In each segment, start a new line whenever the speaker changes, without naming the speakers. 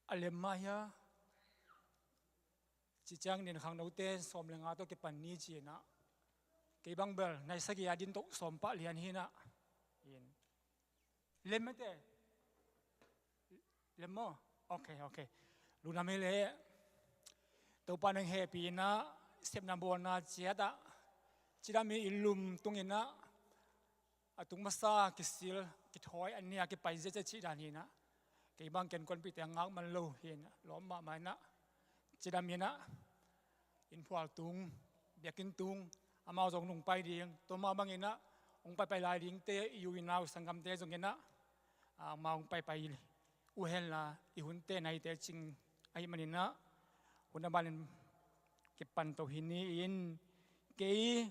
alem maya chỉ chăng nên khang đầu tiên xóm lên ngã tôi cái pan ni chỉ na cái băng bel này sẽ cái adin to xóm pa liền hi na lem mấy thế lem mo ok lu nam lệ tàu pan anh happy na sep na bon na chia ta chỉ là mi ilum tung in na tung masa cái sil cái thoi anh nia cái pai dễ chỉ đàn hi na cái băng ken con bị tiếng ngang man lâu hiền lõm mà mai na chỉ là mi na in phò tung biệt kinh tung amao dòng nung pai riêng tôi mà băng in na ông pai lại riêng te yêu in nào sang cam te dòng in na mà ông pai uhen là ihun te này te ching ai manin na hun ban cái pan tàu hin ni in cái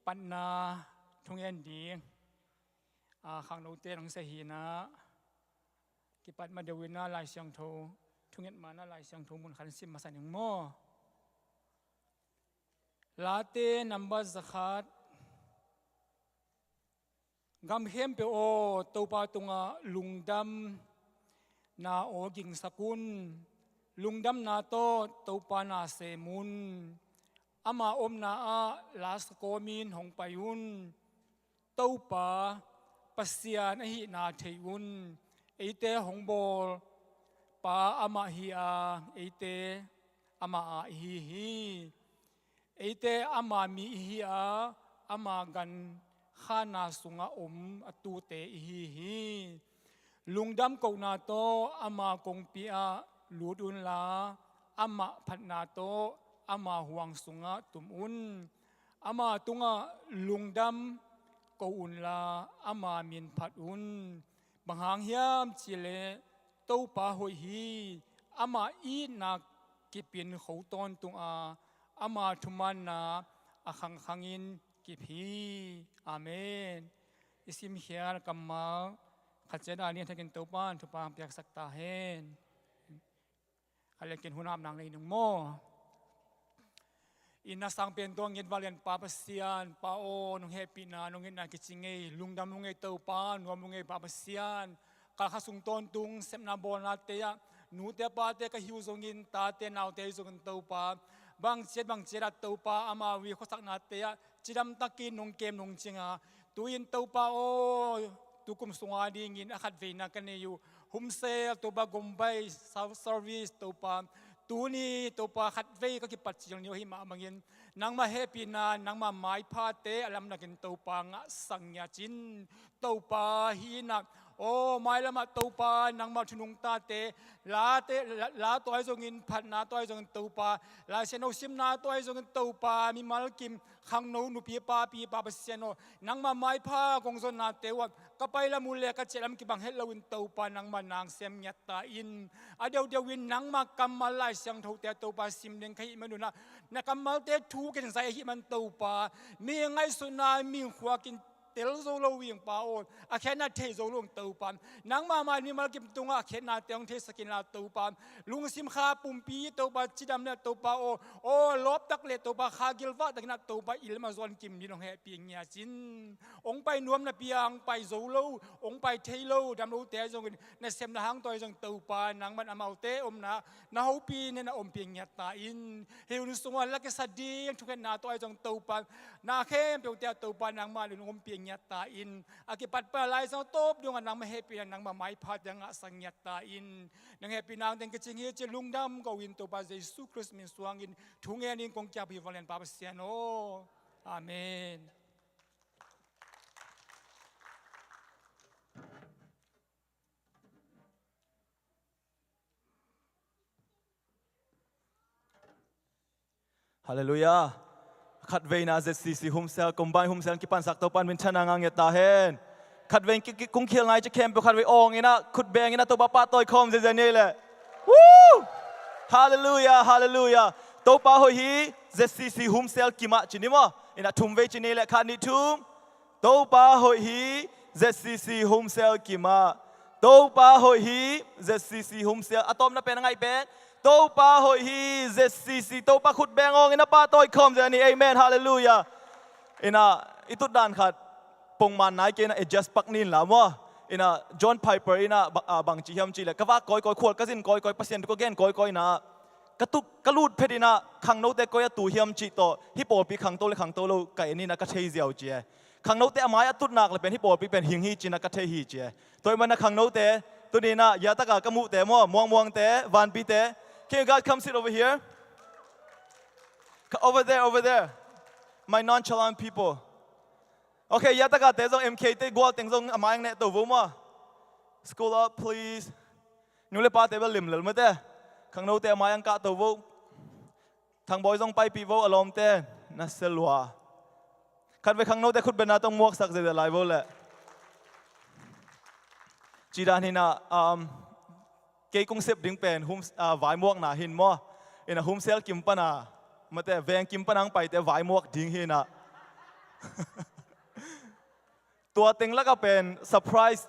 pan na thung en đi khang đầu te nang se hi na cái pan mà đều na lại sang thâu thung en mà na lại sang thâu mun khan sim mà san mo late number zakhat gam hem pe o topa tunga lungdam na o ging sakun lungdam na to topa na semun ama om na a las komin hong payun topa pasian hi na theiun eite hong bol pa ama hi a eite ama a hi eite ama mi hi a ama gan khana sunga atu te hi lungdam ko na to ama kong pia ludun la ama phat na to ama huang sunga tumun ama tunga lungdam ko un la ama min phat un banghang hiam chile to pa hoi hi ama i na kipin khouton tunga ama thuman na akhang khangin kipi amen isim hiar kamal khachen ani thakin topan thupa piak sakta hen alekin hunam nang nei nung mo ina sang pen dong yin valian pa pasian pa o nung happy na nung ina kichinge lungdam nung ei topan nuam nung ei pa pasian ka khasung ton tung semna bona te ya nu te pa te ka hiu zongin ta te naw te zong topa bang chet topa ama wi khosak na te ya chidam takin nung kem nung chinga tuin topa o tukum sunga ding in akhat veina kaneyu Homecell toba gombay service topa tuni topa khat ve ka ki patchil ni hi ma mangin nang ma happy na nang ma mai pha te alam na kin topa nga sangya chin topa hi na o mai lama topa nang ma thunung ta te la toy zong in phat na toy zong topa la seno sim na toy zong topa mi mal kim khang no nu pi pa seno nang ma mai pha kong zon na te wa kapai la mule ka chelam ki bang hello in topa nang ma nang sem nya ta in adeu win nang ma kamal lai sang tho te topa sim leng khai manuna na kamal te thu ken sai hi man topa mi ngai suna mi khwa kin tel zo lo wing pa on a khena the zo long topan nang ma ni mal kim tunga khena teong the sakin la topan lung sim kha pumpi topa chidam na topa o lop tak le topa kha gilwa takna topa ilma zon kim ni nong he pi nya chin ong pai nuam na piang pai zo lo ong pai thailo dam lo te zong na sem na hang toy zong topa nang man amau te na ho pi ne na om pi nya ta in heun sunga la ke sadi yang thuken na toy zong topa na khem pe te topa nang ma lu om pi nya ta in akipat pa lai so top dung nang ma happy nang ma mai phat yang sang nya ta in nang happy nang teng kaching he che lungdam ko win to pa jesu christ min suang in thungen in kong kya bi valen pa siano amen
Hallelujah. Khat vein na ZCC Homecell combine Homecell ki pan sak to pan min chana ngang ta hen khat vein ki kung khil ngai che kem pe khat ve ong ina khut beng ina to ba pa toy khom je ne le woo hallelujah to pa ho hi ZCC Homecell ki ma chini mo ina thum ve chini le khat ni thum to pa ho hi ZCC Homecell ki ma to pa ho hi ZCC Homecell atom na pe na ngai pe to pa hoi hi ZCC to pa khut bengong ina pa toy khom jani amen hallelujah ina itut dan khat pongman nai ke na adjust pak nin la mo อินะจอห์นไพเปอร์อินะบางจีเฮียมจีเลยก็ว่าก้อยขวดก็สินก้อยเปอร์เซ็นต์ก็เกณฑ์ก้อยนะกระตุกกระลูดเพดินะขังโนเตก้อยตูเฮียมจีโตฮิปโปปีขังโตเลยขังโตโลไก่นี่นะก็เทเจียวจีขังโนเตอไม้ตุดนักเลยเป็นฮิปโปปีเป็นหิงฮีจีนะก็เทฮีจีตัวมันนะขังโนเตตัวนี้นะยาตะกากระมุเตม่วงเตวันปีเต Can you guys come sit over here? Over there. My nonchalant people. Okay, yata ka te zong MK te gwa teng zong amayang ne to vuma. School up, please. Nule pa te ba lim lel mate. Khang no te amayang ka to vo. Thang boy zong pai pi vo alom te na selwa. Khat ve khang no te khut ben na tong muak sak je de lai vo le. Chi dan hina ke kung sep ding pen hum vai muak na hin mo. Ina Homecell kim pa na. มาแต่แวงกิมปนังไปแต่วายมวกดิ้งเฮน่ะตัวเต็งแล้วก็เป็นเซอร์ไพรส์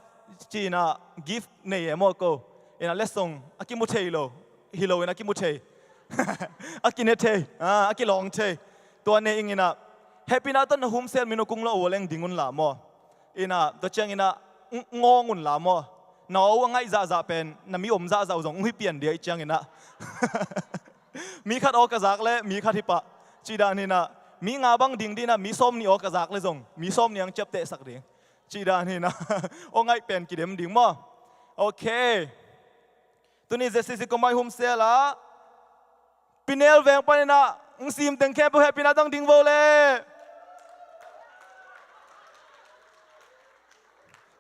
จีน่ะกิฟต์เนี่ยมอโกเอ็นะเลสซงอากิมุเทโลฮิโลเอ็นะอากิมุเทอากิเนเทอากิลองเทตัวเนี่ยอิงน่ะแฮปปี้นาตันHomecellมิโนกุงละโอเลงดิ้งุนละมอเอ็นะตัวเจงอินะงงุนละมอน้าวง่ายจ่าเป็นน่ะมีอมจ่าจงอุ้ยเปลี่ยนเดียเจงอินะมีขัดออกกระซักและมีขัดที่ปะจีดานี่นะมีงาบังดิ่งดีนะมีส้มนี่ออกกระซักเลยส่งมีส้มนี่ยังเจ็บเตะสักดิ่งจีดานี่นะโอ้ไงเป็นกี่เดือนดิ่งมั้งโอเคตัวนี้เจสซี่ก็ไม่Homecellละปีเนลแวงไปนะซีมตึงแค่พวกแฮปปี้นะต้องดิ่งโวเล่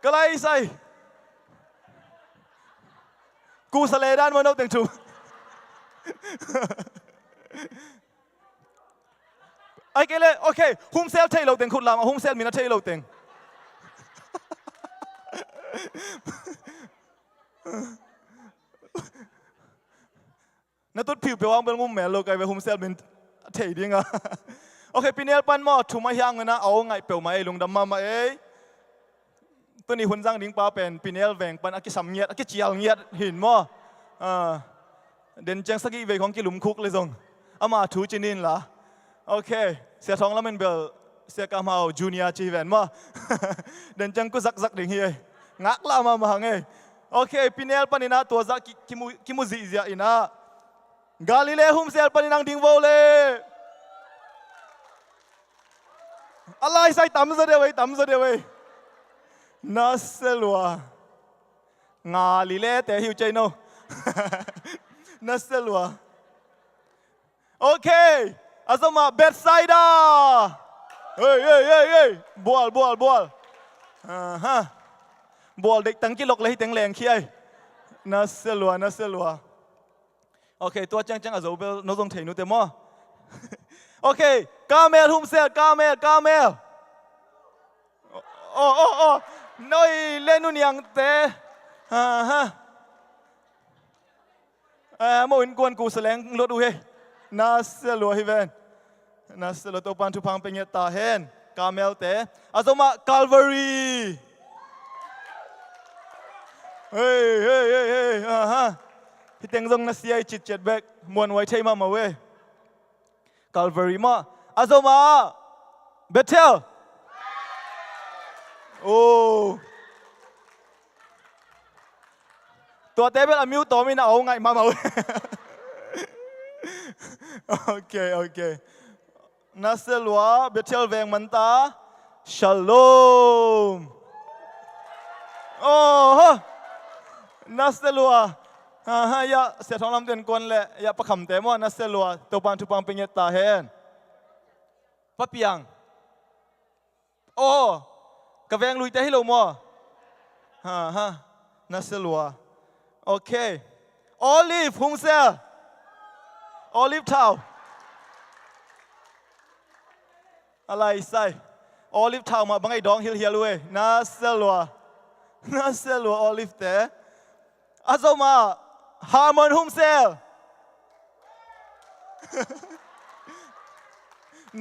ก็ไล่ใส่กูสเลด้านวันเอาตึงชูไอ้เกเลยโอเคHomecellเทโลเต็งคุณลามHomecellมีนะเทโลเต็งนั่นตุ๊ดผิวไปวางเป็นมุมแม่โลกไอ้เวHomecellเป็นเทดิ้งอ่ะโอเคปีนี้ปันหม้อถูกมาย่างเลยนะเอาไงเปียวมาไอ้ลุงดำมาเอ้ยตัวนี้หุ่นจังดิ้งป้าเป็นปีนี้แหวงปันอากิสำเนียดอากิเจียลเนียดหินหม้อเดินจังสักกี่เวของกิลุมคุกเลยส่งอามาถูจินินละโอเคเสียท้องแล้วมันเบลเสียกามเอาจูเนียร์จีแวนมาเดินจังก็ซักดิ่งเฮียงักละมาหังเอโอเคปีนี้ปันนี่นะตัวซักกิมุซิเซียอินะกาลิเลHomecellปันนี่นังดิ่งโวเล่อะไรใส่ต่ำซะเดียวเว้ยน่าเสียลัวงาลิเลแต่หิวใจโนน่าเสียลัวโอเคอาสมาเบสไซด้าเฮ้ยบอลบอลเด็กตั้งกี่ลกเลยตั้งแรงขี้ไอ้น่าเสียลัวโอเคตัวจังอาจจะเบลน้องทรงเทนุเตมอโอเคกาเมลHomecellกาเมลโอ้น้อยเล่นนู่นยังเตโมอินกวนกูแสลงรถดูเฮน่าเสียลัวฮิเวนน่าเสียลัวตัวปันทุพังเป็นเงตาเฮนกาเมลเตอาสมาคาลวารีเฮ้ยที่เต็งทรงน่าเสียจิตเจ็ดแบกมวนไว้ใช่มาเว้ยคาลวารีมาอาสมาเบเทลโอ้ตัวเต้เป็นอมิวตัวมีน่าเอาไงมาเว้ยโอเคน่าเสียลัวเบเทลแวงมันตาชัลโลมโอ้น่าเสียลัวยาเสียท้องลำเดินกวนเลยยาประคำเต็มว่าน่าเสียลัวตัวปันทุปังเป็นเงตาเฮนปะเปียงโอ้กระแวงลุยเตะให้ลงมั้งน่าเสียลัวโอเคโอลิฟHomecellโอลิฟทาวอะไรใส่โอลิฟทาวมาบังไอ้ดองเฮียเลยน่าเสียลัวโอลิฟเตะอาสมาฮาร์มอนHomecell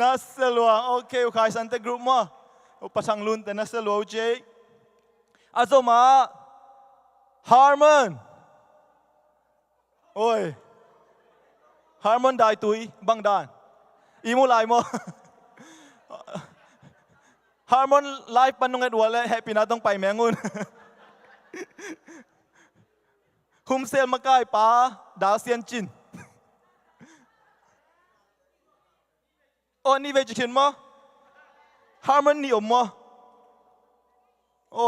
น่าเสียลัวโอเคขายสันเตกรุ๊ปมาประชังลุนแต่น่าเสียลัวเจอาสมาฮาร์มอนโอ้ยฮาร์มอนได้ตุยบังดานอีมูไลม์ฮาร์มอนไลฟ์ปันนงเอ็ดวัวเลยแฮปปี้นะต้องไปแมงุน หุมเซลมาใกล้ป้าดาวเซียนจินโอ้นี่เวจิคินมั้งฮาร์มันนี่อมมั้งโอ้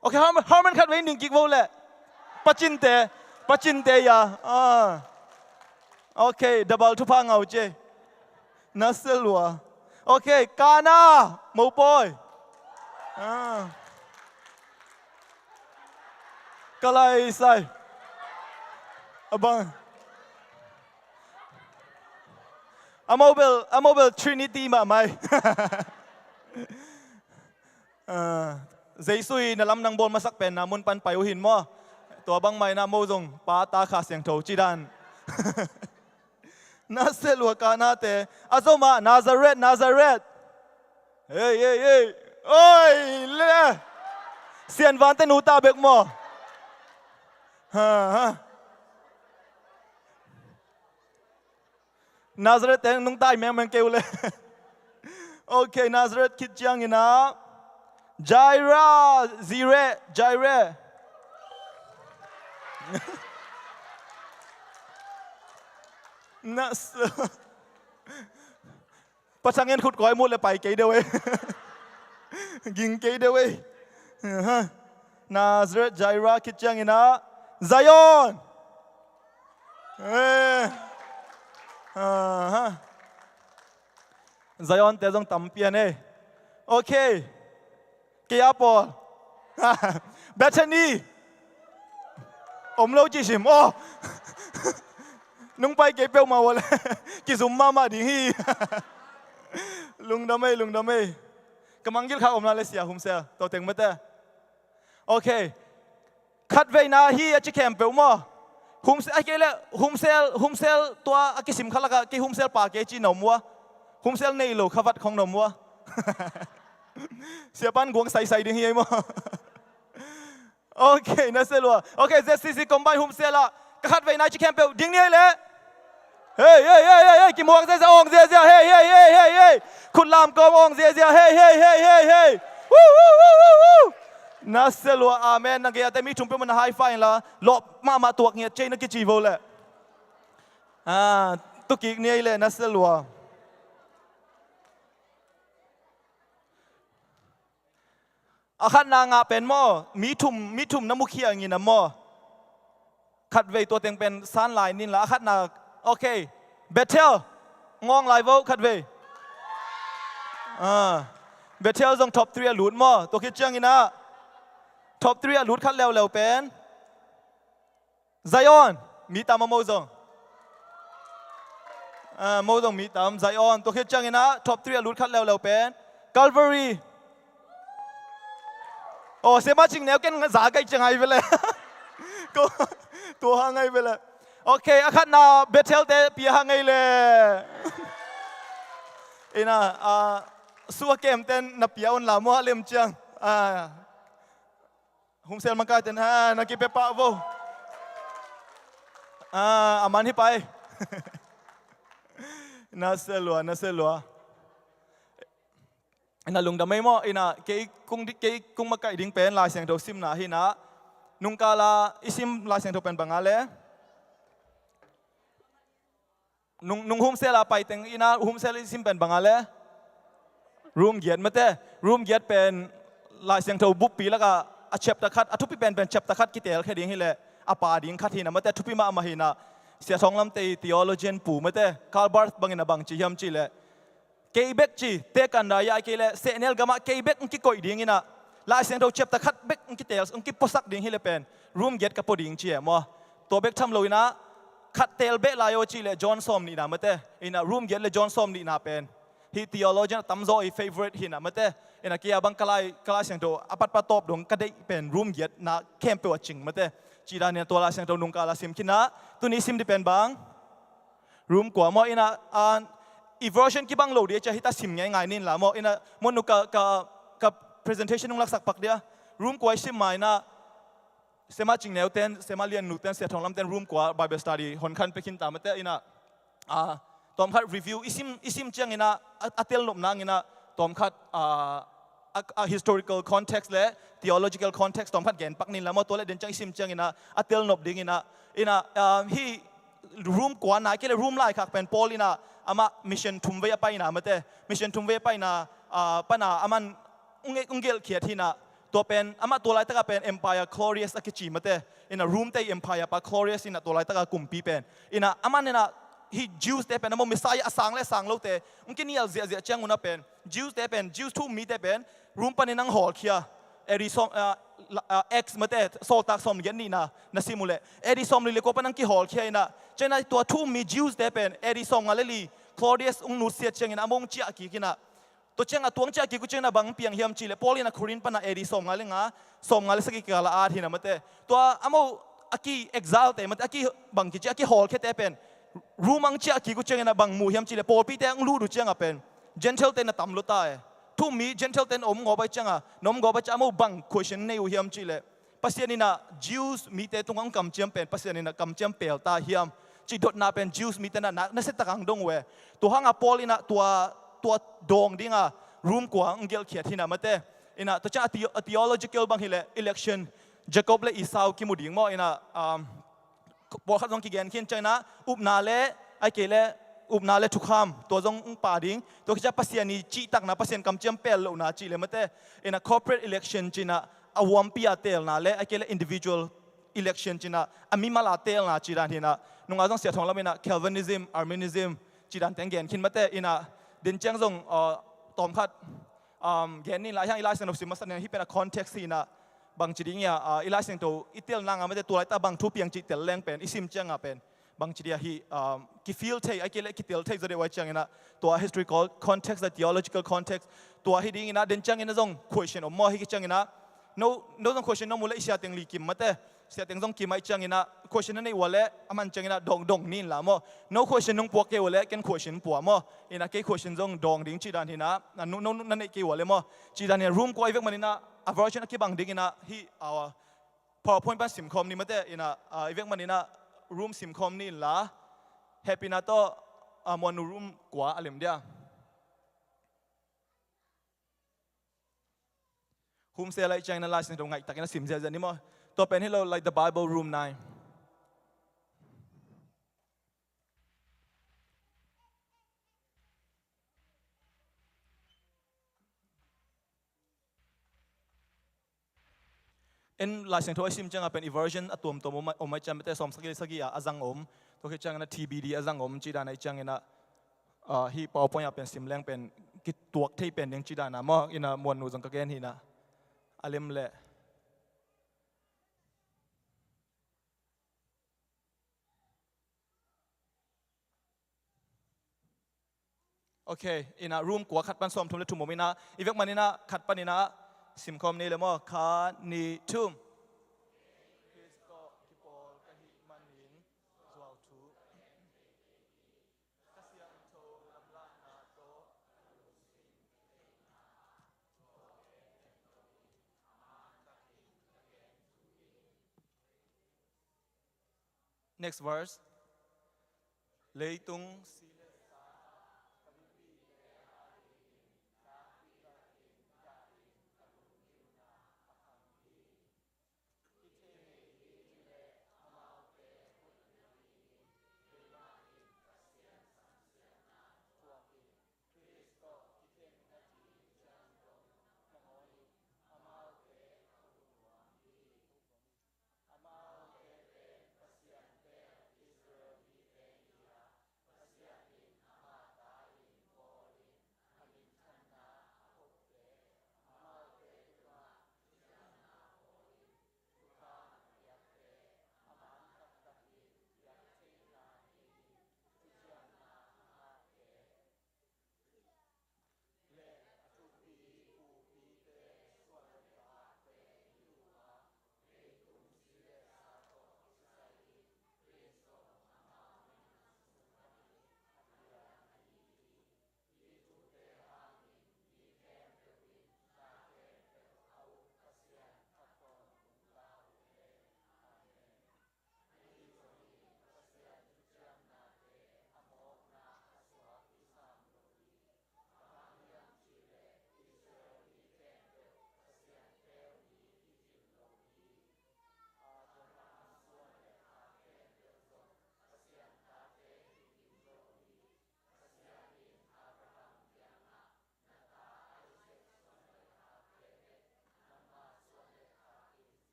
โอเคฮาร์มันคัดไว้1 กิกโวลต์แหละปัจจินเตยาโอเคดับเบิลทุพังเอาเจนัสเซลัวโอเคกานาหมูปอยก็เลยใส่บังAmobel Trinity มาไหมใจซุยนลำนังบอลมาสักเป็นนะมุนปันไปอุหินมั้งตัวบังไม่นะโมจงป้าตาขาเสียงโถจีดันน่าเสียหลวกานาเตอาโซมานาซาเรตเฮ้ยโอ้ยเล่เสียนวันเตนูตาเบกมั้งนาซาเรตเต็งนุ่งตายแมงเกลเลยโอเคนาซาเรตคิดจังนะไจราซีเรน่าสประชังเงินขุดก้อยมุดเลยไปเกยเดียวเว้ยยิงเกยเดียวเว้ยนาซาเรตไจราคิดจังนะไซออนไซออนเตะจงตั้มเปียนโอเคเกียร์ปอแบตเทนีอมโลจิชิมโอ้นุ่งไปเก็บเปลมาวะเลยกิสุมมาดีฮีลุงดำไม่กำลังกินข้าวอมนาเลเซียหุมเซลตัวเต็งมาเตะโอเคคัดเวนาฮีอาชิแคมเปลมาหุมเซลไอ้เกล้หุมเซลตัวอากิสิมขลักกี่หุมเซลปากเกจีนมวะหุมเซลในโลขวัดของนมวะเสียปันกวงใส่ดิเฮียมั้งโอเคน่าเสียลัวโอเคเจสซี่คอมไบหุมเซลละคัดไว้นายชิแคมเปลดิ้งเนี่ยเลยเฮ้ยกี่โมงเสียองเสียเฮ้ยคุณลามกอมองเสียเฮ้ยวู้น่าเสียลัวอาเมนนักเกียรติมีชุมเปมันไฮไฟละหลบมาตัวเงี้ยเจนักจีโวเลยตุกิเนี่ยเลยน่าเสียลัวอาขันนางาเป็นหม้อมีทุ่มน้ำมุขเขียอย่างนี้นะหม้อขัดเวตัวเต็งเป็นซานลายนินละอาขันนาโอเคเบเทลงองไลเวลขัดเวเบเทลต้องท็อป3หลุดหม้อตัวคิดเจียงนี้นะท็อป3หลุดขัดเร็วเป็นไซออนมีตามโมซงโมซงมีตามไซออนตัวคิดเจียงนี้นะท็อป3หลุดขัดเร็วเป็นกัลวารีโอ้เสียมาจริงแนวเก่งสาไกจังไงไปเลยก็ตัวห่างไงไปเลยโอเคอาคันนาเบเทลเตะปีห่างไงเลยนะสัวเกมเต้นนับปีอันลามัวเล่มจังหุมเซลมันก็เต้นนักกีฬาปะโวอามันที่ไปน่าเสียลัวน่าลุงดำไม่มอเกยกุ้งมาไก่ดิ้งเป็นลายเสียงโดซิมนาฮินะนุงกาลาอิซิมลายเสียงโดเป็นบางอะไรนุงหุมเซลาไปเต็งหุมเซลอิซิมเป็นบางอะไรรูมเกียรมาเต้รูมเกียรเป็นลายเสียงโดบุปปีแล้วก็เช็บตะคัดทุบปีเป็นเช็บตะคัดกิเตลแค่ดิ้งฮิเลปาดิ้งคัดฮินะมาเต้ทุบปีมาฮินะเสียสองลำเตยทีโอโลจีนปูมาเต้คาร์บาร์ตบางนะบางจียมจีเลเกย์เบกจีเตกันได้ยาเกย์เซเนลกามาเกย์เบกอุ้งกิโกยดิ้งนะลายเสียงเราเจ็บตะคัดเบกอุ้งกิเตลอุ้งกิปสักดิ้งฮิเลเป็นรูมเกียรกับปดิ้งจีมั้งตัวเบกทำเลยนะคัดเตลเบกลายโอจีเลจอห์นซอมนี่นะมาเต้รูมเกียรเลจอห์นซอมนี่นะเป็นฮีทีโอโลจีนตั้มโซอีเฟเวอร์ตฮินะมาเต้เกียร์บังกลายเสียงตัวอปัตปะตบดงก็ได้เป็นรูมเกียรนะเข้มเปวดจริงมาเต้จีดาเนี่ยตัวลายเสียงตัวนุงกาลาซิมคินะตัวนี้ซิมที่เป็นบางรูมกว่ามั้งอีเวอร์ชันกี่บางโหลดเดียจะให้ตัดสิมง่ายๆนี่แหละมั้งมนุษย์กับ presentation นุ่งลักษณะปักเดียรูมกว่าซิมใหม่นะเสมาจริงแนวเต้นเสมาเรียนหนูเต้นเสียทองลำเต้นรูมกว่า Bible study หอนคันไปกินตามมาเต้ตอมคัดรีวิวอิซิมเจียงอันเตลลมนางตอมคัด historical context และ theological context ตอมพัดแกนปักนินละมอตัวและเดินจังซิมจังอินะอัตเตลนบดิ่งอินะฮีรูมกว่านาเกลรูมไล่ขักเป็นปอลินะอามามิชชั่นทุ่มเวียไปนะมาเตมิชชั่นทุ่มเวียไปนะปนาอามันอุงเกลเขียทีนะตัวเป็นอามาตัวไล่ตะกเป็น empire glorious อคิจิมาเตอินะรูมเต empire ปะ glorious อินะตัวไล่ตะกกุมปีเป็นอินะอามันเนี่ยนะฮีจิวส์เตเป็นอามามิสไซอาสังและสังโลเตอุงกินี่อัลเซียเจียงอุนะเป็นจิวส์เตเป็นจิวส์ทุ่มมีเตเป็นรูมปนินังหอลเคียเอริซอมX มาเตะโซตักสมยันนี่นะนั่นสิมุเลเอริซอมลิเลโกปนังกี่หอลเคียนะเจ้าหน้าตัวทุ่มมีจิวส์เตเป็นเอริซอมอะไรลีคลอเดียสอุงนูเซียเชียงนะมงเจียกีกินะตัวเจ้าตัวเจ้ากีกุเจ้านะบังเปียงเฮียมจีเลปอลีนะครินปนะเอริซอมอะไรงะสมอะไรสักกี่กาลอาทีนะมาเตะตัวอามูอากีเอ็กซัลเตมาเตะอากีบังกิเจ้าอากีหอลเคียเตเป็นรูมังเจ้ากีกุเจ้านะบังมูเฮียมจีเลปอลปีเตงลูดูเจ้าเป็นเจนเทลเตนะตำลุตาทุ่มมี gentle เต็นอมงอไปจังอ่ะน้องงอไปจังมูบัง question ในอุเฮียมจีเลยปัสยานี่นะ Jews มีแต่ตรงกำเจียมเป็นปัสยานี่นะกำเจียมเปลตาเฮียมจีดดนาเป็น Jews มีแต่นะนั่นเสตะกังดงเวตัวห้างอพอลินะตัวดงดิ้งอ่ะรูมกว่าอังเกลเขียที่นะมาเตอินะตัวจ้า theological บางทีเลย election Jacob และอีสาวกิมุดิ่งมั่วอินะบอกขัดลงกี่แกนขึ้นใจนะอุบนาเลไอเกเลอุบนาเลทุกคำตัวจงป่าดิ้งตัวที่จะปัสยานีจีตักนะปัสยานกำเจียมเปลลูนาจีเลยมาเตอินะ corporate election จีนะอวมปีอาเตลนะเลไอเกเล individual election จีนะอามีมาลาเตลนะจีดันที่นะนุ่งอาจงเสียทองแล้วมีนะ Calvinism Arminianism จีดันแต่งแกนขึ้นมาเตอินะเดินเจียงจงตอมขัดแกนนี่หลายอย่างอีหลายสิ่งที่มาแสดงที่เป็น context ที่นะบางจีดิ้งเนี่ยอีหลายสิ่งตัวอีเตลนางไม่ได้ตัวไรแต่บางทุบยังจีเตลแรงเป็นอีซิมเจียงเป็นบางทีเดียฮีกิฟิลเทไอเกลกิเตลเทจะได้ไว้จังนะตัว historical context และ theological context ตัวฮีดิ้งนะเดินจังนะจง question อมมอฮีกิจังนะ no จง question น้องมูลอิสยาเต็งลีกิมมาเตเสียเต็งจงกิมไอจังนะ question นั้นในวันเละอามันจังนะดงนี่ละมอ no question น้องปวกเกวันเละกัน question ปัวมออินะเก question จงดงดิ้งจีดันที่นะนั่นในเกวันเละมอจีดันเนี่ย room กว่าอีเวกมันนี่นะ aversion นักบางดิ้งนะฮี PowerPoint เป็นสิมคอมนี่มาเตอินะอีเวกมันนี่นะรูมซิมคอมนี่ละแฮปปี้นาโตมอนูรูมกว่าอะไรมั้งเดียฮุมเซลัยจังนั่นลายสิ่งตรงไหนแต่กันซิมเซลนี่มั้งตัวเป็นให้เรา like the Bible room 9เอ็นลายสิ่งที่ว่าซิมจังเป็น eversion อะตัวอมไม่จำเป็นแต่สมสักกี่อาจังอมตัวที่จังนะ TBD อาจังอมจีดานไอจังนะฮีพอพอยเป็นซิมแรงเป็นกิตัวที่เป็นยังจีดานะมออินะมวลนูจังกะเกนฮีนะอาเลมเล่โอเคอินะรูมกัวขัดปันสมทุมเลทุมโมมินะอีเวกมันนี่นะขัดปันนี่นะซิมคอมนี่เลยมั้งคานีทุ่มnext verse เลยตุง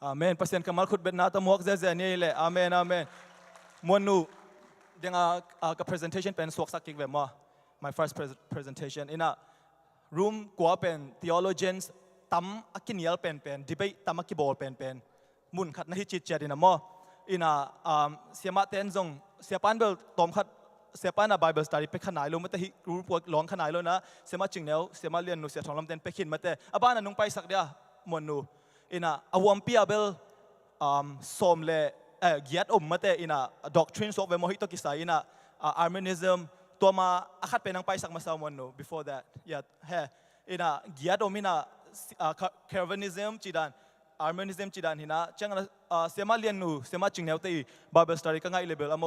อาเมนประเสริฐกำลังขุดเบ็ดนาตมวกเจนี่เลยอาเมนอาเมนมวลนูเดี๋ยวกับ presentation เป็นสวกสักกิกเวมอ my first presentation อินะ room กัวเป็น theologians ตั้มอักกินียลเป็น debate ตั้มอักกิบอลเป็นมุนขัดนะฮิจิตเจดินะมออินะเสียมาเต้นจงเสียปันเบลตอมขัดเสียปันนะ Bible study ไปขนาดลงมาแต่ฮิรูปวกหลงขนาดแล้วนะเสียมาจริงแล้วเสียมาเรียนนูเสียทองลำเต้นไปขินมาแต่อาบ้านนั้นนุ่งไปสักเดียมวลนูอินะอวมเปียเบลสมเลเกียรติมาแต่อินะ doctrine สวกเวมอฮิตกิสายอินะ Arminianism ตัวมาอาคัดเป็นนังไปสักมาสาวมันนู before that อย่าเฮ้อินะเกียรติมินะCalvinism จีดัน Arminianism จีดันหินะจังเสียมาเรียนนูเสียมาจริงแล้วที่ Bible study ก็ง่ายเลยเบลอโม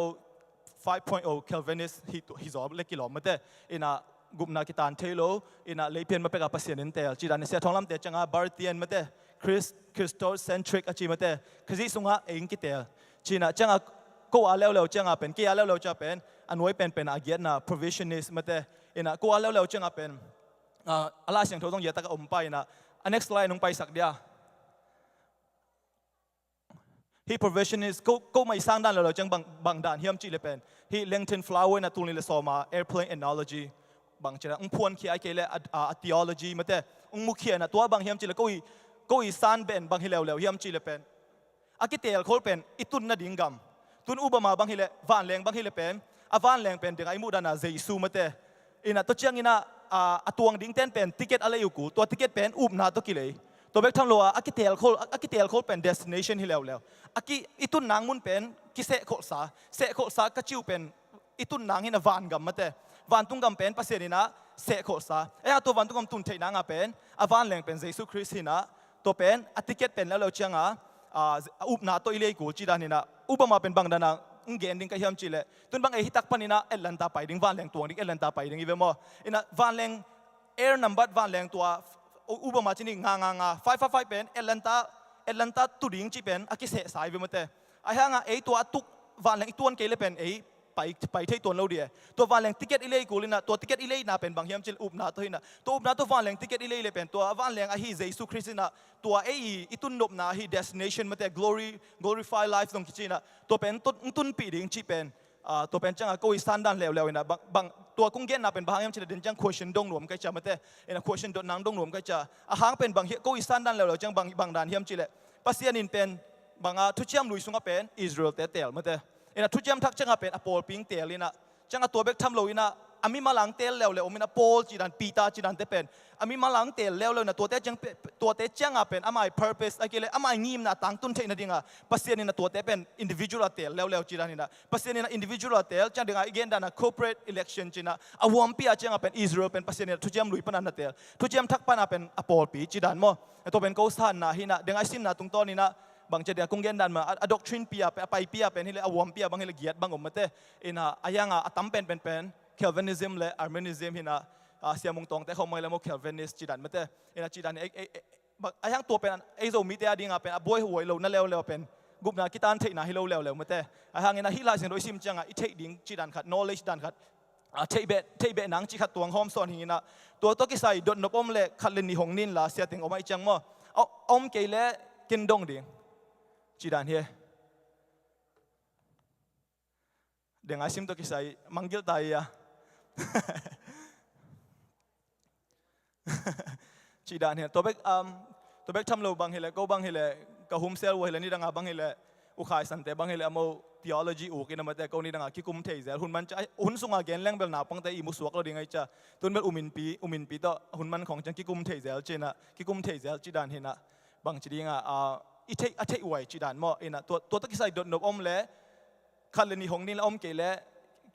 5.0 Calvinist ฮิจอบเล็กกิโลมาแต่อินะกลุ่มนักกิตานเทโลอินะเลยเพียนมาเป็นกับภาษาอินเตอร์จีดันเสียทองลำเตจังบาร์เตียนมาแต่Christocentric อาชีมาแต่คือที่สุงะเองกิเตอร์จีน่ะจังก็อาแล้วจังเป็นกี่อาแล้วจะเป็นอันไว้เป็นอาเกียนะ provisionist มาแต่อินะก็อาแล้วจังเป็นอะไรสิ่งที่ต้องเหยียดตะกอมไปนะ next slide นุ่งไปสักเดียฮี provisionist ก็ไม่สร้างด้านแล้วจังบางด้านเฮียมจีเลยเป็นฮี lengthen flower นะตุลิเลสอมา airplane analogy บางเจนะพวนขี้ไอเกลtheology มาแต่มุขเขียนะตัวบางเฮียมจีเลยก็อีสานเป็นบางฮิเลวเฮียมจีเลยเป็นอากิเตลโคลเป็นอิตุนนาดิงกัมตุนอุบมาบางฮิเลวานแรงบางฮิเลเป็นวานแรงเป็นเด็กไอมูดานาเจซูมาแต่อินะตัวเจียงอินะตัวดิ้งเต้นเป็นติเกตอะไรอยู่กูตัวติเกตเป็นอุบนาตัวกิเลยตัวเบกทำโลอากิเตลโคลเป็น destination ฮิเลวอากิอิตุนนางมุนเป็นกิเสโคสากระจิวเป็นอิตุนนางฮินะวานกัมมาแต่วานตุงกัมเป็นภาษาอินะเสโคสาตัววานตุงกัมตุนเทนางเป็นวานแรงเป็นเจซูคริสต์ฮินะตัวเป็นติเกตเป็นแล้วเจียงอุบนาตัวอิเลกูจีดานินะอุบมาเป็นบางดานังเกณฑ์ดิ้งก็เฮียมจีเลตุนบางฮิตักปนินะเอลันตาไปดิ้งวานแรงตัวดิ้งเอลันตาไปดิ้งอีเวมออินะวานแรงแอร์นัมบัดวานแรงตัวอุบมาจีนี่งา555เป็นเอลันตาตุดิ้งจีเป็นอากิเสสายเวมเตไอ้ห่างตัวตุกวานแรงตัวนั้นเกลเป็นไปที่ตัวเราเดียตัววานแรงติเกตอิเลกูลินะตัวติเกตอิเลน่าเป็นบางเฮียมจิลอุบนาตัวหินะตัวอุบนาตัววานแรงติเกตอิเลเลยเป็นตัววานแรงฮิเจสุคริสต์นะตัวอิตุนนบนาฮิ destination มาแต่ glorify life ตรงกิจนะตัวเป็นตุนปีดิ้งจีเป็นตัวเป็นจังก็อีสานด้านเลวๆนะบางตัวกุ้งเย็นน่าเป็นบางเฮียมจิลเด่นจัง question ดงหลวมก็จะมาแต่question ดนางดงหลวมก็จะหางเป็นบางเฮียก็อีสานด้านเลวๆจังบางด้านเฮียมจิลปัสยานินเป็นบางทุกเชื่อมลุยสุงเป็นอิสราเอลเตลมาแต่ทุกเจ้าทักจังเป็นอโปลปิงเตลินะจังตัวเบกทำโลวินะอามิมาลังเตลแล้วอมินะโปลจีดันปีตาจีดันเตเป็นอามิมาลังเตลแล้วนะตัวเตจังเป็นอาไม่ purpose ไอ้เกลอาไม่งิมนะตั้งตุนเทนะดิ้งปัสเซียนี่นะตัวเตเป็น individual เตลแล้วจีดันนี่นะปัสเซียนี่นะ individual เตลจังดิ้งอีกอย่างนะ corporate election จีนะอวมปีอาจังเป็นอิสราเอลเป็นปัสเซียนี่ทุกเจ้าลุยปนันนะเตลทุกเจ้าทักปนันเป็นอโปลปีจีดันมั้งตัวเป็นโกสตันนะฮินะดิ้งไอซิมนะตรงต้นนี่นะบางเจดีย์กุ้งเย็นดันมาdoctrine ปีอะไปปีอะเป็นที่เลยอวมปีอะบางที่เลยเกียรติบางอมมาเตอินะอายังตั้มเป็น Calvinism เลย Arminianism ที่นะเสียมงตองแต่เขาไม่ละโม Calvinist จีดันมาเตอินะจีดันอายังตัวเป็นไอโซมีเตอดิ้งอะเป็นบวยหวยเรานั่นแล้วเป็นกลุ่มนักกีตาร์เทนะฮิโลแล้วมาเตอายังอินะฮิลาเซนโดยซิมจังอิเทดิ้งจีดันขัด knowledge ดันขัดเทเบนังจีขัดตัวหอมสอนหินะตัวตัวกิสัยดนนปอมเลยขัดเลนิหงนินละเสียติงออกมาจังมั้งอมเกลเลกินดงดิ้งจีดันเฮเดี๋ยวไอ้ซิมตัวกิสัยมังกิลตายอะจีดันเฮตัวเบกทำโลบางเฮเลก็บางเฮเลกับโฮมเซลว่าเฮเลนี่ดังบางเฮเลอุคายสันเตบางเฮเลเอา theology อุกินมาแต่ก็นี่ดังคิคุมเทเซลหุ่นมันจะหุ่นสุงอาเกนแรงเบลหนาปังแต่อีมุสวกเราดิ้งไอจ้าตุนเบลอุมินปีต่อหุ่นมันของจังคิคุมเทเซลเจนะคิคุมเทเซลจีดันเฮนะบางจีดิ้งอิเทไว้จีดันมั้งนะตัวตะกี้ใส่ดนนบอมเล่ขัดเลนิหงนี่ละอมเกล้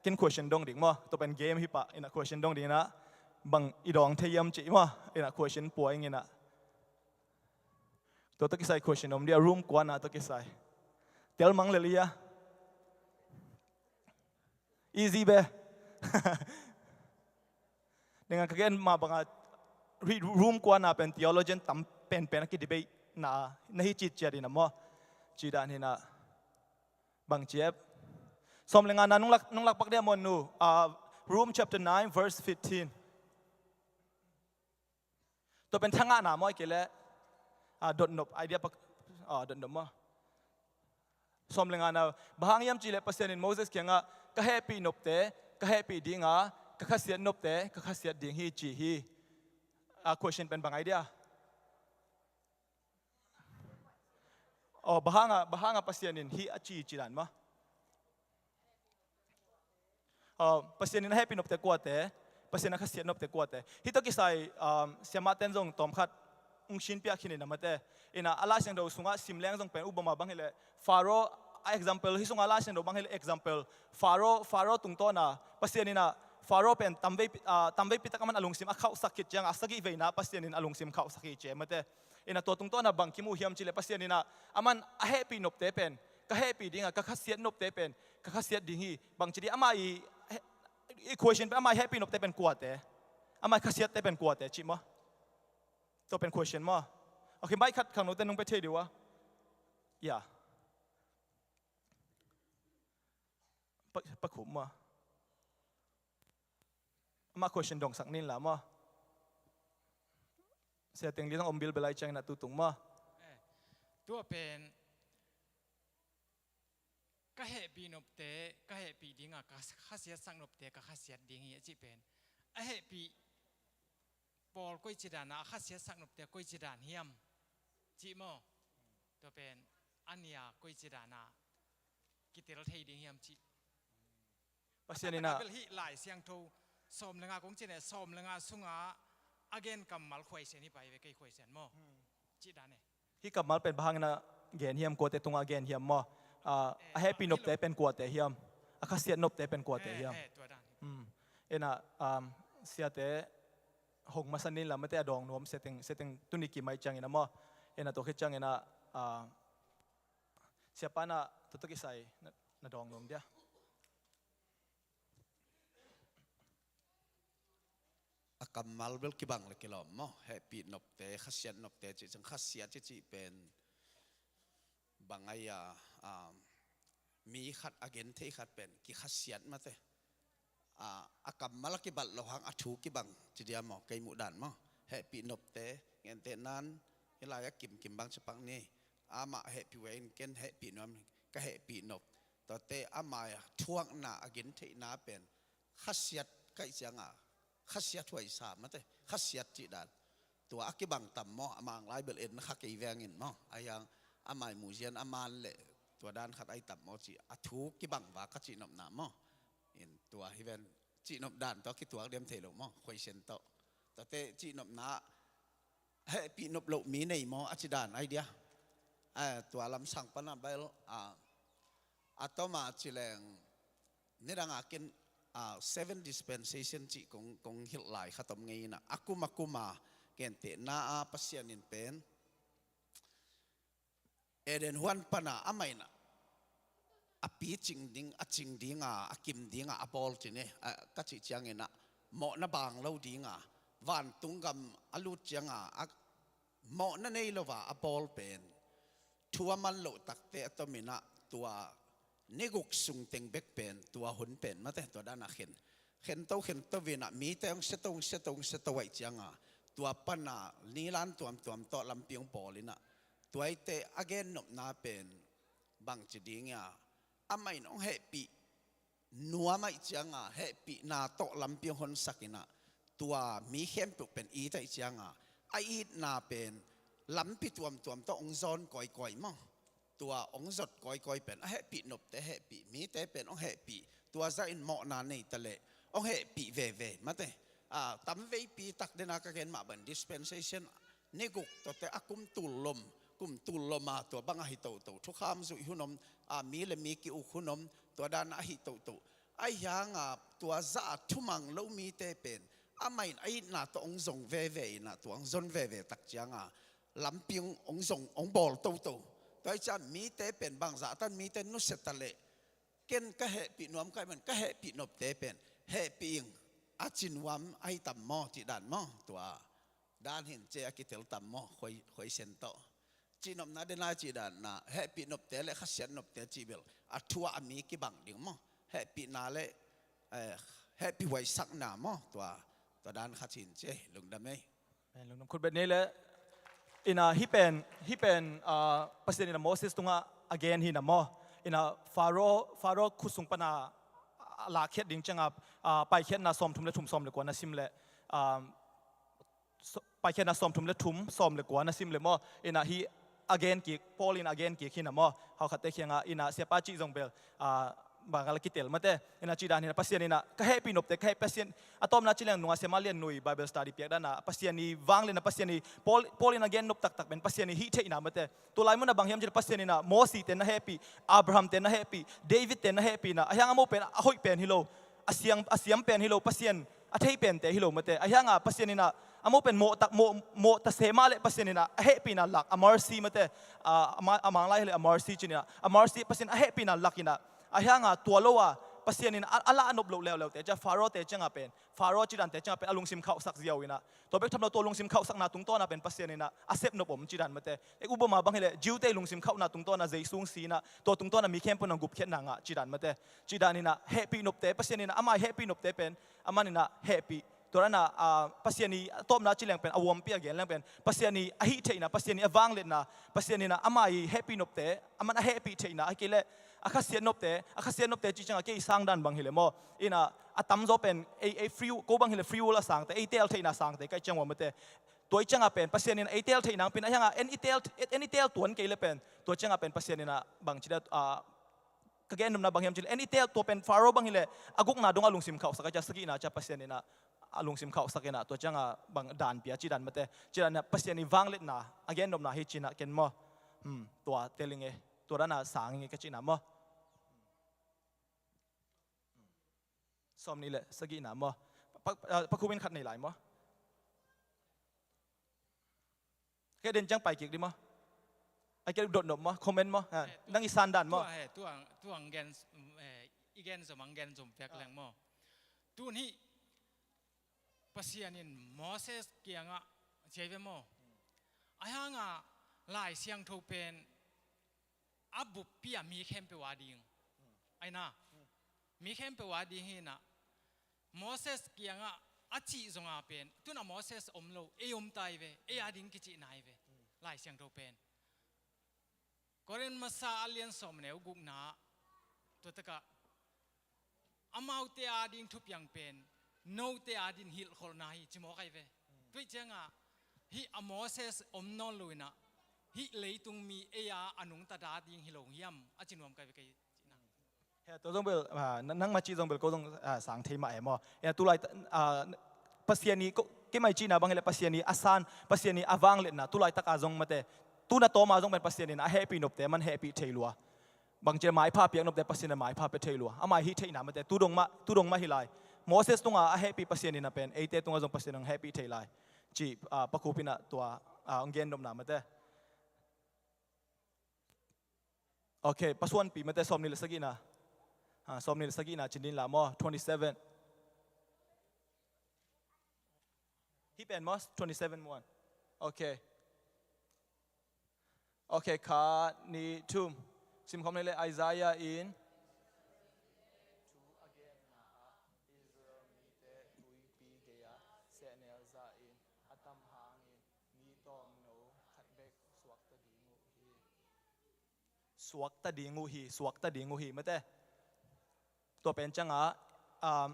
กิน question ดงดิ่งมั้งตัวเป็นเกมฮิปะนะ question ดงดิ่งนะบางอีดองเทียมจีมั้งนะ question ป่วยงี้นะตัวตะกี้ใส่ question อมเดีย room กว่านะตะกี้ใส่เตลมังเลยอ่ะ easy เบ้dengan kalian ma bang room กว่านะเป็น theologian ตั้มเป็นนักดีเบตนาฮิจิตเจดีนะมั้งจีดานนี่นะบางเจ็บสมเลงานนั้นน้องลักปักเดียมนูroom chapter 9 verse 15ตัวเป็นทั้งงานนะมั้งเกล้ดนนบไอเดียปัก ดันดมาสมเลงานาบางยามจีเลปัสเซนินโมเสสเกียงก็แฮปปี้นบเตก็แฮปปี้ดิ้งก็ขัดเสียนบเตก็ขัดเสียดิ้งฮีจีฮีquestion เป็นบางไอเดียบางปัสเซนินฮีจีจีดันมาปัสเซนินแฮปปี้นบเตกว่าเตปัสเซนินขัดเสียนบเตกว่าเตฮิตกิสัยเสียมาเต้นจงตอมขัดองชินเปียกินนามเตอินะอาลาเซนโดสุงะซิมเลงจงเป็นอุบมาบางเฮเลฟาโรexample ฮิสุงอาลาเซนโดบางเฮเล example ฟาโรตุงโตนะปัสเซนินะฟาโรเป็นตัมเวปิตะกมันอลุงซิมเข้าสักกิจยังสักกิเวนะปัสเซนินอลุงซิมเข้าสักกิจเมเตอินะตัวตุงโตนะบางคิมูเฮียมจิเลปัสเซนินะอามันแฮปปี้นบเตเป็นก็แฮปปี้ดิ้งก็ขัดเสียนบเตเป็นก็ขัดเสียดิ้งฮีบางจีดีอามาequation เป็นอามาแฮปปี้นบเตเป็นกว่าเตอามาขัดเสียเตเป็นกว่าเตจิมะตัวเป็น question มั้งโอเคไม่ขัดขังโน้ตนุ่งไปเที่ยวดีวะอย่าปะขุมมั้งมา question ดงสักนิดละมั้งเสียติงลีต้องอมบิลเบลัยจังนะตุตุงมั้ง
ตัวเป็นก็เหตุปีนบเตะก็เหตุปีดิ้งก็ข้าเสียสังนบเตะก็ข้าเสียดิ้งยี่จีเป็นเหตุปีปอลก้อยจีดานะข้าเสียสักนบเตะก้อยจีดานเฮียมจีโมตัวเป็นอันเนียก้อยจีดานะกิเตลเทยดิ้งเฮียมจี
ปัสเซียนี่นะ
เป็นที่หลายเสียงทูสมเลงาของจีเนี่ยสมเลงาสุงาagain กำมัลคุยเสียนี่ไปเวกคุยเสียนโมจีดานเนี่ย
ที่กำมัลเป็นบางนะเกนเฮียมกวดเตตุงอาเกนเฮียมมั้งแฮปปี้นบเตเป็นกวดเตเฮียมข้าเสียนบเตเป็นกวดเตเฮียมเอ็นะเสียเตหงมาสันนินละไม่ได้ดองนวมเซติงตุนิกิไม่จังเอ็นะมั้งเอ็นะตัวคิดจังเอ็นะเสียปานะตัวตุกิใส่นะดองนวมเดีย
กำมัลเบลกิบังเลยกิลอมมั้งแฮปปี้นบเตข้าเสียนบเตจิจังข้าเสียจิเป็นบางไอ้มีขัดอเกนที่ขัดเป็นกิข้าเสียนมาเตกำมัลกิบัลเราหังอัถูกิบังจีเดียมอไกมุดันมั้งแฮปปี้นบเตเงินเตนั้นเวลากิมบังสปังนี่มาแฮปปี้เวนเกนแฮปปี้นอมก็แฮปปี้นบต่อเตมาช่วงหน้าอเกนที่น้าเป็นข้าเสียก็อีจังข้าเสียถวยสามมาเตข้าเสียจีดันตัวอักบังต่ำมั้งมังไลเบลเอ็นข้าเกยแวงอินมั้งไอ้ยังอามาหมู่เจียนอามันเละตัวด้านขัดไอตับมอจีอัทุกิบังว่าขัดจีนบหนามอเห็นตัวฮิเวนจีนบด้านตัวคิดตัวเดียมเทลมอคอยเซนโตตัวเตจีนบหนาเฮปีนบโลมีในมออจิดานไอเดียตัวลำสั่งปนับเบลต่อมาจีแรงนี่ดังอากินseven dispensation จีกงฮิลไลขัดตมไงนะอากุมาเกณฑ์เตน่าปัสยานินเป็นเดนฮวนปนาอเมนะปีจิงดิงจิงดิงกิมดิงบอลจีเนี่ยก็จีจังเงินะหมอนะบางเราดิงวันตุงกัมอลุจังหมอนั่นเองเราว่าบอลเป็นทัวมันโลตักเตะตัวมินะตัวนิกุกสุงเต็งเบกเป็นตัวหุ่นเป็นมาแต่ตัวด้านเข็นตัววินะมีแต่องเสตไว้จังตัวปนานีลันตัวต่อลำเปียงบอลินะตัวไอเตะอเกนนบนาเป็นบางจีดิงไม่น้องเฮปีนัวไม่จังเฮปีนาโตลำเปียงคนสักินะตัวมีเข้มปุกเป็นอีแต่จังไออีนาเป็นลำปีตัวโตองซอนก่อยมั้งตัวองสดก่อยเป็นเฮปีนบแต่เฮปีมีแต่เป็นองเฮปีตัวจะอินเหมาะนาในทะเลองเฮปีเวมาแต่ตั้มเวปีตักเดนากเกนมาเป็น dispensation นี่กุกตัวแต่กุมตุลมมาตัวบังอาหิโตทุกคำสุหุนมมีและมีกิอุขุนมตัวด้านอาหิโตไอ้ยังตัวจะทุมังเรามีแต่เป็นไม่ไอ้หน้าตัวองซงเวนะตัวองซนเวตักจังลำเปียงองซงองบอลโตตัวจะมีแต่เป็นบางจะท่านมีแต่นุสตะเลเกณฑ์ก็เหปีนวมก็มันก็เหปีนบแต่เป็นเหปีงอาจินวมไอ้ตัมมอจีด้านมอตัวด้านเห็นเจ้ากิเตลตัมมอคอยเซนโตจีนบนาเดนาจีดานนะเฮปีนบเตะเลขัดเสียนบเตะจีเบลทัวอามีกิบังดิ่งมั้งเฮปีนาเลเฮปีไว้สักหนามมั้งตัวด้านขัดชินเจลุงดำไหม
ลุงคุณแบบนี้เลย ina hipen pasien ina Moses tunga again hina mo ina Pharaoh khusung pana la khet ding changa pai khet na som thum le thum som le ko na sim le pai khet na som thum le thum som le ko na sim le mo ina hi again ki Paul in again ki khina mo how khate khianga ina sepa chi jong bel bangal kitel mate ina chi dan ina pasien ina ka happy nop te ka pasien atom na chilang nunga semalian nui Bible study piak dana pasien ni wang le na pasien ni Paul in again nop tak ben pasien ni hi the ina mate to lai mun na banghiam jil pasien ina Moses te na happy Abraham te na happy David te na happy na ayang mo pen ahoi pen hilo asiam pen hilo pasien athei pen te hilo mate ayanga pasien ina amo pen mo ta sema le pasien ina happy na lak a mercy mate amang lai le a mercy china a mercy pasien a happy na lak ina ayanga tualowa pasien ina ala anop lo lew te ja Pharaoh te changa pen Pharaoh chidan te changa pen alung sim khau sak ziaw ina to bek thamlo to lung sim khau sak na tung to na pen pasien ina asep no pom chidan mate ek ubama bang hele jiu te lung sim khau na tung to na jeisung si na to tung to na mi khem pon gup khet na nga chidan mate chidan ina happy nop te pasien ina ama happy nop te pen amanina happy torana pasiani tom na chilang pen awom pi again lang pen pasiani ahi theina pasiani awang let na pasiani na amai happy nop te amana happy theina akile akhasian nop te chi changa ke sang dan bang hile mo ina atam zo pen a free ko bang hile free wala sang te a tel theina sang te kai changwa mate toy changa pen pasiani a tel theina pen ayanga any tel tuan ke le pen to changa pen pasiani na bang chida kagain na bang hiam chil any tel to pen Pharaoh bang hile aguk na dong alung sim khau saka ja sagi na cha pasiani na alung sim khau sakena to changa bang dan pia chi dan mate chiran na pasiani wanglet na again nom na hi china ken mo to telling e to rana sang e ka china mo som ni le sagi na mo pakhumin khat nei lai mo ke den chang pai kik di mo ai ke dot nom mo comment mo nang isan dan mo
ตัวงแกนอีแกนสมังแกนสมเปียกแรงมอตัวนี้pasien in Moses kianga cheve mo ayanga lai siang tho pen abu pia mi khem pe wading aina mi khem pe wading hina Moses kianga achi zonga pen tuna Moses omlo eom tai ve e ading kichi nai ve lai siang tho pen koren masa alien somne uguk na to taka amau te ading thup yang pen no te adin hil khol na hi chimo kai ve tui changa hi a Moses om non luina hi leitung mi eya anung ta da ding hilong hiam achinom kai ve kai china
he to jong bel nang ma chi jong bel ko jong sang thei ma e mo ya tu lai pasiani ko ke mai chi na bang le pasiani asan pasiani awang le na tu lai taka jong mate tu na to ma jong ben pasiani na happy nop te man happy theilua bang che mai pha piak nop te pasiani mai pha pe theilua amai hi theina mate tu dong ma hi lai Moses tunga a happy pasien in a pen, 8 tunga zong pasien ng happy tailai. Chi pakupina tua anggen dom na mate. Okay, pasuan pi mate som nila sagina. Som nila sagina chindin la mo 27. Hipen mo 27 1. Okay. Okay, ka ni tum. Sim kom nila Isaiah in suwakta dingu hi mate to pen changa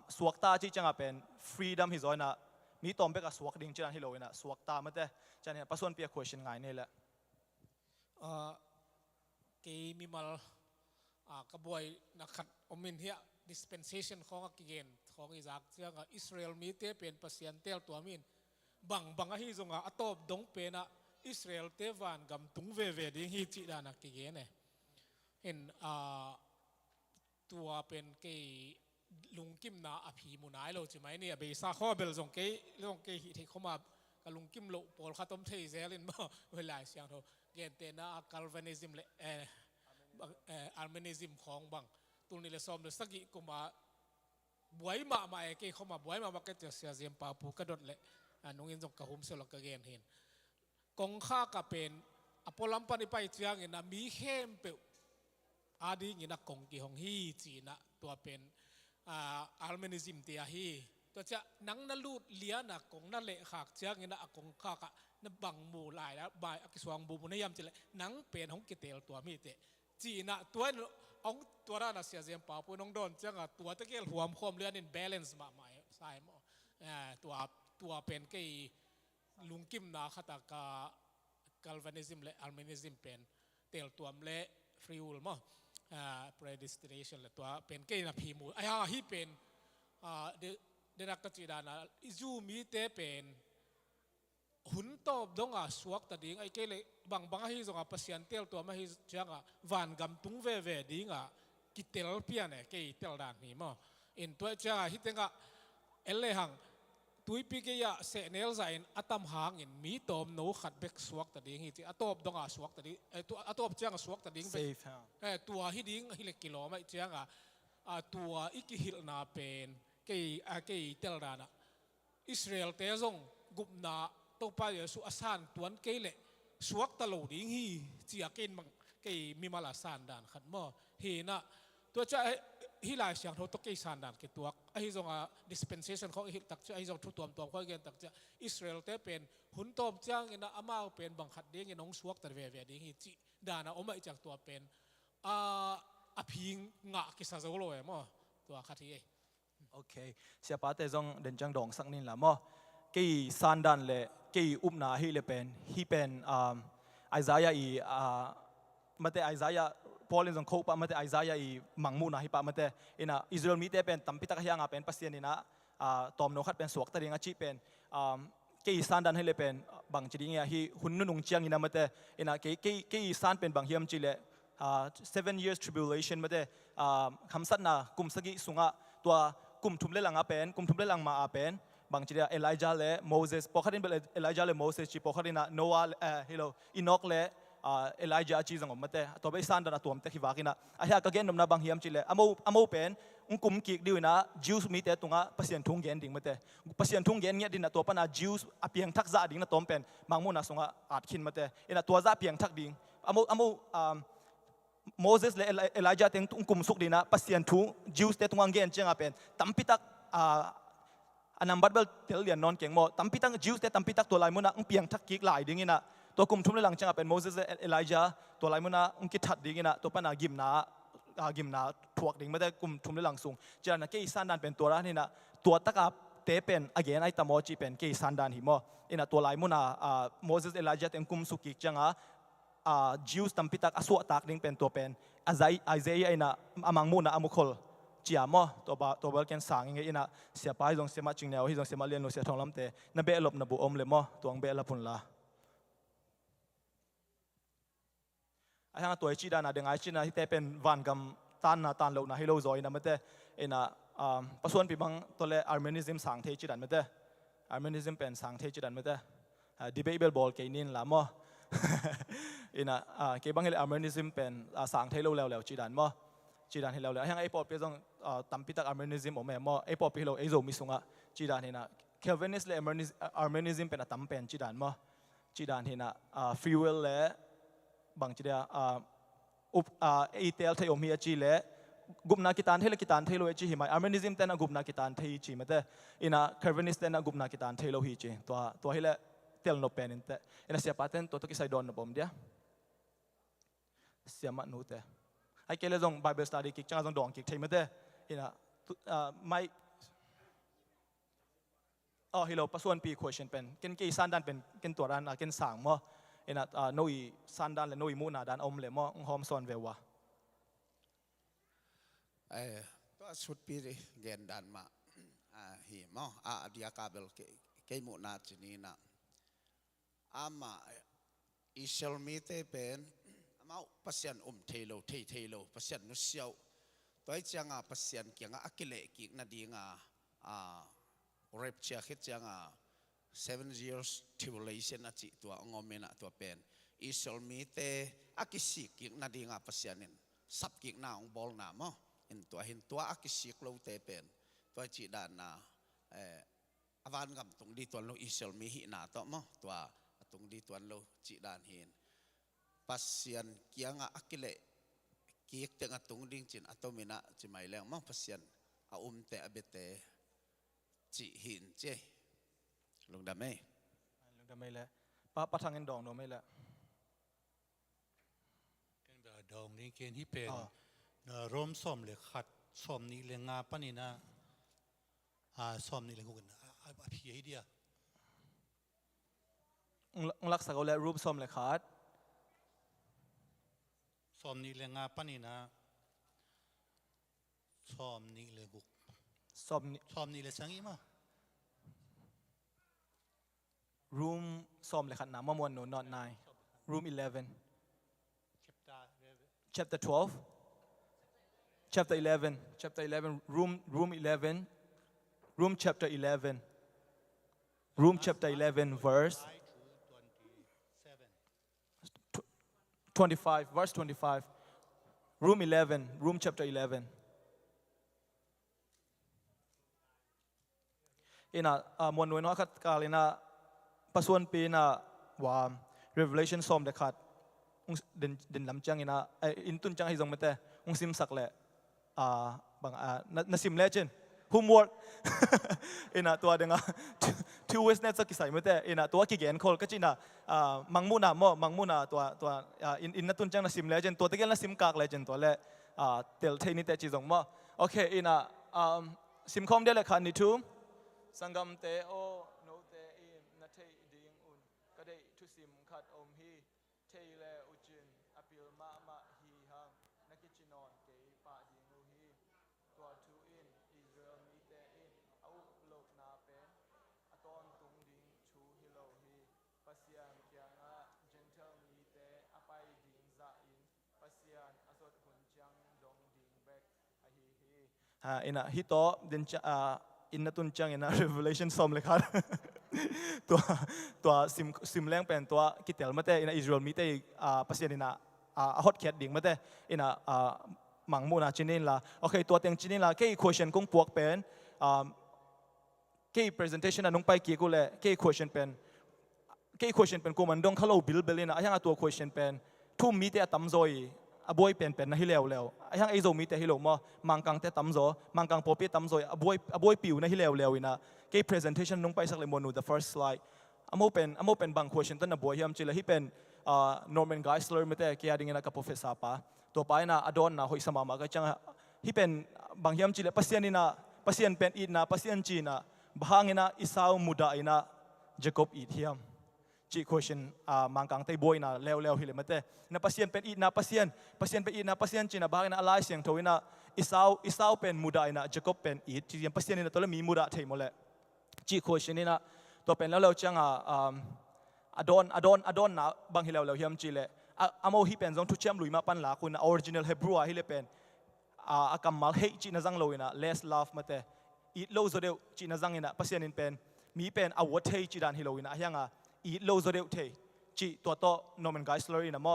suwakta chi changa pen freedom hi zoina mi tom beka suwak ding chiran hi loina suwakta mate chane pason pia question ngai ne la
ke mi mal ka boy na khat omin hia dispensation khong again khong izak chianga Israel mi te pen pasian tel to amin bang hi zonga atop dong pe na Israel te van gam tung ve ding hi chi dana ki ge ne inตัวเป็นเกลุงกิมนาอภิมุนายเราใช่ไหมเนี่ยเบซ่าข้อเบลส่งเกหิที่เขามากับลุงกิมโลปอลข้าต้มเทเซลินบ่เวลาเสียงเขาเกณฑ์เตนะคัลวินิซึมเลยอาร์เมนิซึมของบังตัวนี้เลยซ้อมเลยสักกี่ก็มาบวยมาเกเขามาบวยมาก็จะเสียเสียมปาปูกระโดดเลยน้องอินส่งกับโฮมเซลล์กับเกณฑ์เห็นกองข้ากับเป็นอพอลัมปันไปเชียงเห็นนะมีเข้มเปอาดีงินักกงกีของฮีจีนะตัวเป็นอาร์เมนิซิมเตียฮี ตัวจะนังนั่นลูดเลี้ยนะกงนั่นเละขากเจ้าเงี้ยนะกงขากะนั่นบังมูลายแล้วบายอักษรบูมุนยามจะเลยนังเป็นของกิเตลตัวมีเตจีน่ะตัวองตัวนั้นน่ะเสียเสียงเปล่าปุ่นน้องโดนจังอ่ะตัวตะเกียบหัวคมเรือนี่ balance มาใหม่ใช่มั้ยตัวเป็นกี่ลุงกิมนาขตากา galvanism และ albinism เป็นเตลตัวเละ free will มั้งpredestination และตัวเป็นกี่นะพีมูไอ้ห่าที่เป็นเดนักกจีดานะซูมีเตเป็นหุ่นตบดงอ่ะสวกตัดดิ้งไอ้เกลบางให้ส่งอ่ะพัศยันเตลตัวมาให้จังอ่ะวันกำตุงเวดิ้งอ่ะกิเตลเปียเนี่ยเกยเตลด่านนี้มั้งอินตัวจังอ่ะฮิตเองอ่ะเอลเลหังตุยปีเกียเสเนลไซน์อัตมหางอินมีตอมโนขัดเบกสวกตัดดิ้งฮิตอัตบดงอ่ะสวกตัดดิ้งตัวอัตบจังอ่ะสวกตัดดิ้งตัวฮิดิ้งฮิเลกิโลไม่จังอ่ะตัวอีกฮิลนาเป็นเกยเตลด่านอ่ะอิสราเอลเตซงกุบนาตัวไปอยู่สุอาสานตัวนเกลเลสวกตลอดดิ้งฮีเจียกินมังเกยมีมาลาสานด่านขัดมั้งเห็นอ่ะตัวจะฮิลาเสียงเขาตกเกยสานด่านเกตัวไอ้ส่งdispensation เขาตักจะไอ้ส่งทุตัวเขาเกณฑ์ตักจะอิสราเอลเตเป็นหุ่นตอมจ้างเงินอามาเป็นบังคัดเด้งเงินน้องสวกตะเวดิ้งฮีจีด่านอ่ะออกมาจากตัวเป็นอภิงงะกิสาโซโลเอมั้งตัวขัดที่
โอเคเสียป้าแต่จงเดินจังดองสักนิดละมั้งกี่สันดันเล่กี่อุปนาฮิเลเป็นฮิเป็นไอซายาอีมาแต่ไอซายาพอลินจงเขาปะมาแต่ไอซายาอีมังมูนะฮิปะมาแต่อินะอิสราเอลมีแต่เป็นตั้มพิทักษ์ยังเป็นปัสเซียนินะตอมโนขัดเป็นสวกตะริงอาชีเป็นกี่สันดันฮิเลเป็นบางจีดิงยาฮิหุ่นนุ่งเจียงอินะมาแต่อินะกี่สันเป็นบางเฮียมจีเล่7 years tribulation มาแต่คำสัตย์นะกุมสกิสุงะตัวกุมทุมเลลังอาเป็นกุมทุมเลลังมาอาเป็นบางทีเอลิจาเล่โมเสสพอเขาดินเป็นเอลิจาเล่โมเสสจีพอเขาดินโนอาฮิโลอินอกเล่เอลิจาจีสังอมมาเตะตัวไปสันดานะตัวมันเตะขีวากินะอาเฮียก็เกณฑ์นำนาบางเฮียมจีเล่อโมเป็นกุมกิกดิวนะจิวส์มีเตะตรงอ่ะพัศยันทุ่งเกณฑ์ดิ่งมาเตะพัศยันทุ่งเกณฑ์เนี่ยดินะตัวปนะจิวส์อภิยังทักษะดิ่งนะตัวเป็นบางมูนะสงอ่ะอาจขินมาเตะอินะตัวซาเพียงทักดิ่งอโมโมเสสและเอลิจาเต็งกุมสุกดีนะพัศยันทุ่งจิวส์เตะตรงอังเกณฑ์เจ้าเป็นตั้มพิทักอันนั้นบัดเบลเทลเลียนนอนเก่งหมดตั้มพิทักจิวส์แต่ตั้มพิทักตัวลายมุนะเพียงทักกิกหลายดิ่งนะตัวกุมทุ่มในหลังจังเป็นโมเสสเอลิจาตัวลายมุนะกิทัดดิ่งนะตัวปนากิมนาถวกดิ่งไม่ได้กุมทุ่มในหลังสูงเจานะเกย์สันดานเป็นตัวละนี่นะตัวตะกับเตเป็นอเกนไอตามอจีเป็นเกย์สันดานหิมอินะตัวลายมุนะโมเสสเอลิจาเต็งกุมสุกิกจังจิวส์ตั้มพิทักอสวตักดิ่งเป็นตัวเป็นไอเซย์ไอนะอามังมุนะอามุคอลจียามอตัวเบลเกนสังยังไงนะเสียไปตรงเสียมาจริงแนวที่ตรงเสียมาเรียนรู้เสียทองลำเตะนั่นเบลลบนับบุอมเลยมอตัวเบลละพุ่นละไอ้ทางตัวจีดานะเด้งไอจีนะที่เตเป็นวันกำตันนะตันโลนะให้โลจอยนะมันเตะเอ็นะประส่วนปีบังตัวเลอาร์เมนิซึมสังเทจีดันมันเตะอาร์เมนิซึมเป็นสังเทจีดันมันเตะดีเบตเบลบอลเกนินละมอเอ็นะเกี่ยบังเฮลอาร์เมนิซึมเป็นสังเทโลแล้วจีดันมอจีดานให้เราเลยยังไอ้ปอปีต้องตั้มพิทักษ์อาร์เมนิซึมออกมาหม้อไอ้ปอปีเราไอ้โซมิสุงะจีดานเห็นนะเคลวินิสและอาร์เมนิซึมเป็นตั้มเป็นจีดานหม้อจีดานเห็นนะฟรีวิลและบางจีดาไอ้เตลเทอมีจีและกุมนากิตานเทลกิตานเทโลจีหิมอาร์เมนิซึมเต้นกุมนากิตานเทจีมาเต้อินะเคลวินิสเต้นกุมนากิตานเทโลฮีจีตัวให้ละเตลโนเป็นอินเต้อินะเสียปาเต้นตัวตุกิไซดอนนะผมเดียเสียมานูเต้ไอ้เกลือจง Bible study กิจจังจงดองกิจใช่ไหมเด้เห็นนะไม่ฮิโลประส่วนปี question เป็นกินกี่สันดันเป็นกินตัวรันกินสางมั้งเห็นนะโนยสันดันและโนยมูนาดันอมเลยมั้งหอมซอนเววะ
ตัวสุดปีเกณฑ์ดันมาหิมเดียกาเบลเกยมูนาจีนีนะมาอิสราเอลมีเตเป็นมาพัศยันเทโลพัศยันนุเซียวตัวไอ้จังพัศยันเกี่ยงอักเลกิกนาดีงเรปเชียคิดจัง7 years tribulation นะจิตัวงอมเมนะตัวเป็นอิสราเอลมีเตอักสิกิกนาดีงพัศยันินสับกิกนาองบอลนามเห็นตัวอักสิกโลเตเป็นตัวจีดานนะอวันกับตรงดีตัวโลอิสราเอลมีหินาตัวมั้งตัวตรงดีตัวโลจีดานเห็นปัสยันเกียงอักเลกิกเตงตุงดิ้งจินอัตมินะจิไม่แรงมั่งปัสยันอาเตอเบเต จีหินเจลุงดำไม่
ลุงดำไม่ละป้าทางเงินดองโนไม่ละ
เป็นแบบดองนี้เกณฑ์ที่เป็นร่มส้มเลยขัดส้มนี้เลยงาปนี่นะส้มนี้เลยงูกันพี่ไอเดีย
รักษาเขาและรูปส้มเลยขาด
ส้มนี้เลยงาปนี่นะส้มนี้เลยกุก
ส้ม
นี้เลยสังอีมา
room ส้มเลยขาดน้ำมะม่วง no not 9 room 11 chapter 12 chapter 11 room 11 room chapter 11 room chapter 11 verse 25 verse 25 room 11 room chapter 11 ina mon no khat kalina pasuan pina wa revelation som de khat den lam chang ina in tun chang hi jong mate ung sim sak le bang na sim legend homework ina tua denga two ways net sak sai mate ina tua ki gen khol ka china mangmuna tua in na tun chang na sim legend tua te gel na sim kak legend to le tel thei ni te chi jong mo okay ina sim khom de le khan ni tu sangam te o no te in na thei ding un ka dei thu sim khat om hi thei le uchin apil ma hi hang na ki chinon ke pa ding u hi tua thu in Israel mi te in au lo na pen aton tung ding thu hi lo hi pasian kyanga gentle mi te apai ding za in pasian asot hun chang dong ding back a hi ina hi to den in na tun chang ina revelation som le khatตัวซิมแรงเป็นตัวกิเตลมาเตอินาอิสราเอลมีเตปัสยานินาฮอตแคทดิ่งมาเตอินามังมูนาจินินละโอเคตัวเตียงจินินละแค่ question กุ้งปวกเป็นแค่ presentation นั้นนุ่งไปกี่กูเลยแค่ question เป็นกูมันดงเขาเราบิลนะไอ้ยังตัว question เป็นทุ่มมีเตตั้มซอยบวยเป็นนะฮิเลวไอ้ยังไอ้โซมีเตฮิโลมามังกังเตตั้มซอมังกังพอปีตั้มซอยบวยปิวนะฮิเลวอินะแค่ presentation นุ่งไปสักเลยมนู the first slideอโมเป็นบาง question ต้นน่ะบวยเฮียมจิเลยที่เป็นNorman Geisler ไม่ได้เกี่ยดิ่งนะกับ professor ป่ะตัวไปนะอดอนนะหอยสมามาก็จังที่เป็นบางเฮียมจิเลยปัสยานินะปัสยานเป็นอีนะปัสยานจีนะบางอินะอิสาวมุดาอินะเจคอบอีเฮียมจี question มังกังเตยบวยนะเลวฮิเลไม่ได้นะปัสยานเป็นอีนะปัสยานเป็นอีนะปัสยานจีนะบางอินะอะไรเสียงทวินะอิสาวเป็นมุดาอินะเจคอบเป็นอีจีปัสยานินะตัวละมีมุดาเทมหมดเลยจี question นี่นะตัวเป็นแล้วจังอดอนนะบางฮิเลวเฮียมจีเลยอโมฮิเป็นจงทุกเชื่อมลุยมาปันหลาคุณออริจินัลเฮบรูฮิเลเป็นอากัมมัลเฮจีน่าจังโลยนะ less love มาเตะอีโลโซเดวจีน่าจังนะปัสยานินเป็นมีเป็นอวัตเฮจีดานฮิโลยนะยังอีโลโซเดวเทจีตัวโต Norman Geisler นะมอ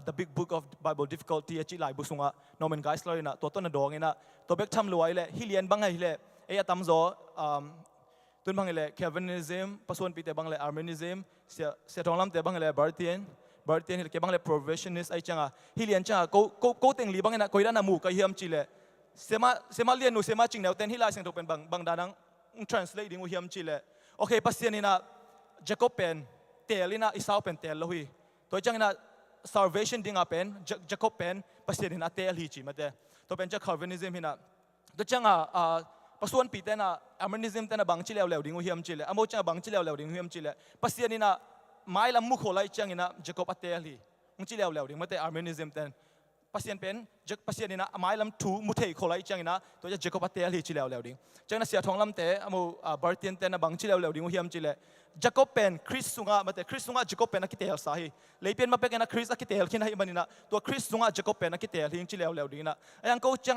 the big book of Bible difficulty จีหลายบุษงะ Norman Geisler นะตัวโตน่ะดองนะตัวเบกทำรวยเลยฮิเลียนบางไงเลยตั้มโซตุนบางเลย Calvinism ปัสสาวะปีเตบางเลย Arminianism เสียทองลำเตบางเลย Barthian ฮิเลเก็บบางเลย Provisionist ไอจังฮิเลียนจังกูเต็งลีบางเลยนะกูยันน่ะมูกับเฮียมจีเลยเสมาเลียนหนูเสมาจริงแล้วเต็นฮิลาเสียงถูกเป็นบางดานัง translate ดิ้งเฮียมจีเลยโอเคปัสเซียนี่นะเจคอบเป็นเตลินะอิสาวเป็นเตลลุยตัวจังนะ salvation ดิ้งเป็นเจคอบเป็นปัสเซียนี่นะเตลฮีจีมาเตตัวเป็นจะ Calvinism ฮินะตัวจังปัสสาวะปีเตนะ Arminianism เตนะบางจิเลวดิ้งเฮียมจีเลยอโมจังบางจิเลวดิ้งเฮียมจีเลยปัสเซียนี่นะไม่ลำมุขโลายจังนี่นะเจคอบเตลฮีมุจิเลวดิ้งมาเต Arminianism เตนปัสเซียนเป็นปัสเซียนี่นะไม่ลำทูมุเทโคไลจังนะตัวจะเจคอบเตลฮีจิเลวดิ้งจังนะเสียทองลำเตอโมบาร์เทียนเตนะบางจิเลวดิ้งเฮียมจีเลยเจคอบเป็นคริสต์สุงะมาเตคริสต์สุงะเจคอบเป็นนักกิเตลสาฮีเลยเป็นมาเป็นนักคริสต์นักกิเตลขี้นะฮิบันินะตัวคริสต์สุงะเจคอบเป็นนักกิเตลหิงจิเลวดิ้งนะยังกูจัง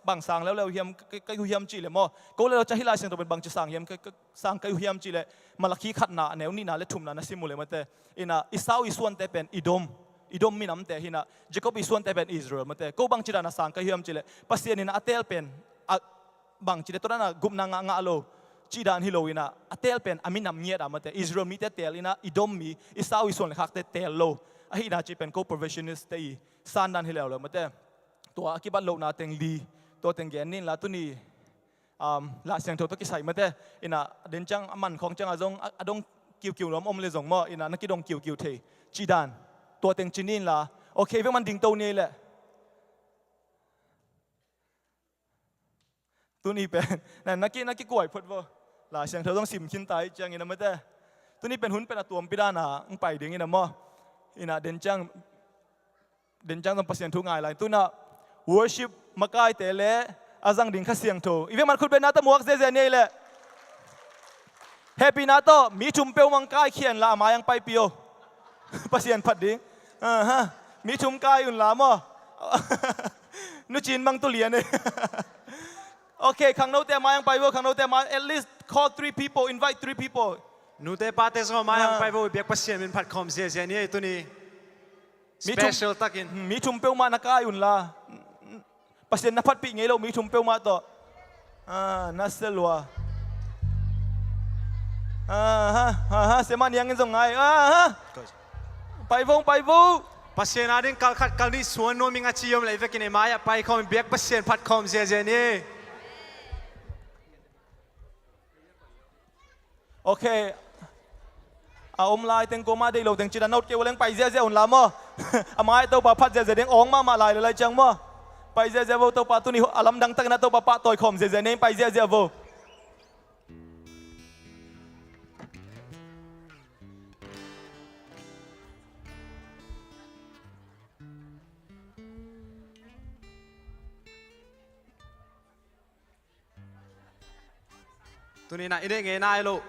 บางสางแล้วเฮียมก็เฮียมจีเลยมั้งกูเลยเราจะฮิลาเสียงตัวเป็นบางจะสางเฮียมก็สางก็เฮียมจีเลยมาลักขี้ขัดหน้าแนวนี้นะและทุ่มนะสิมุเลยมาเตอิสาวอิส่วนเตเป็นอิดมมีน้ำเตหินะเจคอบอิส่วนเตเป็นอิสราเอลมาเตกูบางจีรานะสางก็เฮียมจีเลยปัสเซียนี่นะอัเตลเป็นบางจีเลยตัวนั้นกุมนางาโลจีดานฮิโลวินะอัเตลเป็นอามินำเนียดามาเตอิสราเอลมีเตเตลินะอิดมมีอิสาวอิส่วนเลยคักเตเตลโลอะฮินาจีเป็น co-provisionist เตอีซานดานฮิเลวเลยมาเตตัวกิบัตโลนาเตงลีตัวเตงแกนนินละตัวนี้ ละเสียงโทตกิใส่มาแต่อินะเดินจังมันของจังอาดงกิวล้อมอมเลยส่งมาอินะนักกิดงกิวเทจีดานตัวเต็งจีนินละโอเคเพื่อมันดิ่งตัวนี้แหละตัวนี้เป็นนั่นนักกิกวยพดว่าละเสียงโทต้องสิมขินตายจังอินะมาแต่ตัวนี้เป็นหุ่นเป็นตัวพิดานาไปดิ่งอินะมาอินะเดินจังต้องเปลี่ยนทุกงานเลยตัวน่ะ worship มาใกล้แต่เละอาจังดิ่งข้าเสียงโทอีเวนมันคุณเป็นนาตาหมวกเจนี่แหละแฮปปี้นาโตมีชุมเปียวมังกายเขียนละมายังไปเปียวเปลี่ยนผัดดิ่งมีชุมกายอุ่นละมั้งนุจินบังตุเลียนเลยโอเคข้างโน้นแต่มายังไปว่าข้างโน้นแต่มา at least call 3 people invite 3 people
นูเตปาเตสก็มายังไปว่าเบียกเปลี่ยนเป็นผัดคอมเจนี่ตัวนี้ special ตักิน
มีชุมเปียวมานักกายอุ่นละเปลี่ยนนับพัดปีไงเรามีชุมเปียวมาต่อน่าเสียลัวเสมานี่ยังเงินส่งไงไปวง
ปัสเซียนาดิ้งคัดนี้ส่วนโนมิงอาชียมเลยเวกินมายไปคอมเบียกปัสเซียนพัดคอมเจนี่
โอเคอมลายเต็งโกมาได้เราเต็งจีนนอตเกี่ยวเลี้ยงไปเจ้าอุ่นละมั้งมาให้ตัวพัดเจ้าเด้งองมาลายเลยจังมั้งไปเจ้าตัวปาตุนี่อารมณ์ดังตั้งนั้นตัวปาต่อยคอมเจ้านี่ไปเจ้า
ตัวนี้นะอินเดียง่ายๆลูก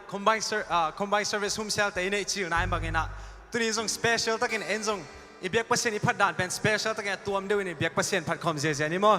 combine service Homecell แต่อินเดียชิวนายบางอย่างนะตัวนี้ส่ง special ตักินเอ็นส่งอีเบียกเปอร์เซ็นต์อีพัดด่านเป็น special ตักินตัวมันเดียวนี่เบียกเปอร์เซ็นต์พัดคอมเจนี่มั้ง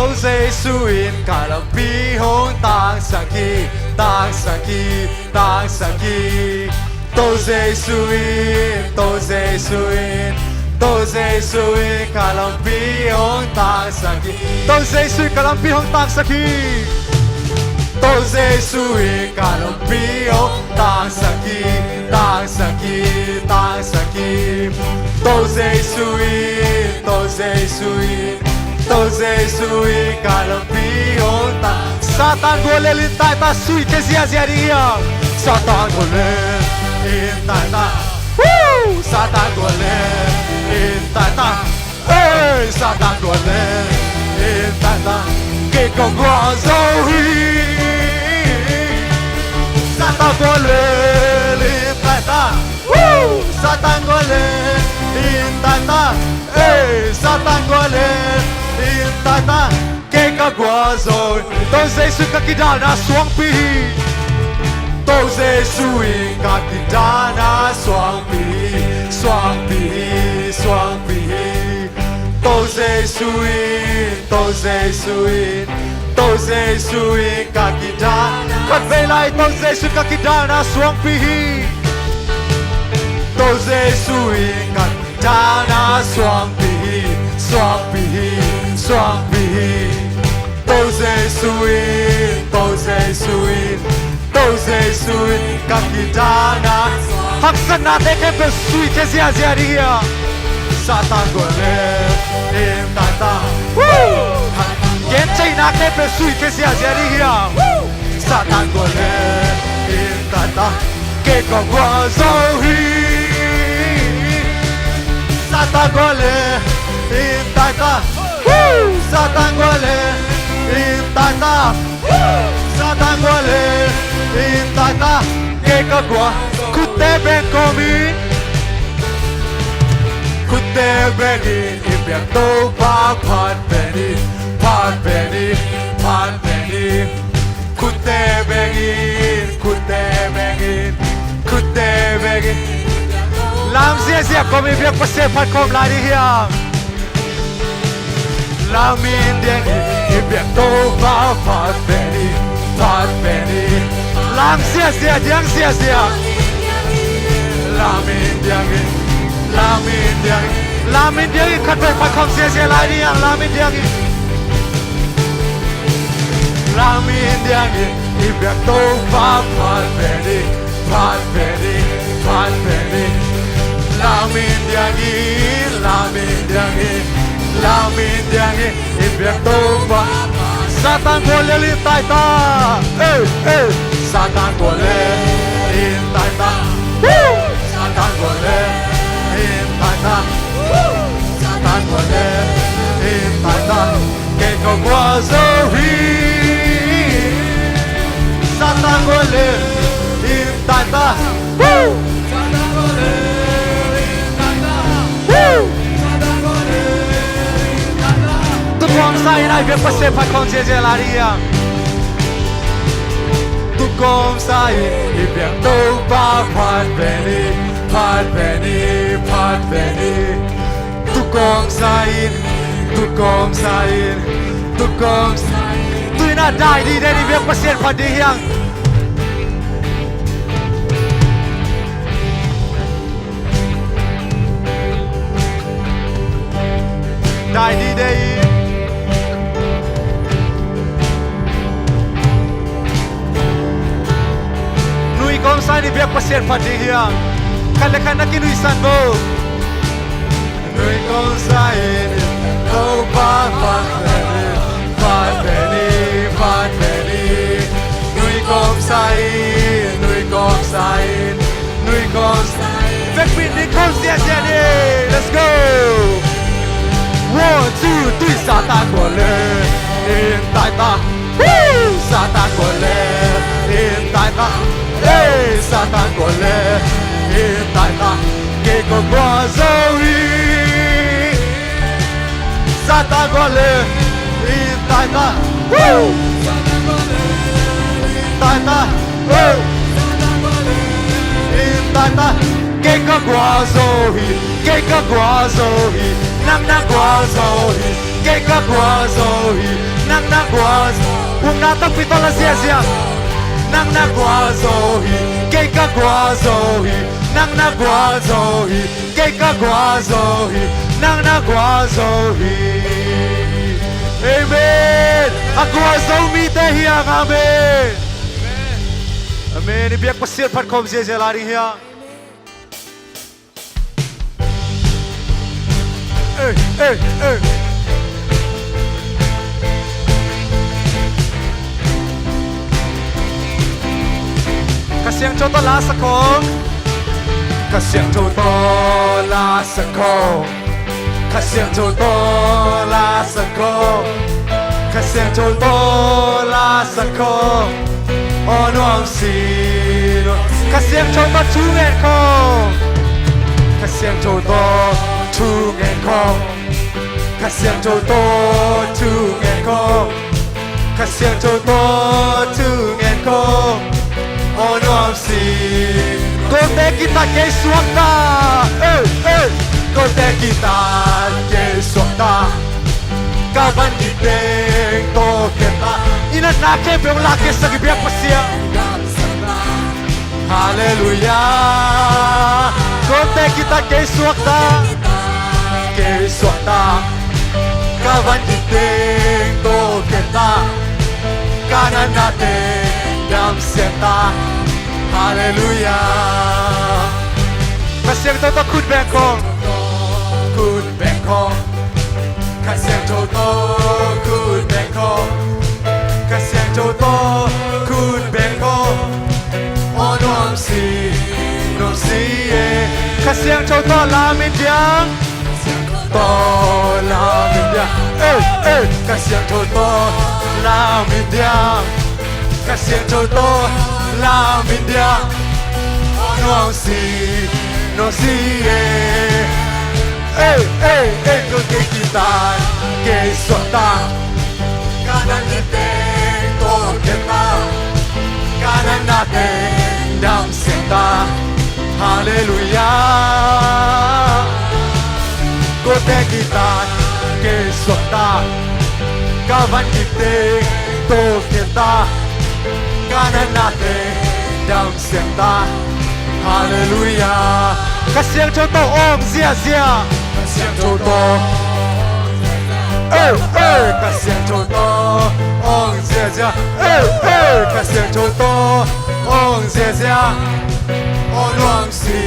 都是属于卡拉比红当上去，当上去，当上去，都是属于，都是属于，都是属于卡拉比红当上去，都是属于卡拉比红当上去，都是属于卡拉比红当上去，当上去，当上去，都是属于，都是属于。都是属于卡拉比红的，撒旦过来领带他水给下下的呀，撒旦过来领带他，撒旦过来领带他，哎，撒旦过来领带他，给个光手艺，撒旦过来领带他，撒旦过来领带他，哎，撒旦过来。Tata ke ka guazo to se su ka kidana swang pi to se sui ka kidana swang pi swang pi swang pi to se sui to se sui to se sui ka kidana kat ve lai to se su ka kidana swang pi to se sui ka kidana swang pi swang pi双臂都是属于，都是属于，都是属于自己的那。哈克纳得给不属于这些家的呀，撒旦过来，领带他，眼睛那给不属于这些家的呀，撒旦过来，领带他，给个我手艺，撒旦过来，领带他。Satan gole intata Satan gole intata che cagua kutte ben comi kutte beni impianto pat beni kutte beni lam sia come via passe pat com la di here La mindeng ibiak to pat beni Lam sia diang sia Lamin diangi Lamin diangi Lamin diangi khát về phải không xe lại đi ang Lamin diangi Lamin diangi Ibyak to pa phat về đi phat về đi phat về đi Lamin diangi Lamin diangi Ibyak to pa Satan boleh lintai ta Satan boleh lintai ta Satan boleh lintai ta Satan boleh lintai ta Kể có qua Zomi Satan boleh lintai ta Satan boleh lintai ta Satan boleh lintai ta Tu con sai này việc phát sinh phải không dễ là đi à Tu con sai việc đâu ba phát về đi phát về đi phát về đi Tu con sai Tu na dai đi đây đi việc phát sinh phải đi hiang dai đi đây con sai đi việc pasien phát đi hiang khăn lẽ khăn nãy nuôi san vô nuôi con sai đi đâu ba phát về đi nuôi con sai việc mình đi không dễ đi let's go 1, 2, 3 Satan của lên in tại ta Satan của lên in tại ta Satan của lên in tại ta kể có qua Zomi Satan của lên in tại ta Satan của lên in tại ta Satan của lên in tại ta kể có qua Zomi nang qua Zomi kể có qua Zomi nang qua Zomi na tóc pito la sia nang qua Zomi kể có qua Zomi nang qua Zomi kể có qua Zomi nang qua Zomi amen qua Zomi te hiang amen amen biak pasir phat khom je la ri hiang Kasiang cho to la sakong Kasiang cho to la sakong Kasiang cho to la sakong Kasiang cho to la sakong Oh no I'm sino Kasiang cho to chu ngen kong Kasiang cho to chu ngen kong Kasiang cho to chu ngen kong Kasiang cho to chu ngen kong Oh no I'm seen Kote kita kay suwakta Kote kita kay suwakta Kaban kiteng to kita Ina nake peong laki sa gibiyak pasya Hallelujah Kote kita kay suwakta Kaban kiteng to kita Kanan natin Dam seta Hallelujah Kasiang toto kud bengkong Kasiang toto kud bengkong Kasiang toto kud bengkong Oh no I'm see Kasiang toto lamin diang To lamin diang Kasiang toto lamin diang Kasiang cho to la min dia no si ko ke kita ke sota kanan nete to kita kanan nate dam seta hallelujah ko te kita ke sota kavan kite to kita kanan natin dam senta 哈利路亚，กระเสียงโชโตโอมเสียเสียกระเสียงโชโตกระเสียงโชโตโอมเสียเสียกระเสียงโชโตโอมเสียเสียโอ้น้องสี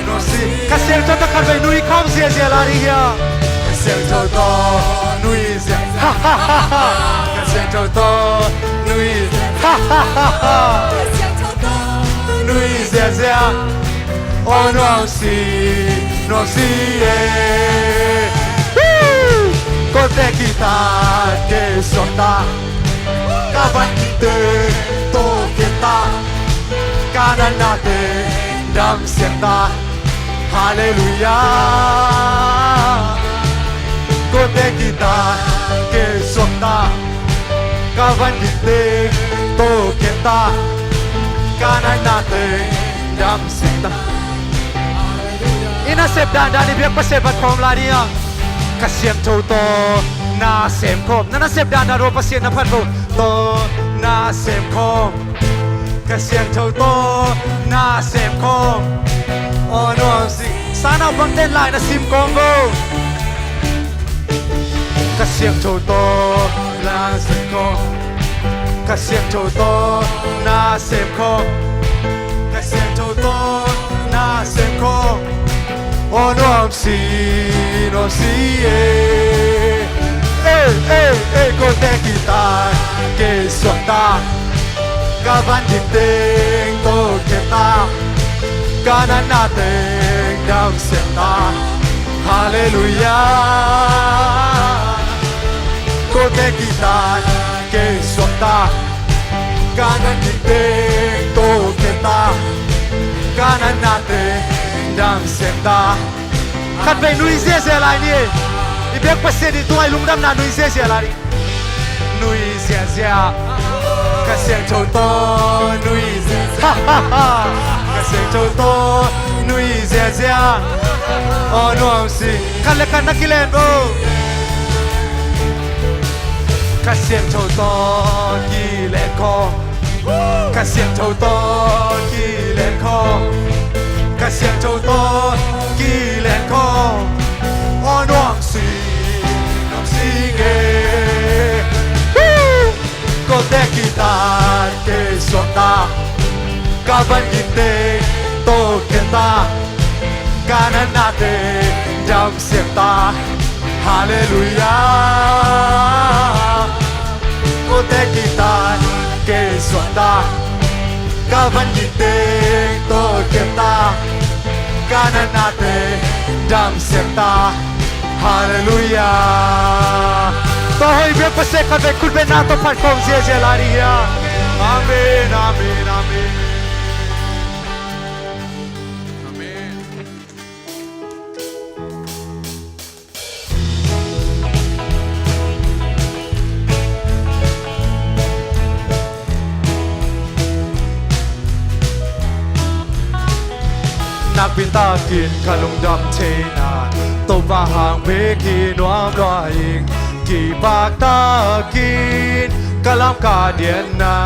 น้องสีกระเสียงโชโตขันไปนุยคอมเสียเสียลาดิยากระเสียงโชโตนุยเสียฮ่าฮ่าฮ่าฮ่ากระเสียงโชโตนุยฮ่าฮ่าฮ่าฮ่านุยเสียเสียโอ้น้องสีน้องสีcon te kita ke sonda kawan kita to kita kanana te dam senda haleluya con te kita ke sonda kawan kita to kita kanana te dam senda ina sep dan dan biak pasebat kom la diaกระเสียงโชโตนาเสมคมนั่นเสพดานารโปเสียงนภัทรโตนาเสมคมกระเสียงโชโตนาเสมคมโอ้น้องสิสานเอาบังเต้นลายนาซิมกองโกกระเสียงโชโตนาเสมคมกระเสียงโชโตนาเสมคมกระเสียงโชโตนาเสมคมโอ้น้องสีน้องสีcon te kita ke sonda kavan diteng to kita kanana teng dam senda haleluya con te kita ke sonda kavan diteng to kita kanana teng dam senda ขัดไปนุยเสียเสียอะไรนี่อีเบกประเสริฐตัวไอ้ลุงดำนานุยเสียเสียอะไรนุยเสียเสียกระเสียงโชโตนุยเสียฮ่าฮ่าฮ่ากระเสียงโชโตนุยเสียเสียโอ้น้องสิขันเล็กขันนักกีฬาโบกระเสียงโชโตกีเล่นคอกระเสียงโชโตกีเล่นคอกระเสียงโชโตกีเล่นคอโอ้น้องสีน้องสีเก๋ก็เด็กกีตาร์เกสวตากาบันกินเตโตเกตากานันนาเตจำเสียงตาฮาเลลูยาก็เด็กกีตาร์เกสวตากาบันกินเตโตเกตาkanan natin dam senta hallelujah tohoy biak pasekat ve kulbe nato patkom sia sia lariya amen amen amen amenนักบินตากินขลุงดำเชนาตบว่าห่างเพกีนวมรอยกี่ปากตากินกะลำกาเดียนนา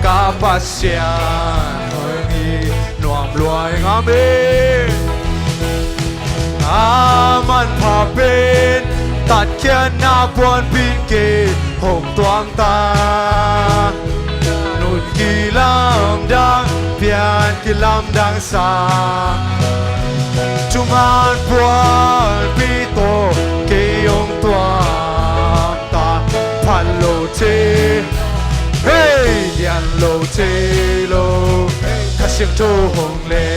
กาปัสยานหอยงีนวมรวยงามเบอามันพาเป็นตัดแค่หน้าบวนปิงเกหงตวงตานุนกี่ลำดังpian kilam dang sa cuman puan pito keyong tua ta palo che hey dian lo che lo kasyang cho hong le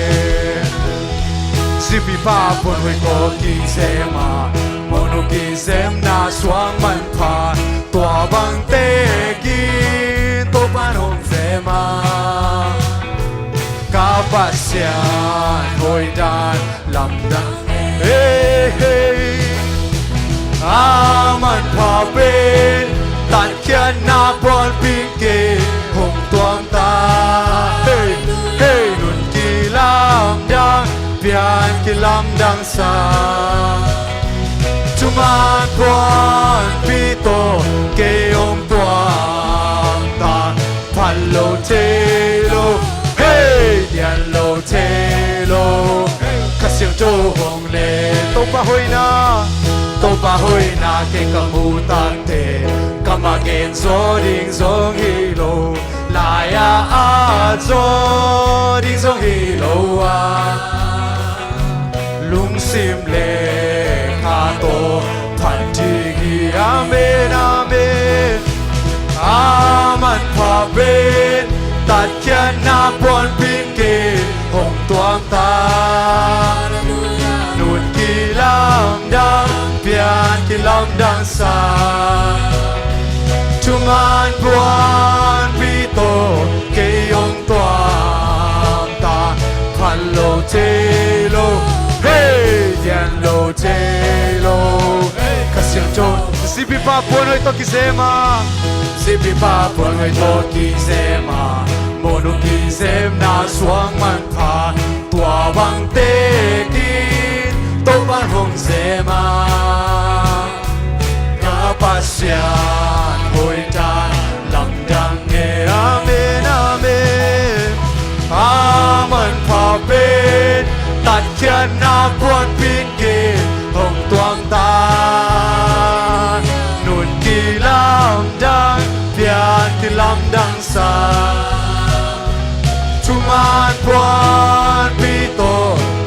sipi pa pon hui ko ki sema mono ki sem na swang man pa tua bang te ki to pan hong sema kapasyan hoy dan lamdang hey hey aman paเป็นตัดแค่หน้าบอลปิงเกหงตวงตาเฮ้ยเฮ้ยนุ่นกี่ลำดังเปลี่ยนกี่ลำดังสาจุมันบอลปีโตเกยงตวงตาพันโลเทโลเฮ้ย châu hồng lệ tô pa hoi na ke kamu tan te kama gen zo ding zong hi lo la ya a zo ding zong hi lo a lung sim le kha to phan ti gi amen amen aman pha ben tat kyan na pon pin ke hong tuam ta nun ki lam dang pian ki lam dang sa chuman buan pi to ke yong tuam ta phan lo te lo hey dian lo te lo kasiang chon si pi pa pon oi to ki sema si pi pa pon oi to ki sema mono ki sem na suang man pha tua bang te kin to ban hong sema ka pasian hoi ta lam dang e amen amen aman pha ben tat kian na buan pin ke hong tuang ta nun ki lam dang pian ki lam dang sa chuman buan pi to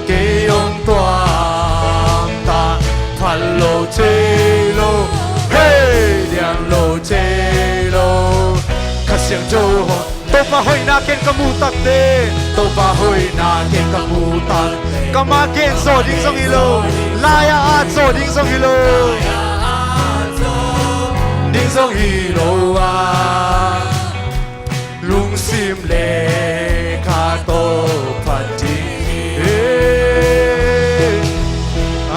ke yong tuam ta phan lo che lo hey dian lo che lo ka siang châu ho tô pa hoi na ken kamu tak te tô pa hoi na ken kamu tak kama ken so ding song ilo la ya a so ding song ilo ding song ilo a lung sim le kha to phat ti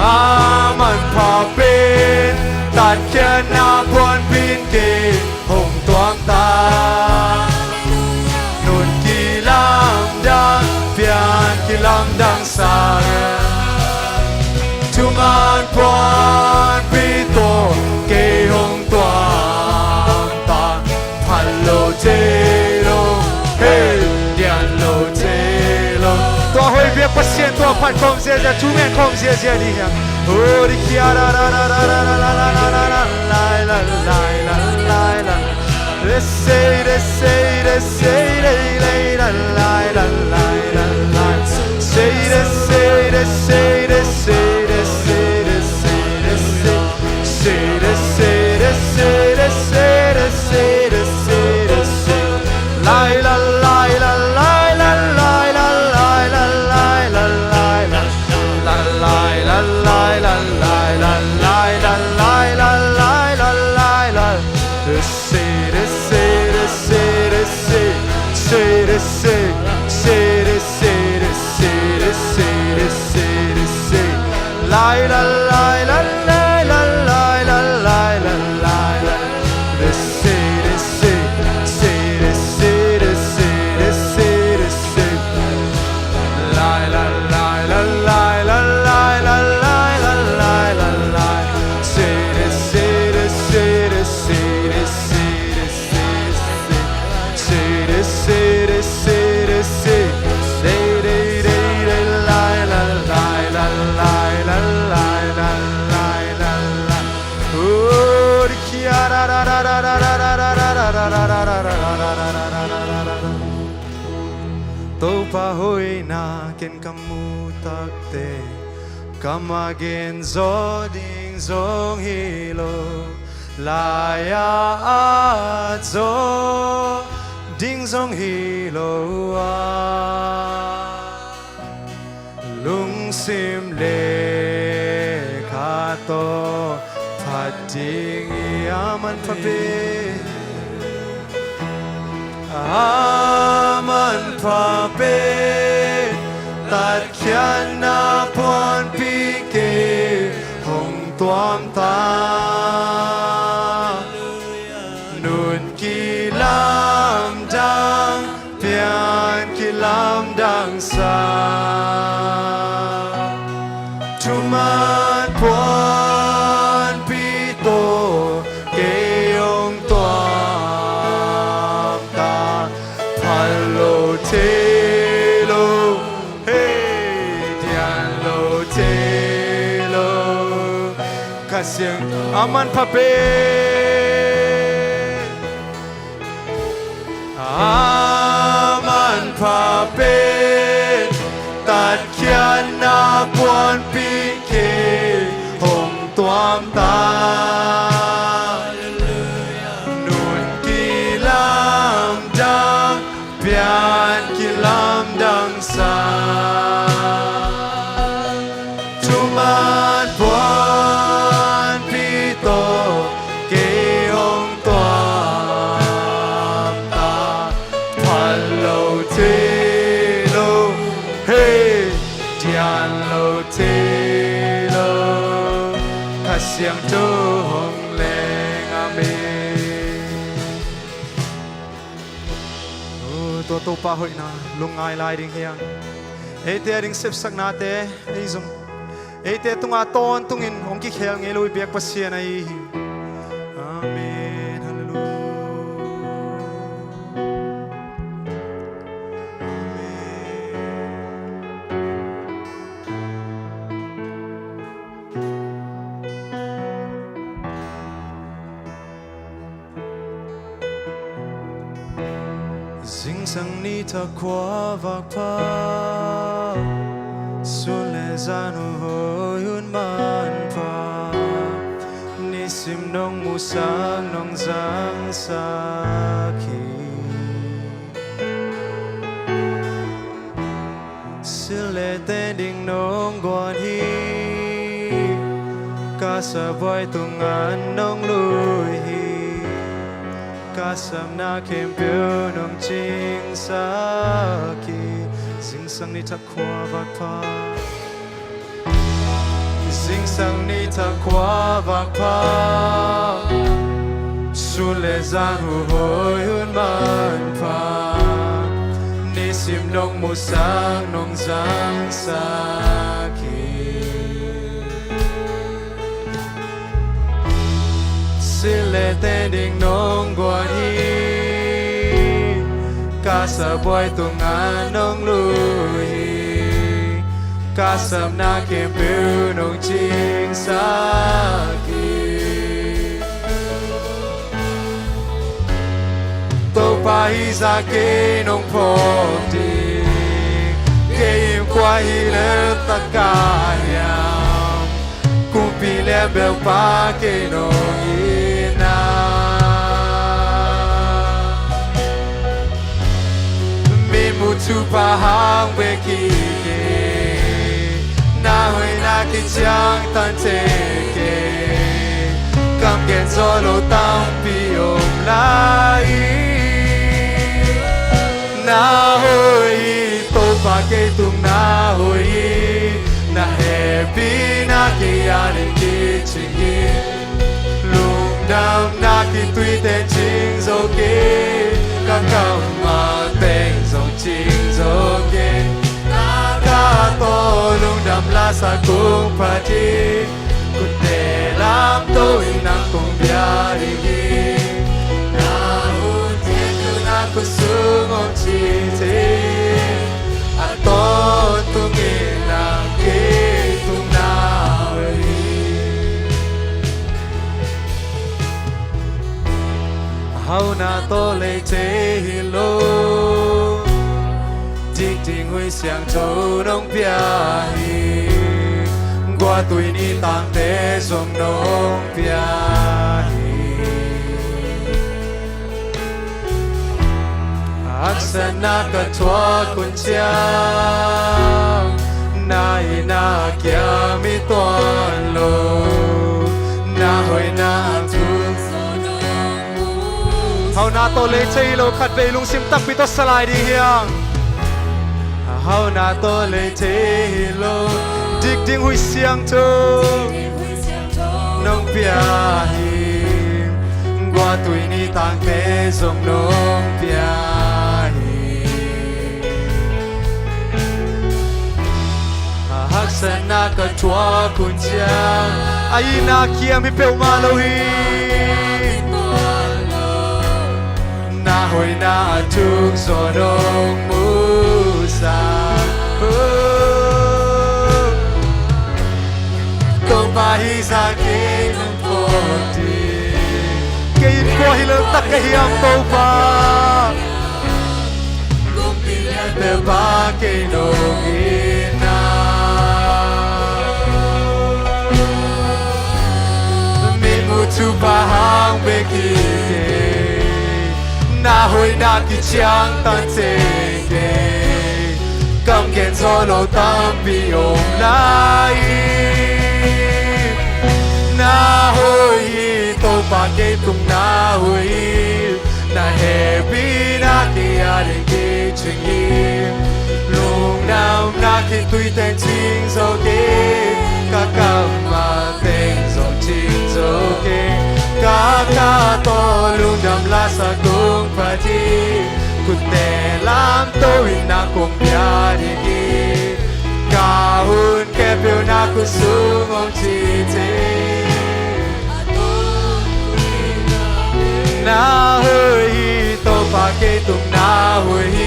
aman pha ben tat kyan na buan pin ke hong tuam ta nun ki lam dang pian ki lam dang sa chuman buan pi to ke hong tuam ta phan lo che lo hey dian lo che lo tua hoi việc pasien tua phan khom sia ja chu men khom sia sia đi nhang oh di kia ra ra ra ra ra ra la la la la la la la la la la la re say la la la la la la say Tô pa hoi na ken kamu tak te kama gen zo ding zong hilo la ya a zo ding zong hilo a lung sim le kha to phat ding yaman pha pe aman pha pe tat kyan na pon pi ke hong tuam ta nun ki lam dang pian ki lam dang sa chuman pon pi to ke hong tuam ta phan lo te lo hey dian lo te khát xiang aman pha bên aman pha bên tạt khian na buồn pi kê hồng toam ta nun kỳ lam dang pian kỳ lam dang sa chuman buồn pi to kê hồng toam ta phan lâu thế lâu hey dian lâu thế lâu khát xiang trâu hồng lên amen tua pa hội na lung ai lai ding hiang te ding sep sak na te ei zum te tunga ton tungin ong ki khel nge loi biak pasien ai amen Sing sang ni ta qua vạc pa Xuân lệ ra nụ hồi hôn man pa Ni sim nông mù sáng nông giang sa khi Xuân lệ tên đình nông quan hi Ca sa voi tung an nông lùi hi ca sam na kem piu nong ching sa ki sing sang ni ta kwa vak pa sing sang ni ta kwa vak pa su le zan hu hoi hun man pa ni sim nong mu sang nong zang sa ki Sile tên đình nông quan hi Ca sa boy tung an nông lui Ca sam na kem piu nông ching sa ki Tô pa hi ra ke nông phô đi Ke im qua hi lỡ ta ca hiam Cung pi le bel pa ke nông hi Mu tu pa hang we ki ke na hoi na ki chang tan te ke kam gen zo lo tang pi om lai na hoi to pa ke tung na hoi na happy na ki ya ni ki chi lung dam na ki tui te ching zo ke kam kam ma te ching zo ke na ka to lung dam la sa kung pa ti ku te lam to in na kung bia ri gi na hu te tu na ku su mo chi te a to tu nge na ke tu na ri how na to le te lo Ding ding hui xiang châu nông bia hi Qua tuổi ni tang te sông nông bia hi Aksana ka chua kun chiang Na i na kia mi tuan lo Na hoi na tung Hau na to le chay lo khat vei lung sim tak pi to salai di hiang Hau na to le te lo dik ding hui siang to nong pia hi qua tuổi ni tang te song nong pia hi hak san na ka chua kun chiang ai na kia mi pe ma lo hi na hoi na tuk so dong mu sa Kong pa hi sa ke qua hi lơ tắc cái hiam tô pa te ba ke no ina mi mu tu ba hang be ki na hoi na ki chang tan te ke cầm kèn gió lâu tam bi ôm lại na hoi tô ba ke tung na hoi na he bi na ki a de ke ching hi lung nam na ki tui ten ching zo ke ka ka ma ten zo ching zo ke ka ka to lung nam la sa kung pa ti kutte lam to ina kung bia di ki ka hun ke pyo na ku sung ong chi te na hui to pa ke tung na hui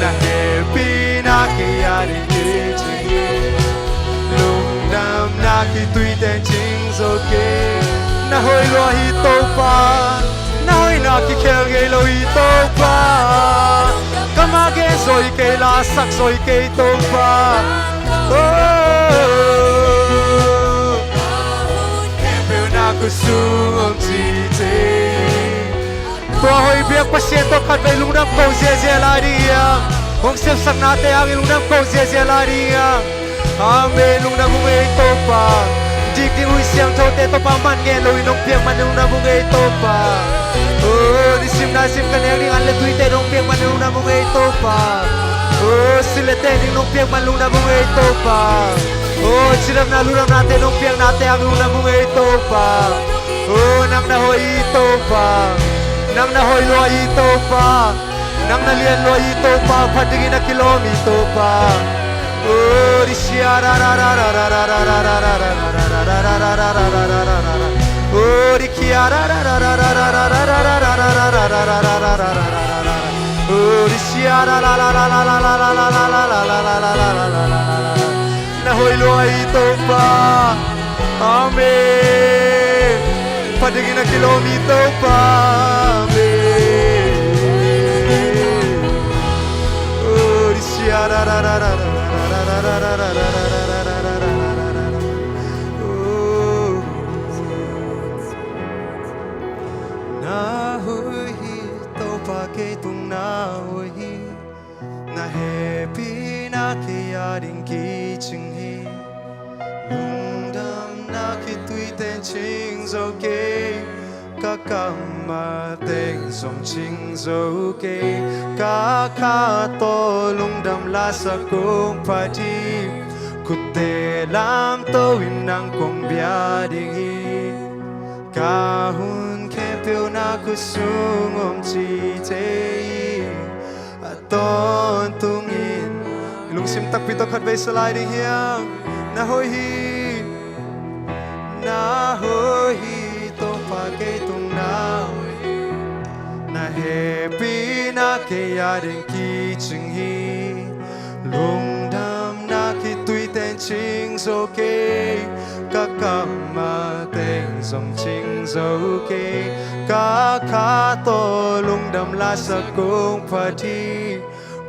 na he pi na ke ya di ki chi lung nam na ki tui ten ching zo ke na hui lo hi to pa nói na ki khel ge lo i to pa kama ge soi ke la sak soi ke to pa em bêu na ku sung om chi te to hoi biak pasien to khat ve lung nam ko je la dia hong sep sak na te ang lung nam ko je la dia ame lung nam ngai to pa dik ding ui siang tho te to pa man nge lo i nong piang man lung nam ngai to pa di sim na sim kan yang an le tui te nong piang man lung nam ngai to pa sile te ding nong piang man lung nam ngai to pa chiram na lu na te nong piang na te ang lung nam ngai to pa nang na hoi to pa nang na hoi lo i to pa nang na lian lo i to pa phating na kilomi to pa di sia ra ra ra ra ra ra ra ra ra ra di kia ra ra ra ra ra ra ra ra ra ra ra ra ra ra ra ra ra ra di sia ra la la la la la la la la la la la la la la la la la na hoi lo ai to pa amen padigin na kilometro pa amen di sia ra ra ra ra na hui to pa ke tung na hui na happy na ke ading ki ching hi lung dam na ki tui ten ching zo ke ka ka ma teng som ching zo ke ka ka to lung dam la sa kung pa ti kutte lam to in nang kong bia ding hi ka hun ke pyo na ku sung om chi te aton tung in lung sim tak pi to khat ve salai ding hiang na hoi hi to pa ke tung na hoi na happy na ke ya ding ki ching hi lung dam na ki tui ten ching zo ke ka ka ma teng som ching zo ke ka ka to lung dam la sa kung pa ti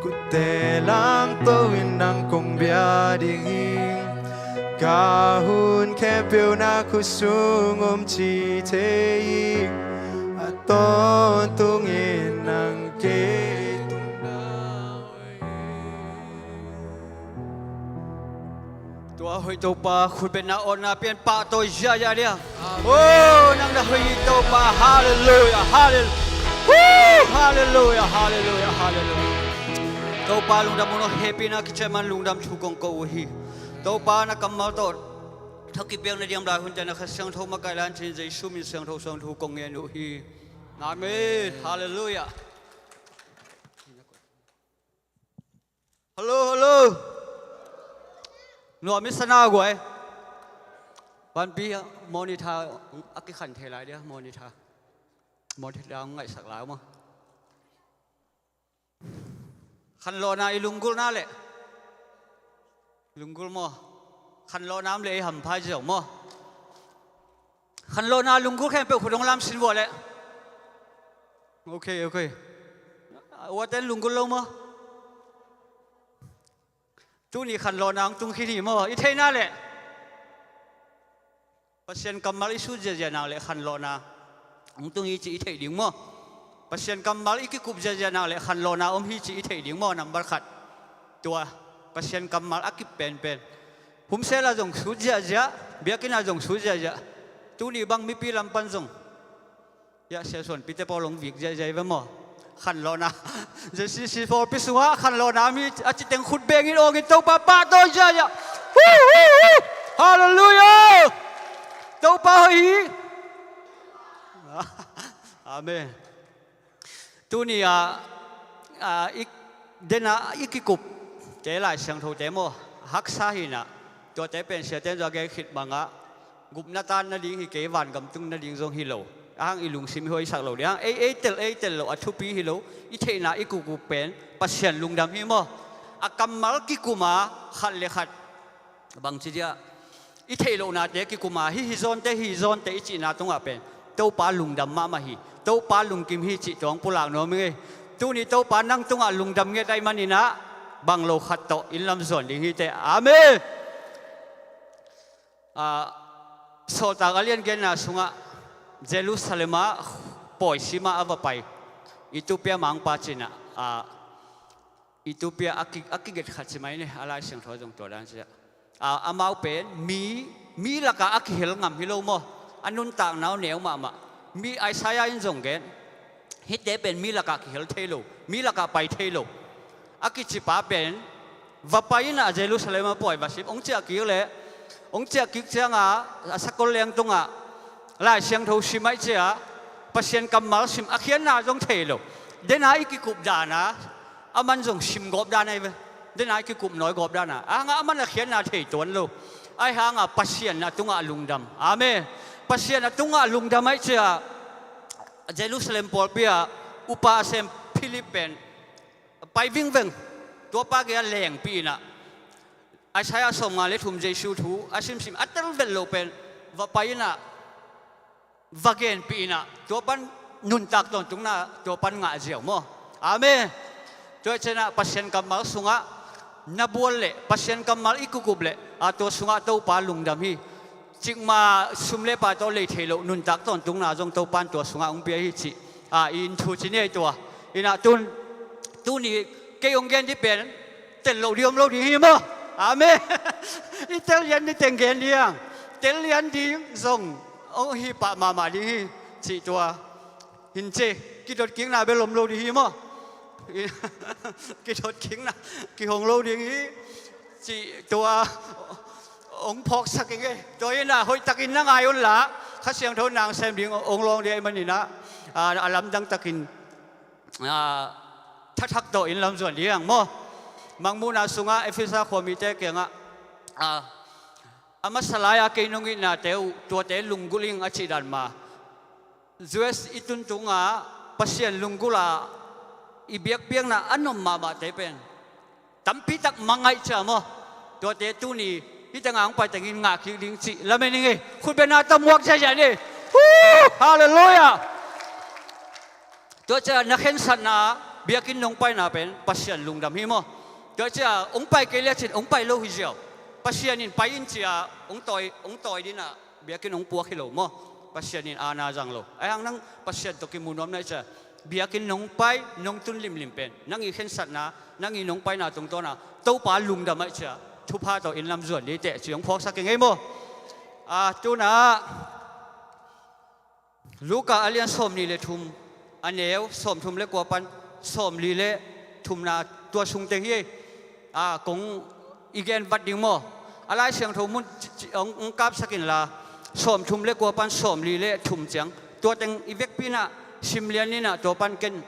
ku te lam to in nang kong bia ding hi ka hun ke pyo na ku sung om chi te a ton tung in nang ke
ตัวหอยตัวปลาคุณเป็นนาออนนาเป็นปลาตัวใหญ่ๆเนี่ยโอ้นั่งนะหอยตัวปลาฮาเลลูยาฮาเลลูยาฮาเลลูยาฮาเลลูยาตัวปลาลุงดำมันเฮปีนะคิดใจมันลุงดำชูกงโกวีตัวปลานะกำมาตัวถ้ากิเปียงในเดียมได้คุณจะนะขัดเสียงโทมาไกลล้านชินใจชูมีเสียงโทส่งทูกงเงินดูฮีอาเมนฮาเลลูยาฮัลโหลหนูมิสนากวยวันปีมอนิทาอักขันเทลายเดียมอนิทาไงสักแล้วมั้งขันโลนาลุงกุลน่าเละลุงกุลมั้งขันโลน้ำเลยหำพายเจ้ามั้งขันโลนาลุงกุลแค่เป็นผู้ดงลำสินวัวเละ ok ok wa tên lùng con lâu mà tu ni khăn lo nang tung khi ni mà ít thế na lệ pasien kamal isu jaja na le khan lo na tung hi chi thei ding mo pasien kamal ikikup jaja na le khan lo na hi chi thei ding mo number khat tua pasien kamal akip pen pen Homecell là dòng số jaja biakin là dòng số jaja tu ni bang mi pi lam pan dòng ya se son pi te po long vik jaja ve mo khan lo na je si for pi suwa khan lo na mi achi teng khut beng in ong in to pa to jaja hallelujah đâu bao hi amen tu ni ik dena ikikup te lại sang thâu te mo hak sa hi na to te pen se ten jo ge khit banga gup na tan na ding hi ke wan gam tung na ding jong hi lo ang ilung sim hoi sak lo dia ei tel lo athu pi hi lo I the na ikukup pen pasien lung dam hi mo akamal kikuma khat le khat bang chi dia I thei lo na te ki kuma hi zon te chi na tung a pen to pa lung dam ma hi to pa lung kim hi chi tong pulang no mi tu ni to pa nang tung a lung dam nge dai manina bang lo khat to in lam zon ding hi te amen so ta alien gen na sunga Jerusalem poi sima ava pai Ethiopia mang pa china Ethiopia akiget khat chimai ne alai sing tho jong to dan sia amau pen mi laka akhil ngam hilo mo anun tang nau neu ma mi Isaiah in jong gen hit de pen mi laka khil thelo mi laka pai thelo akichi pa pen vapai na Jerusalem poi vasip ong chia ki le ong chia ki changa sakol leng tunga lai siang tho simai chia pasien kamal sim akhian na jong thelo dena ikikup dana aman jong sim gop danai ve denai ki kup noi gop dana anga man a khian na thei ton lo ai hanga pasien na tunga lungdam amen pasien na tunga lungdam ai cha Jerusalem pol pia upa sem Philippine pai ving veng to pa ge leng pi na ai saya som nga le thum Jesu thu asim sim atal vel lo pen va pai na vagen pi na to pan nun tak ton tung na to pan nga jiao mo amen to chena pasien kamal sunga nabual le pasien kamal ikukup le ato sunga to pa lungdam hi chingma sumle pa to le thelo nun tak ton tung na jong to pan to sunga ong pia hi chi in thu chi ne to ina tu ni ke ong gen di pen tel lo diom lo di hi mo amen itel yan ni teng gen diang tel yan di jong ong hi pa ma di hi chi to hin che ki dot king na be lom lo di hi mo cái thốt kính na cái hồng lâu đi nghĩ chị tua ông phok sắc cái tôi na hồi takin na ngay ôn lá khách xem thôn nàng xem đi ông long đi mình na làm đăng takin thắt thắt tội in làm chuẩn đi hàng mo mang mu na sunga efisa komite kia nga amasalaya kay nung ina teu tua te lungguling aci dan ma Zeus itun tunga pasien lunggula ibiak piang na anom mama te pen tampi tak mangai cha mo to te tu ni hitang ang pa tangin nga ki ding chi lamen nge khut be na tamuak cha ja ni hallelujah to cha na khen san na biakin nong pai na pen pasien lungdam hi mo to cha ong pai ke le chin ong pai lo hi jiao pasien in pai in chia ong toi din na biakin ong puak hi lo mo pasien in ana jang lo ai ang nang pasien to ki munom na cha biakin nong pai nong tun lim pen nang i khen sat na nang i nong pai na tong to na to pa lung da mai cha thu pa to in lam zuan ni te chiang phok sak ngai mo tu na Luka alian som ni le thum aneu som thum le ko pan som li le thum na tua sung te hi kong igen wat ding mo alai siang tho mun ong kap sakin la som thum le ko pan som li le thum chang tua teng i vek pi na sim lian ni na to pan ken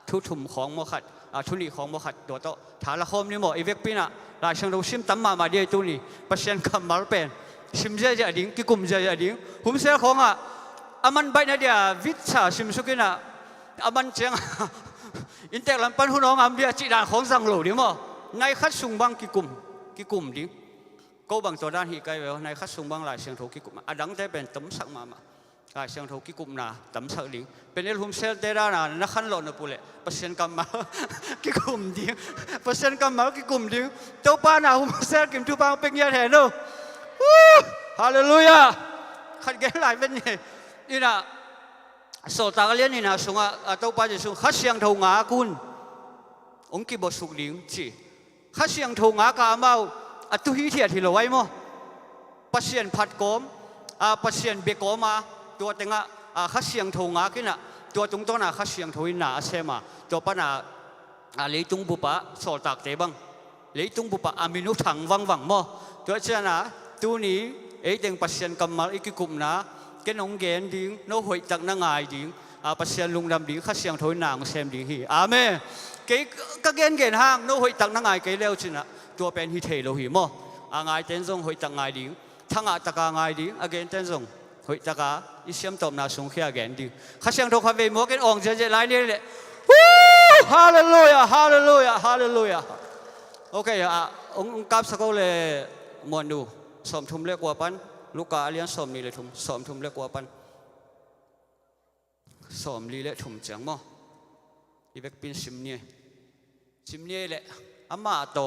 thu thum khong mo khat thu ni khong mo khat to to tha la khom ni mo i vek pi na la siang tho sim tam ma de tu ni pasien kamal pen sim ja ja ding ki kum ja ja ding Homecell khong aman bai na dia vit cha sim sukina aman chang intek lam pan hunong am dia chi dan khong sang lo di mo nai khat sung bang ki kum ding ko bang to dan hi kai we nai khat sung bang la siang tho ki kum adang te pen tam sak ma cái sang thâu cái cụm na tấm sắc lính bên el Homecell tê ra na nó khăn lộn nó bule pasien cầm máu cái cụm đi pasien cầm máu cái cụm đi tàu pa na Homecell kim tu bang bên nhà thế đâu hallelujah khát ghé lại bên này đi na sổ ta liên na sung tàu pa chỉ sung khát sang thâu ngã cun ông kia bỏ sụp lính chỉ khát sang thâu ngã cả mau tu hi thiệt thì lâu ai mo pasien phạt cóm pasien bê cóm màตัวเต็งข้าเสียงทงอากินะตัวตรงต้นข้าเสียงทงน่ะเสมาตัวปนะเลยตุงบุปะสอดตักเตบังเลยตุงบุปะอามินุถังวังวังมั่วตัวเจ้านะตัวนี้เต็งปัสเซียนกำมาอีกกลุ่มนะแกน้องเกนดิ้งโน้หอยตักนางไงดิ้งปัสเซียนลุงดำดิ้งข้าเสียงทงนางเซมดิ้งฮีอาเมเกก็เกนห้างโน้หอยตักนางไงเกเลี้ยวจินะตัวเป็นฮีเทโลฮีมั่วไงเต้นซงหอยตักไงดิ้งทั้งตะกาไงดิ้งเกนเต้นซงหอยตะกาอิเสียมตบนาสงเขียแกนดิ้งข้าเสียงทงคำเวมัวกันอ่องเจเจไลนี่แหละฮาเลลูยาฮาเลลูยาฮาเลลูยาโอเคองค์กับสักเลยมวนดูสมทุมเล็กกว่าปันลูกกาเลี้ยงสมนี่เลยทุมสมทุมเล็กกว่าปันสมลีเละทุมจังมั้งอีเวกปินซิมเนี่ยแหละอามาโต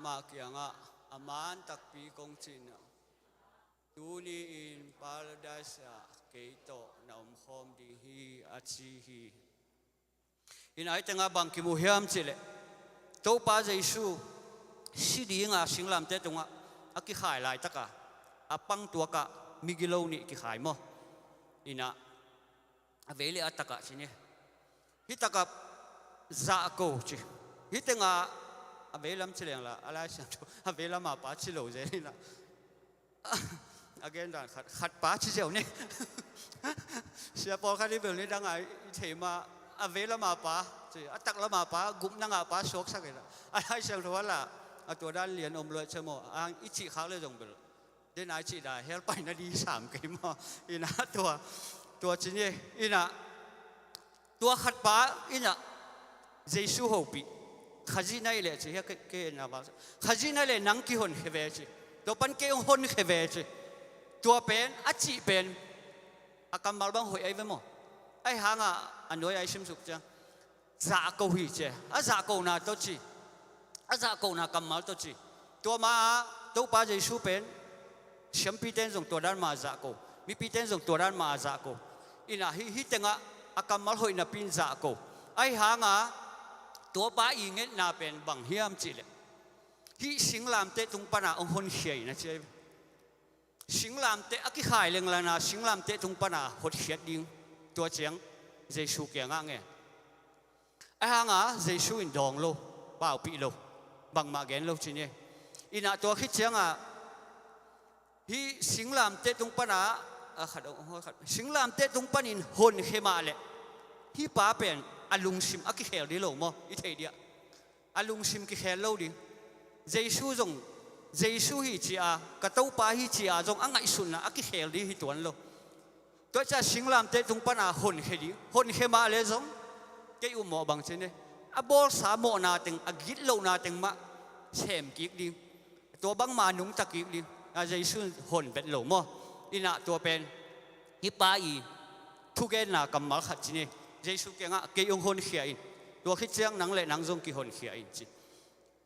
มาเกี่ยงอามันตักปีกงจินดูนี่อินพาราไดส์เกยโตนอมคอมดีฮีอาชีฮีอินไอตังบังกิมุเฮียมจิเลโตปาเจสูสิดีงาสิงลำเตตงอากิขายลายตะกะอาปังตัวกะมิกิโลนี่กิขายมั้งอินะเวลีอัตตะกะสิเนี่ยฮิตะกะซาโกจิฮิตงาเวลัมเฉลียงละอะไรเสียงตัวเวลัมมาป้าชิโลเจนี่ละagain ด่านขัดป้าชิเจียวนี่เสียปอลคันนี้แบบนี้ดังไงเทมาเวลัมมาป้าจีตักละมาป้ากุมนังอาป้าโชกสักเลยอะไรเสียงตัวละตัวด้านเรียนอมเลยเชโมอิจิเขาเลยจงเบลเดนไอจิได้เฮลไปนาดี3 เกมอีน่ะตัวจีนี่อีน่ะตัวขัดป้าอีน่ะเจสูโฮปีข้าจีน่าเลยจีเฮเกน่ะบ้าข้าจีน่าเลยนังกี่คนเฮเวจีตัวปันเกี่ยวคนเฮเวจีตัวเป็นอาชีพเป็นอาการมาบังหอยไอ้เวมไอ้หางอันน้อยไอ้ชิมสุกจังจากกูหิเจจากกูน่ะตัวจีจากกูน่ะกำมาตัวจีตัวมาตัวป้าเจสูเป็นเชื่อมปีเต้นส่งตัวด้านมาจากกูมีปีเต้นส่งตัวด้านมาจากกูอิน่ะฮิตงะอาการมาหอยน่ะปีนจากกูไอ้หางตัวป้าอีเงี้ยน่าเป็นบังเฮียมจีเลยที่สิงลามเตะตรงปนาองคนเขียนะเจ้สิงลามเตะอักขายเรื่องอะไรนะสิงลามเตะตรงปนาหดเขียดดิ้งตัวเจียงเจสูเกียงอ่ะไงไอ้หางเจสูอินดองโลเปล่าปีโลบังมาเกนโลจีเนี่ยอินาตัวคิดเจียงที่สิงลามเตะตรงปนาขัดสิงลามเตะตรงปนินหนเขมาเลยที่ป้าเป็นอาลุงซิมอักเขียดีโลมั้งอีเทียอาลุงซิมกิเขียโลดิ้งเจสูจงเจสูฮิจีอากระตู้ปาฮิจีอาจงอังไงสุนนะอักเขลดีฮิตัวนั้นโลตัวจะสิงลามเตะตรงปนาหนเขดีหนเขมาเลยจงเกี่ยวหมอบางเช่นนี้อบอลสามโมนาตึงอกิดโลนาตึงมะเชมกิกดิ้งตัวบังมาหนุ่งตะกิกดิ้งเจสูหนเป็นโลมั้งอินะตัวเป็นฮิปาอีทุกเกนากำมาขัดจีนี่เจสูเก่งเกี่ยวหนเขียอินตัวคิดเจียงนังเละนังจงกี่หนเขียอินจี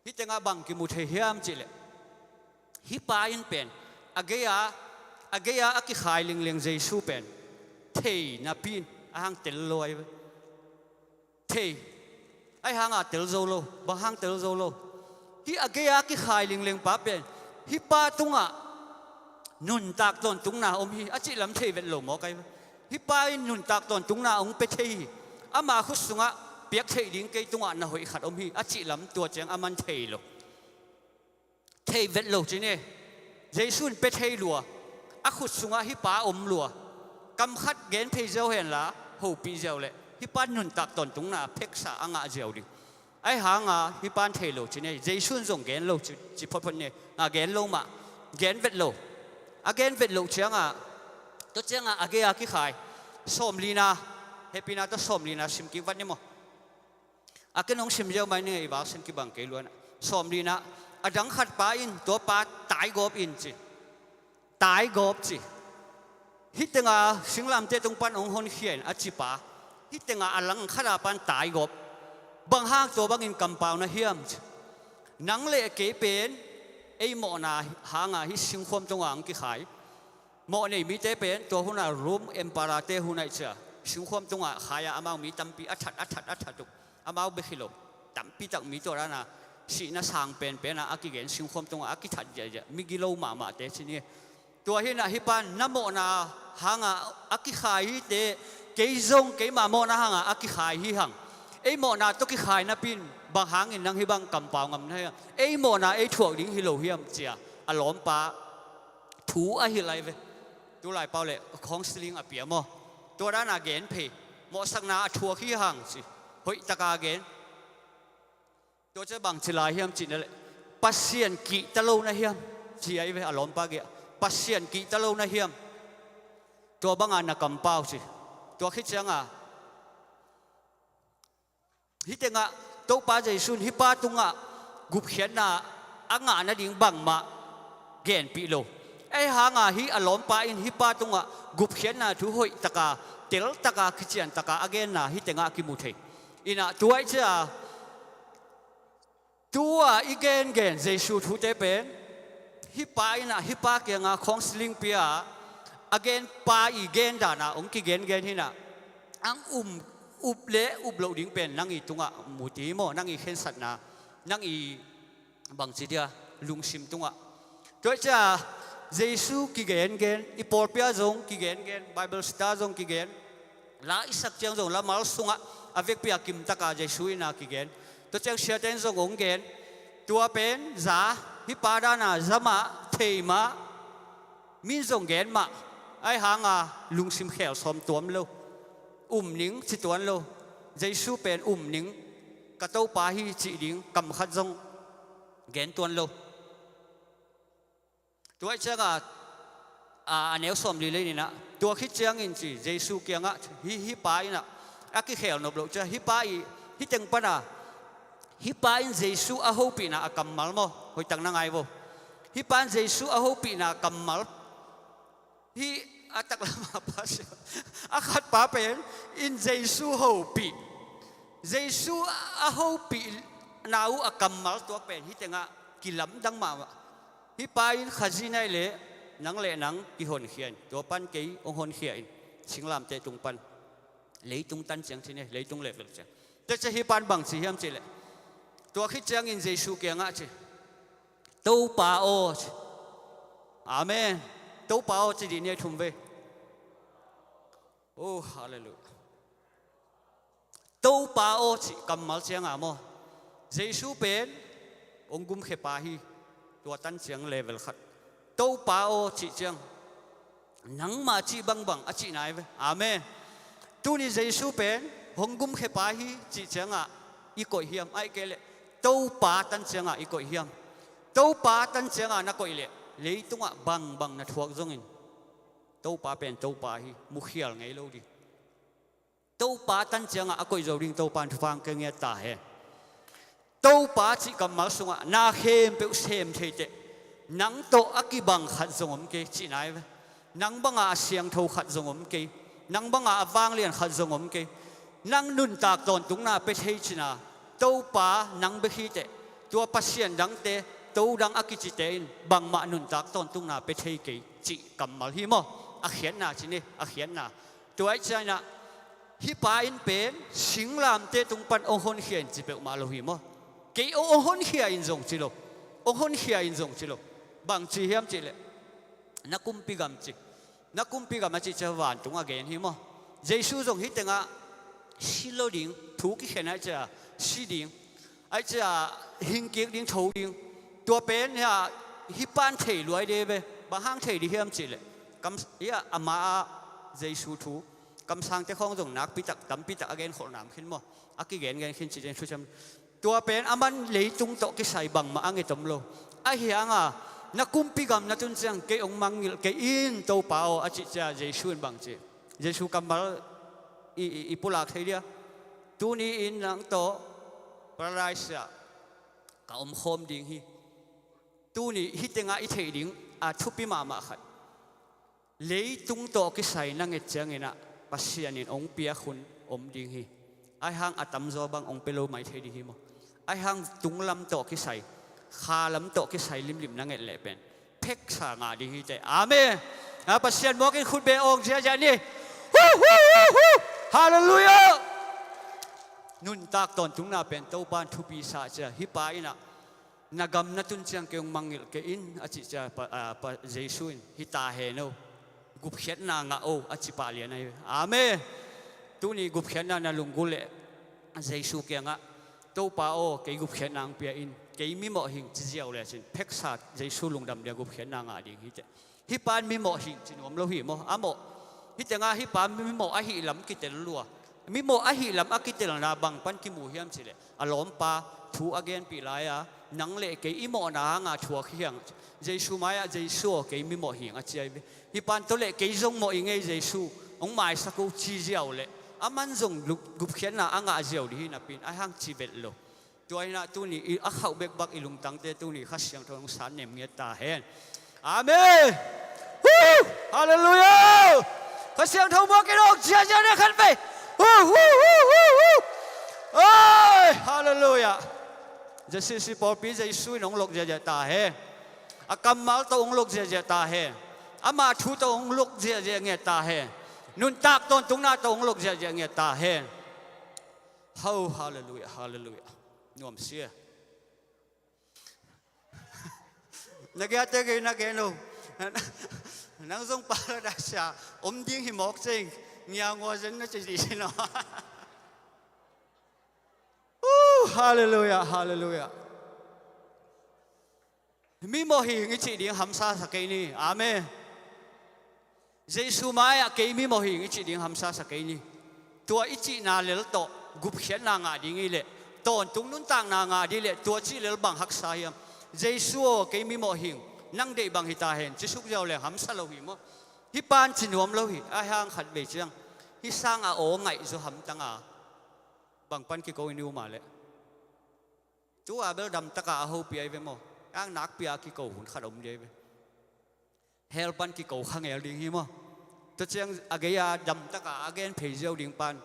ฮิตงาบังกิมุเทียมจิเลฮิปาอินเป็นอเกียอักขายลิงเลียงเจสูเป็นเทนับปีนหางเตลลอยเทไอหางเตลโซโลบางหางเตลโซโล hi agea ki khai ling pa pen hi pa tunga nun tak ton tung na om hi achi lam thei vet lo mo kai hi pa in nun tak ton tung na ong pe thei ama khu sunga piak thei ding ke tunga na hoi khat om hi achi lam tua chang aman thei lo thei vet lo chi ne Giêsu pe thei lua a khu sunga hi pa om lua kam khat gen thei zau hen la ho pi zau le hi pa nun tak ton tung na phek sa anga zau ding ai hanga hi pan thei lo chi ne Giêsu zong gen lo chi phot phot ne gen lo ma gen vet lo again vet lo changa to changa agea ki khai som lina happy na to som lina sim ki wat ni mo akenong sim jau mai ne ba sen ki bang ke luan som lina adang khat pa in to pa tai gop in chi tai gop chi hitenga singlam te tung pan ong hon khien a chi pa hitenga alang khara pan tai gop bang hang to bang in kampau na hiam nang le ke pen ai mo na hanga hi sing khom tong ang ki khai mo nei mi te pen to huna room empara te hunai cha sing khom tong a khaya amau mi tampi athat tu amau be khilo tampi tak mi to rana si na sang pen na akigen sing khom tong a ki that ja mi gilo ma te chini to hi na hi pan na mo na hanga aki khai te ke zong ke ma mo na hanga aki khai hi hang ai mo na to ki khai na pin bang hang in nang hi bang kampau ngam na ai mo na ai thuak ding hi lo hiam chia alom pa thu a hi lai ve tu lai pau le khong sling a pia mo to ra na gen phe mo sak na thuak hi hang chi hoi taka gen to che bang chilai hiam chi le pasien ki talo na hiam chi ai ve alom pa ge pasien ki talo na hiam to bang an na kampau chi to khi changa hi tenga to pa Giêsu hi pa tunga gup khian na anga na ding bang ma gen pi lo ai hanga hi alom pa in hi pa tunga gup khian na thu hoi taka tel taka khichian taka again na hi tenga ki mu thei ina tuai cha tua igen gen Giêsu thu te pen hi pa ina hi pa ke nga khong sling pia again pa igen da na ong ki gen hi na ang up lo ding pen nang i tunga muti mo nang i khen sat na nang i bang chi dia lung sim tunga toi cha Giêsu ki gen i por pia zong ki gen Bible star zong ki gen la isak chang zong la mal sunga avek pia kim taka Giêsu ina ki gen to chang sia ten zong ong gen tua pen za hi pa da na zama theima min zong gen ma ai hanga lung sim khel som tuam lo ning chi tuan lo Giêsu pen ning ka to pa hi chi ding kam khat zong gen tuan lo tuai changa aneu som li le ni na tua khit chang in chi Giêsu kianga hi pa ina aki khel nop lo cha hi pa i hi teng pa na hi pa in Giêsu a ho pi na akamal mo hoi tang na ngai bo hi pan Giêsu a ho pi na kamal hi atak lama pa siya akhat pa pen in Giêsu ho pi Giêsu a ho pi nau akamal to pen hi tenga kilam dang ma hi pa in khazina le nang ki hon khian to pan ke ong hon khian singlam te tung pan leitung tan chang chine leitung le chang te che hi pan bang chi hiam chi le to khi chang in Giêsu ke nga chi to pa o amen to pa o chi di ne thum ve oh hallelujah to pa o chi kamal chang a mo Giêsu pen ong gum khe pa hi to tan chang level khat to pa o chi chang nang ma chi bang a chi nai ve amen tu ni Giêsu pen hong gum khe pa hi chi chang a i ko hiam ai ke le to pa tan chang a i ko hiam to pa tan chang a na ko le leitung a bang na thuak zong in to pa pen to pa hi mu khial ngai lo di to pa tan chang a ko zo ding to pan thang ke nge ta he to pa chi kam ma sunga na khem pe sem the te nang to akibang khat zong om ke chi nai ve nang banga siang tho khat zong om ke nang banga awang lian khat zong om ke nang nun tak ton tung na pe thei china to pa nang be hi te tua pasien dang te to dang akichi te in bang ma nun tak ton tung na pe thei ke chi kam mal hi mo a khian na chi ni a khian na tuai china hi pa in pen singlam te tung pan ong hon khian chi pe ma lo hi mo cái ông hôn khia in dòng chỉ lo ông hôn khia in dòng chỉ lo bằng chỉ hiểm chỉ lệ na kumpi gam chỉ na kumpi gam chỉ cho vạn tung again hi mo Giêsu dòng hít tiếng à silo điên thú cái khen ai cha si điên ai cha hình kiệt điên thấu điên tua bên ha hi pan thầy lùi đi về bà hang thầy đi hiểm chỉ lệ cầm ya ama Giêsu thú cầm sang te khong dòng nát pi tak again khổ nam khin mo aki gen khin chỉ den chu cham tua pen aman lấy tung to cái sai bằng mà anh tom lo ai hiang à na kumpi gam na tun chang cái ông mangil cái in to pao a chi cha Giêsu bằng chi Giêsu cầm mal i pulak thei dia tu ni in nang to paradise ka khom ding hi tu ni hitenga i thei ding a thupi ma khat lấy tung to cái sai na nge chang ina pasianin ông pia khun ding hi ai hang atam zo bang ông pelo mai thei di hi mo ai hang tung lam to cái sai kha lam to cái sai lim na nge le pen phek sa nga di hi te amen a pasian mo kin khut be ong ja ni hallelujah nun tak ton tung na pen to ban thu pi sa cha hi pa ina nagam na tun chang ke ong mangil ke in a chi cha pa Jesu in hi ta he no gup khet na nga o a chi pa lian ai amen tu ni gup khet na lungule Jesu ke nga to pa o ke gup khet nang pia in ke mi mo hing chi jiao le chin phek sa Jesu lungdam dia gup khet na nga ding hi te hi pan mi mo hing chin om lo hi mo amo hi te nga hi pa mi mo a hi lam ki tel lua mi mo a hi lam a ki tel na bang pan ki mu hiam chi le alom pa thu again pi la ya nang le ke i mo na nga thua khiang Jesu maya Jesu ke mi mo hing a chi hi pan to le ke zong mo inge Jesu ong mai sa ko chi jiao le aman zong gup khian na anga jiao di na pin a hang chi bet lo tuai na tu ni a khau bek bak ilung tang te tu ni khasyang thong san nem nge ta hen amen hallelujah khasyang thong mo ke dok chia chia ne khan pe ôi hallelujah Jesu si por pi Jesu nong lok ja ta hen a kamal to ong lok ja ta hen ama thu to ong lok ja nge ta hen nun tak ton tung na tong lok ja nge ta hen ho hallelujah hallelujah nuam sia nagya te ge na ge no nang zong paradise ding hi mok ching nya ngo zen na chi di no hallelujah hallelujah mi mo hi ngi chi ding ham sa ke ni amen Jesu mai ke mi mo hi ngi chi ding ham sa ke ni tua ichi na lel to gup khian na nga ding ile ton tung nun tang na nga di le tua chi lel bang hak sa hiam Jesu ke mi mo hing nang de bang hita hen chi suk jaw le ham sa lo hi mo hi pan chi nuam lo hi a hang khat be chiang hi sang a o ngai zo ham tanga bang pan ki ko inu ma le tu a bel dam taka ho pi ai ve mo ang nak pia ki ko hun khat om de ve hel pan ki ko khang el ding hi mo to chiang agaya dam taka again phei jaw ding pan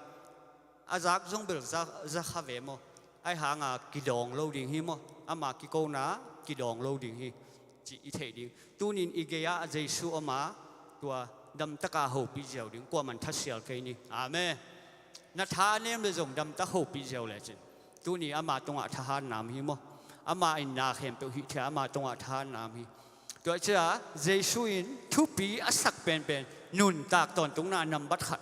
azak zong bel za kha ve mo ai hang a ki dong lo ding hi mo ama ki ko na ki dong lo ding hi chi i thei ding tunin igaya Jesu ama tua dam taka ho pi jaw ding kwa man thasial ke ni amen na tha nem le zong dam ta ho pi jaw le chin tu ni ama tonga tha nam hi mo ama in na khem pe hi tha ama tonga tha nam hi to cha Jesu in thu pi asak pen nun tak ton tung na nam bat khat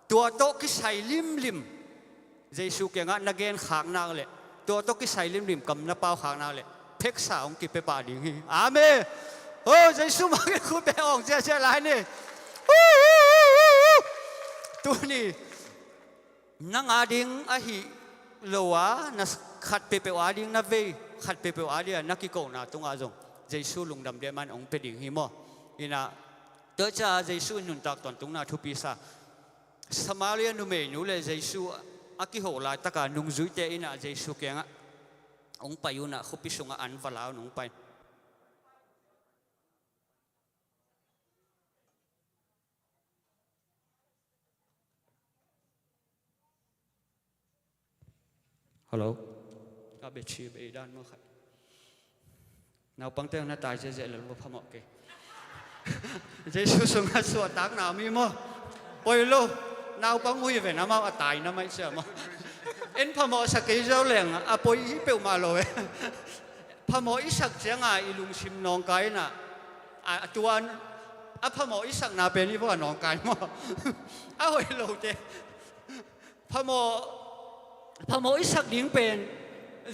tua to ki sai lim Jesu ke nga nagen khak na le tua to ki sai lim kam na pau khak na le phek sa ong ki pe pa ding hi amen Jesu ma ke khu pe ong cha lai ni tu ni nang ading a hi lowa na khat pe wa ding na ve khat pe wa dia na ki ko na tunga jong Jesu lungdam de man ong pe ding hi mo ina to cha Jesu nun tak ton tung na thu pi sa Samaria nu me nu le Jesu aki ho la taka nung zui te ina Jesu ke nga ong payuna khupi sunga an vala nung pai hello ka be chi be dan mo khat nào băng teo na tai je le lo phamo ke Jesu sunga so tak na mi mo poi lo nào băng ui ve na ma tai na mai se mo เอ็นพมอสักกี่เจ้าแหล่งอ่ะปอยอีเปียวมาเลยพมออีสักเจียงอ่ะอีลุงชิมน้องไก่น่ะตัวอ่ะพมออีสักนาเป็นนี่พวกน้องไก่มั้งเอาไว้โลเตพมออีสักดิ้งเป็น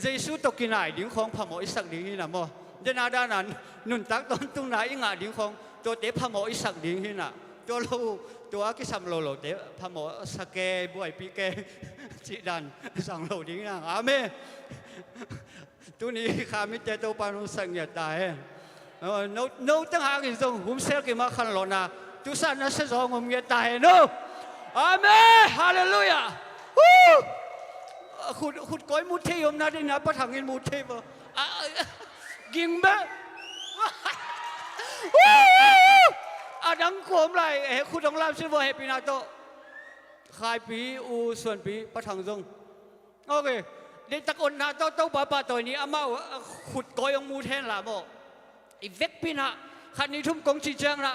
เยซูตกินไหนดิ้งของพมออีสักดิ้งนี่นะมั้งเดนาด้านนั้นนุนตักตอนตุ้งไหนอีงาดิ้งของตัวเตะพมออีสักดิ้งนี่นะตัวเราตัวกิสามโลเตะพมอสักเกบวยปีเกจีดันสั่งโลดิ้งนะอาเมตัวนี้ข้ามิเตตัวปานุสังยาตายโน้ตั้งหากินตรงหุ่มเซลกิมาขันโลนาทุสันนัสสองหุ่มยาตายโน้อาเมฮาเลลูยาขุดก้อยมุดเทียมนะดินะปะถังกินมุดเทียมกิงเบ้ดังขวมไรขุดของลามซิวเฮปินาโตขายปีอูส่วนปีปะถังตรงโอเคเด็กตะกอนนาโตป้าตัวนี้อามาขุดก้อยของมุดเทียนละโมอีเวกปีน่ะขันนี้ทุ่มกงจีจังละ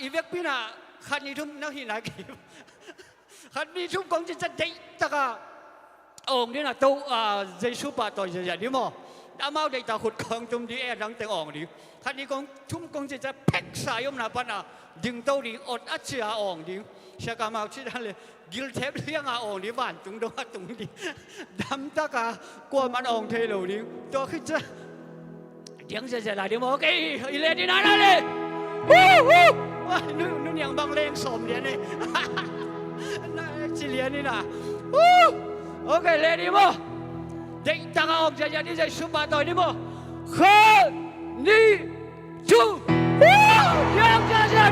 อีเวกปีน่ะขันนี้ทุ่มนักหินนักกิขันนี้ทุ่มกงจีจะเด็กตะกะองนี่น่ะตัวเยซูป้าตัวใหญ่ๆนี่โมอามาเด็กตะขุดกองจุ่มดีดังแต่องดิขันนี้กงทุ่มกงจีจะแพ็กสายมนาปนะดึงตัวดิอดอัจฉริยะองดิเชื่อกามาชิดาเลยกิลเทปเลี้ยงองดิบ้านตุงดงตุงดิดำตะกะกลัวมันองเทโลดิตัวขึ้นจะยังจะ来的么？给一来的哪里？哇，你娘帮练手练的，那几年的啦？OK，来的么？这大家我这这在书包袋的么？和你住，两家家，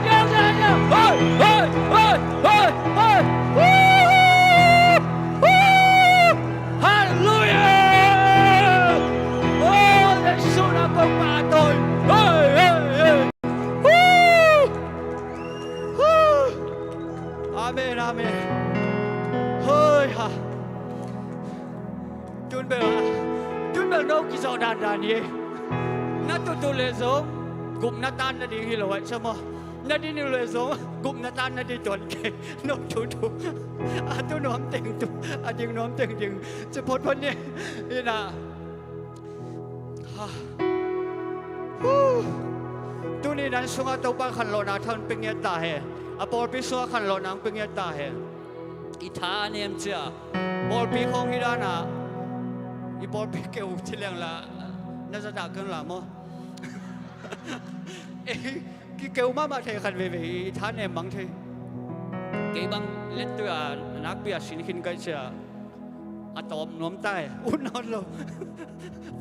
哈利路亚！มาตัวอาเมนอาเมนเฮ้ยฮะจุนเบลนกกิจดานนี้นัดตัวเลโซกลุ่มนัดตันนัดดีฮิโลไว้ใช่ไหมนัดดีนิเลโซกลุ่มนัดตันนัดดีตัวเก่งนกถูตัวน้อมเต็งตัวยิงน้อมเต็งยิงจะพ้นพ้นนี่นี่นะตัวนี้นั้นสุงตัวปังขันโลนาท่านเป็นเงตาเหอปอลปีสุงขันโลนังเป็นเงตาเหอิธาเนียมเจ้าปอลปีของฮิรานะอีปอลปีเกี่ยวที่เลี้ยงละน่าจะด่ากันละมั้งกี่เกี่ยวมาเทขันเวอิธาเนียมบังเทกี่บังเล็ดตัวนักเบียร์สินหินกันเจ้าอะตอมน้มใต้อุ่นนอนลง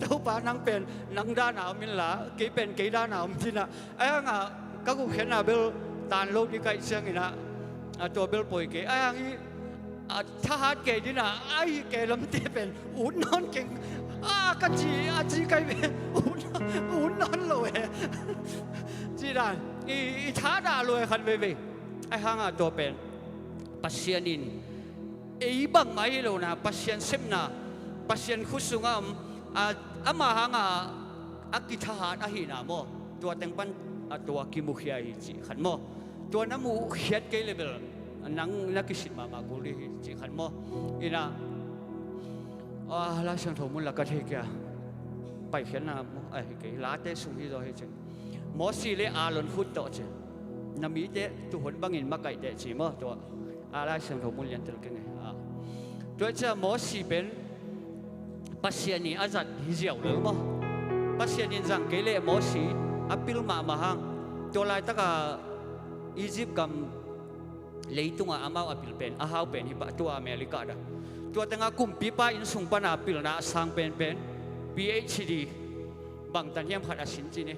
ตัวป้านังเป็นนังด้านหนาวมินละกี่เป็นกี่ด้านหนาวมินละไอ้ห่างก็กูเห็นเบลตานโลกที่ใกล้เชียงนี่นะตัวเบลป่วยกี่ไอ้ห่างทหารเก่งนี่นะไอ้เก่งลำเตเป็นอุ่นนอนเก่งก็จีไกลเป็นอุ่นนอนเลยจีด้านอีท้าด่าเลยขันเว่ไอ้ห่างตัวเป็นปัสเซียนินบังไม่รู้นะปัสเซียนเซมนะปัสเซียนคุสุงอามาหางอากิทหารอาหินาโมตัวเต็งปันตัวกิมุขยาหิจิขันโมตัวน้ำมูเขียดเกลเบลนักกิสิมากุลีหิจิขันโมอินะลาเสียงถมุนละก็เทกะไปเขียนนะเกลาเตสุฮิโดเฮจิมอสีเลอาลอนฟุตโตเจน้ำมีเตตุหนบังอินมาไก่เตจิโมตัวลาเสียงถมุนเลียนตลกันไงตัวจะมอสีเป็นปัสเซียนีอาจัดฮิเจียวเลยมั้งปัสเซียนีจังเกลี่ยมอสีอัปปิลมาหังตัวลายตะกาอียิปต์กับเลยตุงอามาอัปปิลเป็นอาฮาวเป็นฮิบะตัวอเมริกาดะตัวตั้งกุมปีป้าอินสุงปนาอัปปิลนะสังเป็น PhD บางตันยังพัดอาศินจีนี่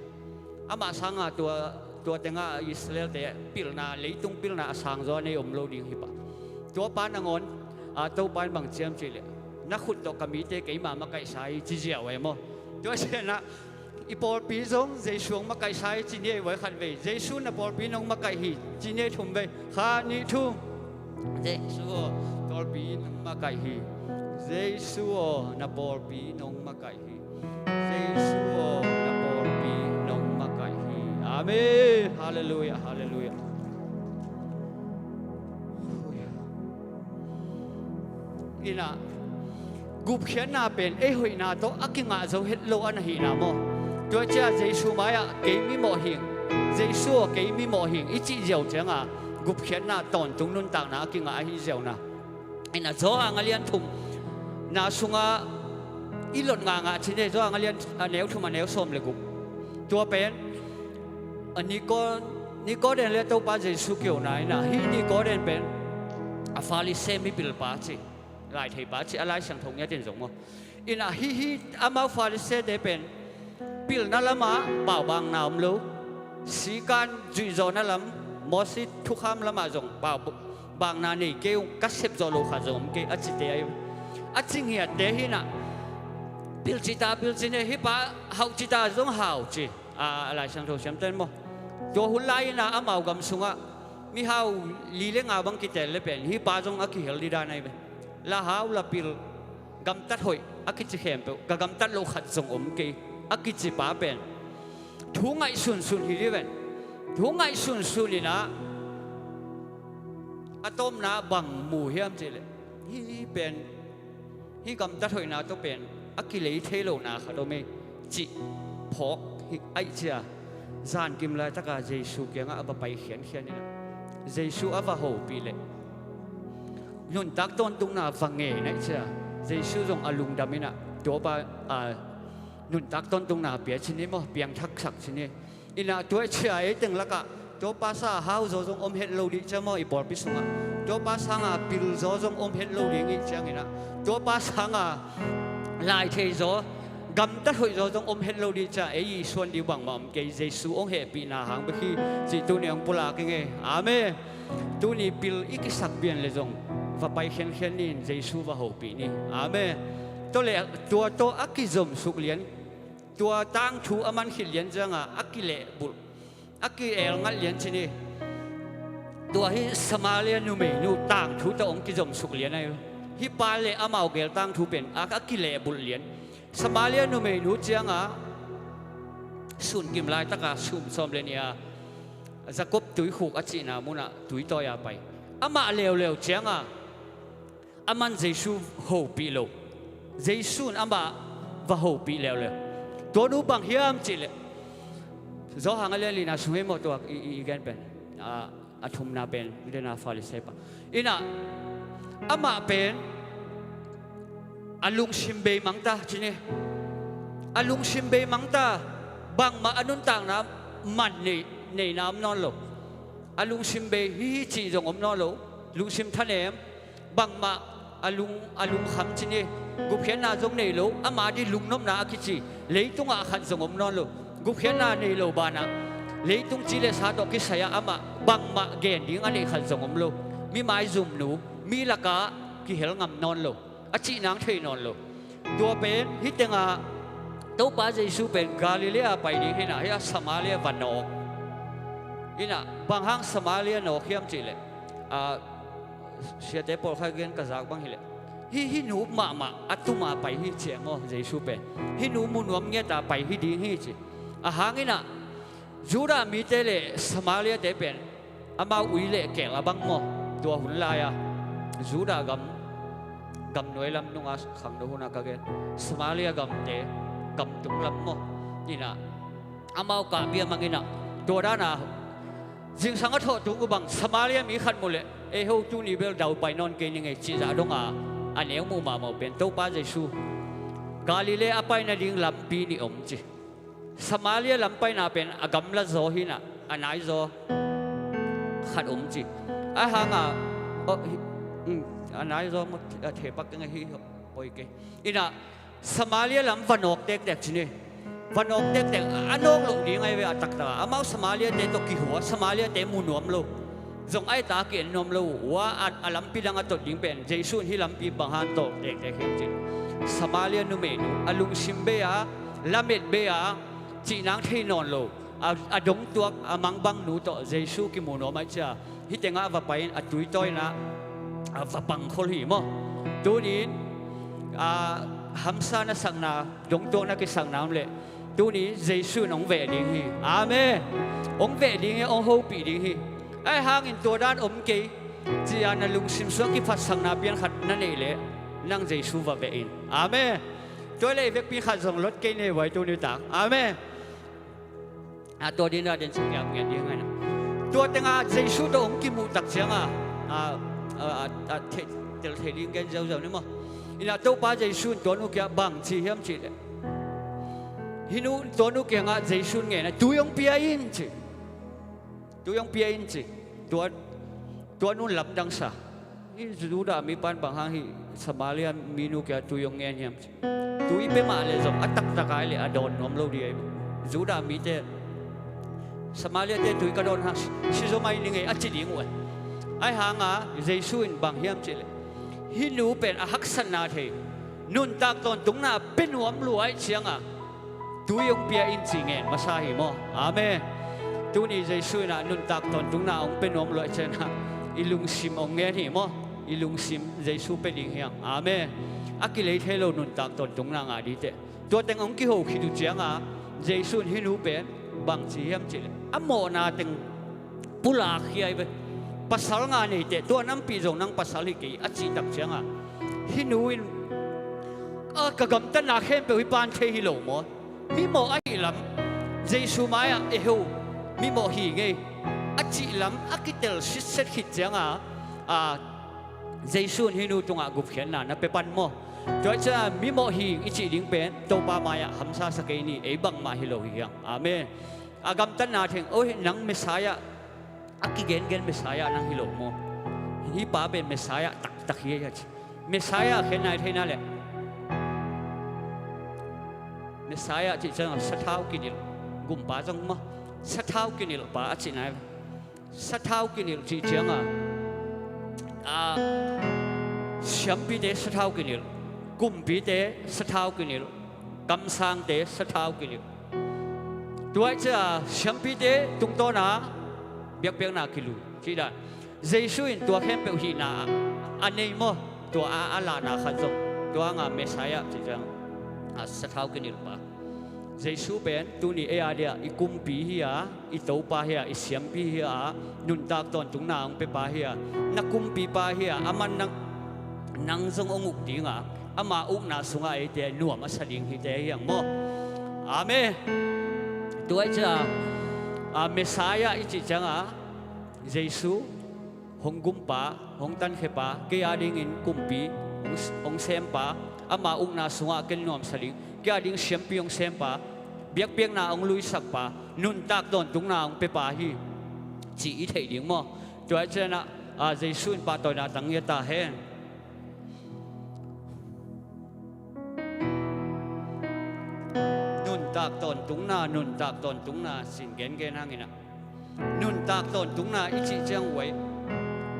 อามาสังตัวตั้งอิสราเอลแต่ปิลนะเลยตุงปิลนะสังจวนในอมโลดิงฮิบะตัวปานังอนตัวปานบางเจียมจีเลยนักขุดตกกมีเตะกี่มาไก่ใช้จีเจียวไว้มั้งตัวเช่นนะอีปอลปีจงเจสูงมาไก่ใช้จีเน่ไว้ขันไว้เจสูนะปอลปีน้องมาไก่หีจีเน่ทุ่มไว้ขานี่ทุ่มเจสูปอลปีน้องมาไก่หีเจสูนะปอลปีน้องมาไก่หีเจสูนะปอลปีน้องมาไก่หีอาเมนฮาเลลูยาฮาเลลูยา อินะกุบเขียนนาเป็นเอ้หอยนาโตอักิงะจะเฮ็ดโลอันหีนาโมตัวเจ้าเจสูมาอะเกมีโมหิงเจสูเกมีโมหิงอีจิเจียวจังอะกุบเขียนนาตอนตรงนู้นต่างนะอักิงะฮิเจียวนะอินะโจอังเลียนทุ่มนาสุงะอีหลดงางะชินเดโจอังเลียนแนวทุ่มแนวส้มเลยกุบตัวเป็นอันนี้ก็เดินเลี้ยตัวป้าเจสูเกี่ยวไหนนะฮีนี่ก็เดินเป็นอาฟาลิเซมิปิลป้าจีหลายทีป้าจีอะไรสังทงเนี่ยเด่นสมมติอินะฮีอามาฟาลิเซเดเป็นปิลนั่นละมาเป่าบางน้ำลูสีการจุยโจนั่นละมอสิทุกคำละมาจงเป่าบางนานี่เกี่ยวกัสเซบโจลูขาจงเกี่ยอจิตเดียอจิงเหียเดหินะปิลจิตาปิลจินเนฮิป้าเฮาจิตาจงเฮาจีอะไรสังทงเชื่อมเต้นมั้งตัวหุ่นไล่นะอามากำสุงะมีเฮาลีเลงอาบังกิเตลเลเป็นฮิป้าจงอักขิเฮลดีดานายเป็นละเฮาละปิลกำตัดหอยอักขิจิเข้มเปกกำตัดลูขัดจงเกี่ยอักขิจิป้าเป็นทุ่งไอสุนฮิริเป็นทุ่งไอสุนนี่นะอะตอมนะบังหมู่เฮียมเจเลยฮิเป็นฮิกำตัดหอยนะต้องเป็นอักขิเลยเทโลนะเขาต้องไม่จิพอกไอเจ้าจานกิมลายตะกาเจสูเกียงอ่ะไปเขียนนี่นะเจสูอ่ะว่าโหปีเลยนุ่นตักต้นตุงน่ะฟังเงยนะเจ้าเจสูจงอารมณ์ดำนี่นะตัวป้านุ่นตักต้นตุงน่ะเปียชินี่มั้งเปียงทักษะชินี่อินะตัวเชื่อไอ้ตึงละกะตัวป้าซาฮาวจงอมเฮ็ดโลดิจะมั้งอีบอลพิสุงอ่ะตัวป้าสังอ่ะปิลจงอมเฮ็ดโลดิงี้จังนี่นะตัวป้าสังอ่ะลายเทโจกำตัดหอยจงอมเฮลโลดีจ้าไอ้ส่วนดีบังมัมเกยเจสูองเฮปีนาหางไปที่จิตุเนี่ยองปุลาเกงอาเมตัวนี้ปิลอีกสักเบียนเลยจงว่าไปเขียนนี่เจสูว่าโหปีนี่อาเมตัวเล็กตัวอักกิจมสุกเลียนตัวตั้งชูอามันขิเลียนจังอ่ะอักกิเละบุอักกิเอลงัดเลียนชนีตัวที่สมาเลียนูเมนูตั้งชูตัวองกิจมสุกเลียนไอ้ฮิปาเลอามาเกลตั้งชูเป็นอักกิเละบุเลียนสมาเลียนูเมนูเจียงอ่ะสุนกิมลายตะกาสุมซอมเลนียจะกบตุยขุกอจินามุนะตุยต่อยาไปอามาเลวเจียงอ่ะอามันเจสูโหปีโลเจสูนอามาว่าโหปีเลวตัวนู้บังเฮียมจิเลจอหางเลียนลีน่าสุเฮมตัวอีกันเป็นอาทุมนาเป็นวิเดนาฟาลิเซปะอินะอามาเป็นอาลุงชิมเบย์มังตาจีนี่อาลุงชิมเบย์มังตาบางมาอนุนต่างน้ำมันในน้ำนอนโลอาลุงชิมเบย์ฮิจีจงอมนอนโลลุงชิมทะเลมบางมาอาลุงคำจีนี่กุเพียนนาจงในโลอามาดิลุงน้ำนาคิจีเลยตุงอาขันจงอมนอนโลกุเพียนนาในโลบานะเลยตุงจีเลสาดกิสยาอามาบางมาเกณฑ์ดิ้งอันนี้ขันจงอมโลมีไม้ซุ่มหนูมีละกากิเฮลงำนอนโลอาชีนังเทนอนโลตัวเป็นฮิตงาตัวป้าเจสูเป็นกาลิเลอาไปดีให้นะให้สมาเลียวันนอกอินะบางห้างสมาเลียนอกเขียมจีเลยเสียแต่ปอลข้าเกินกระซักบางทีเลยฮิหนูมาอัตุมาไปฮิเจียงอ๋อเจสูเป็นฮิหนูมุนวมเงี้ยตาไปฮิดีฮิจีหางอินะจูรามีเตเลสมาเลียเตเป็นอามาอุยเล่แก่งบังอ๋อตัวหุ่นลายจูรากำหน่วยลำนุ่งขังดูนักกันสมาเลียกำเตะกำตุงลำมั้งนี่นะอามาอุกาเบียมังกินะตัวด้านน่ะจึงสังกัดตุงกุบังสมาเลียมีขันหมดเลยเฮาจูนี่เบลดาวไปนอนกินยังไงจีจ่าดงอันเอวมูมาเป็นตัวป้าเจสูกาลิเลอไปนาดิ่งลำปีนี่อมจีสมาเลียลำไปน่ะเป็นกำละโซหินะอันไหนโซขัดอมจีหางอันนั้นเราเทปักยังไงที่โอ้ยเกอินะสมาเลียลำวันออกเด็กชินี่วันออกเด็กอันนอกลูกนี่ไงเวลาตักตาอามาสมาเลียเตตกิหัวสมาเลียเตมุนวมลูกจงไอตาเกียนนมลูกว่าอันลำปีดังอันตดยิงเป็นเจสุนที่ลำปีบังฮันโตเด็กเห็นจริงสมาเลียนุเมนูอลุงชิมเบียลาเมดเบียจีนังที่นอนลูกดงตัวมังบังนูโตเจสุกิมุนวมไม่ใช่ฮิตเงาว่าไปตุยต้อยนะว่าบังคนหิมตัวนี้ฮัมซานะสังนาดงตัวนักสังน้ำเลยตัวนี้เจสุนองเวดิงฮีอาเมองเวดิงฮีองโฮปีดิงฮีไอ้หางอินตัวด้านอมเกจีอานาลุงซิมสวกิฟัดสังนาเบียนขัดนั่นเองเลย năng dây su và về in amen tôi lấy việc bị khát dòng lót cây này với tôi đi tặng amen tôi đi ra đến sự nghiệp nghe đi ngay nè tôi tiếng dây su tôi ông kim mụ đặc trưng thể liên kết dâu dâu nữa mà là tôi ba dây su tôi nó kia bằng chỉ hiếm chỉ đấy hinu tôi nó kia dây su nghe này tôi ông bia in chỉ tôi ông bia in chỉ tôi nó lập đằng sau dù đã mi pan bằng hàng hi Somalia minu kia tôi ông nghe hiếm tôi bé mà lại giống tắc tắc cái lại đòn nóm lâu đi dù đã mi thế Somalia thế tôi cái đòn hàng si Zomi ni nghe chỉ đi ngồi ai hàng dây su in bằng hiếm chỉ hinu bên hắc san na thế nun tak ton tung na bên nuam luai chiang tôi ông bia in chỉ nghe mà sa hi mo amen tôi ni dây su na nun tak ton tung na ông bên nuam luai chiang ilung sim ông nghe hi mo ilung sim dây su bên ding hiang amen akilei hello nun tak ton tung na đi thế tôi tiếng ông kêu khi tu chiang dây su hinu bên bằng chỉ hiếm chỉ amo na tiếng pula khiai về pasal nga ni te to nam pi jong nang pasal hi ki achi tak changa hinuin kagam tan na khem pe pan the hi lo mo mi mo ai lam jesu maya ehu mi mo hi nge achi lam akitel sit set khit changa jesu hinu tunga gup khen na pe pan mo cho cha mi mo hi ichi ding pen to pa maya hamsa sakai ni e bang ma hi lo hi amen agam tan na theng oi nang mesaya aki gen Messiah nang hilo mo hi pa ben Messiah tak hi ya Messiah khen nai the na le Messiah chi chang sa thau kinil gum pa jong ma sa thau kinil pa chi nai sa thau kinil chi chang siam pi de sa thau kinil gum pi de sa thau kinil kam sang de sa thau kinil tuai cha siam pi de tung to na biak na kilu chỉ là Giêsu in tua khem biểu hiện na anh ấy mo tua ala na khăn rong tua ngà Messiah chỉ rằng sát thao cái điều ba Giêsu bên tu ni ai dia ikum pi hia itau pa hia isiam pi hia nun tak ton tung na ang pe pa hia nakum pi pa hia aman nang zong onguk ti nga ama uk na sunga ai te nuam asaling hi te yang mo amen tuai cha Messiah ichi changa Giêsu hong gumpa hong tan khepa ke ading in kumpi ong sempa ama ung na sunga ken nom saling ke ading sempi ong sempa biak na ong lui sakpa nun tak don tung na ong pepa hi chi i thei ding mo toy chena Giêsu in pa toy na tang ya ta hen nun tak ton tung na sin gen hangina nun tak ton tung na ichi chang wai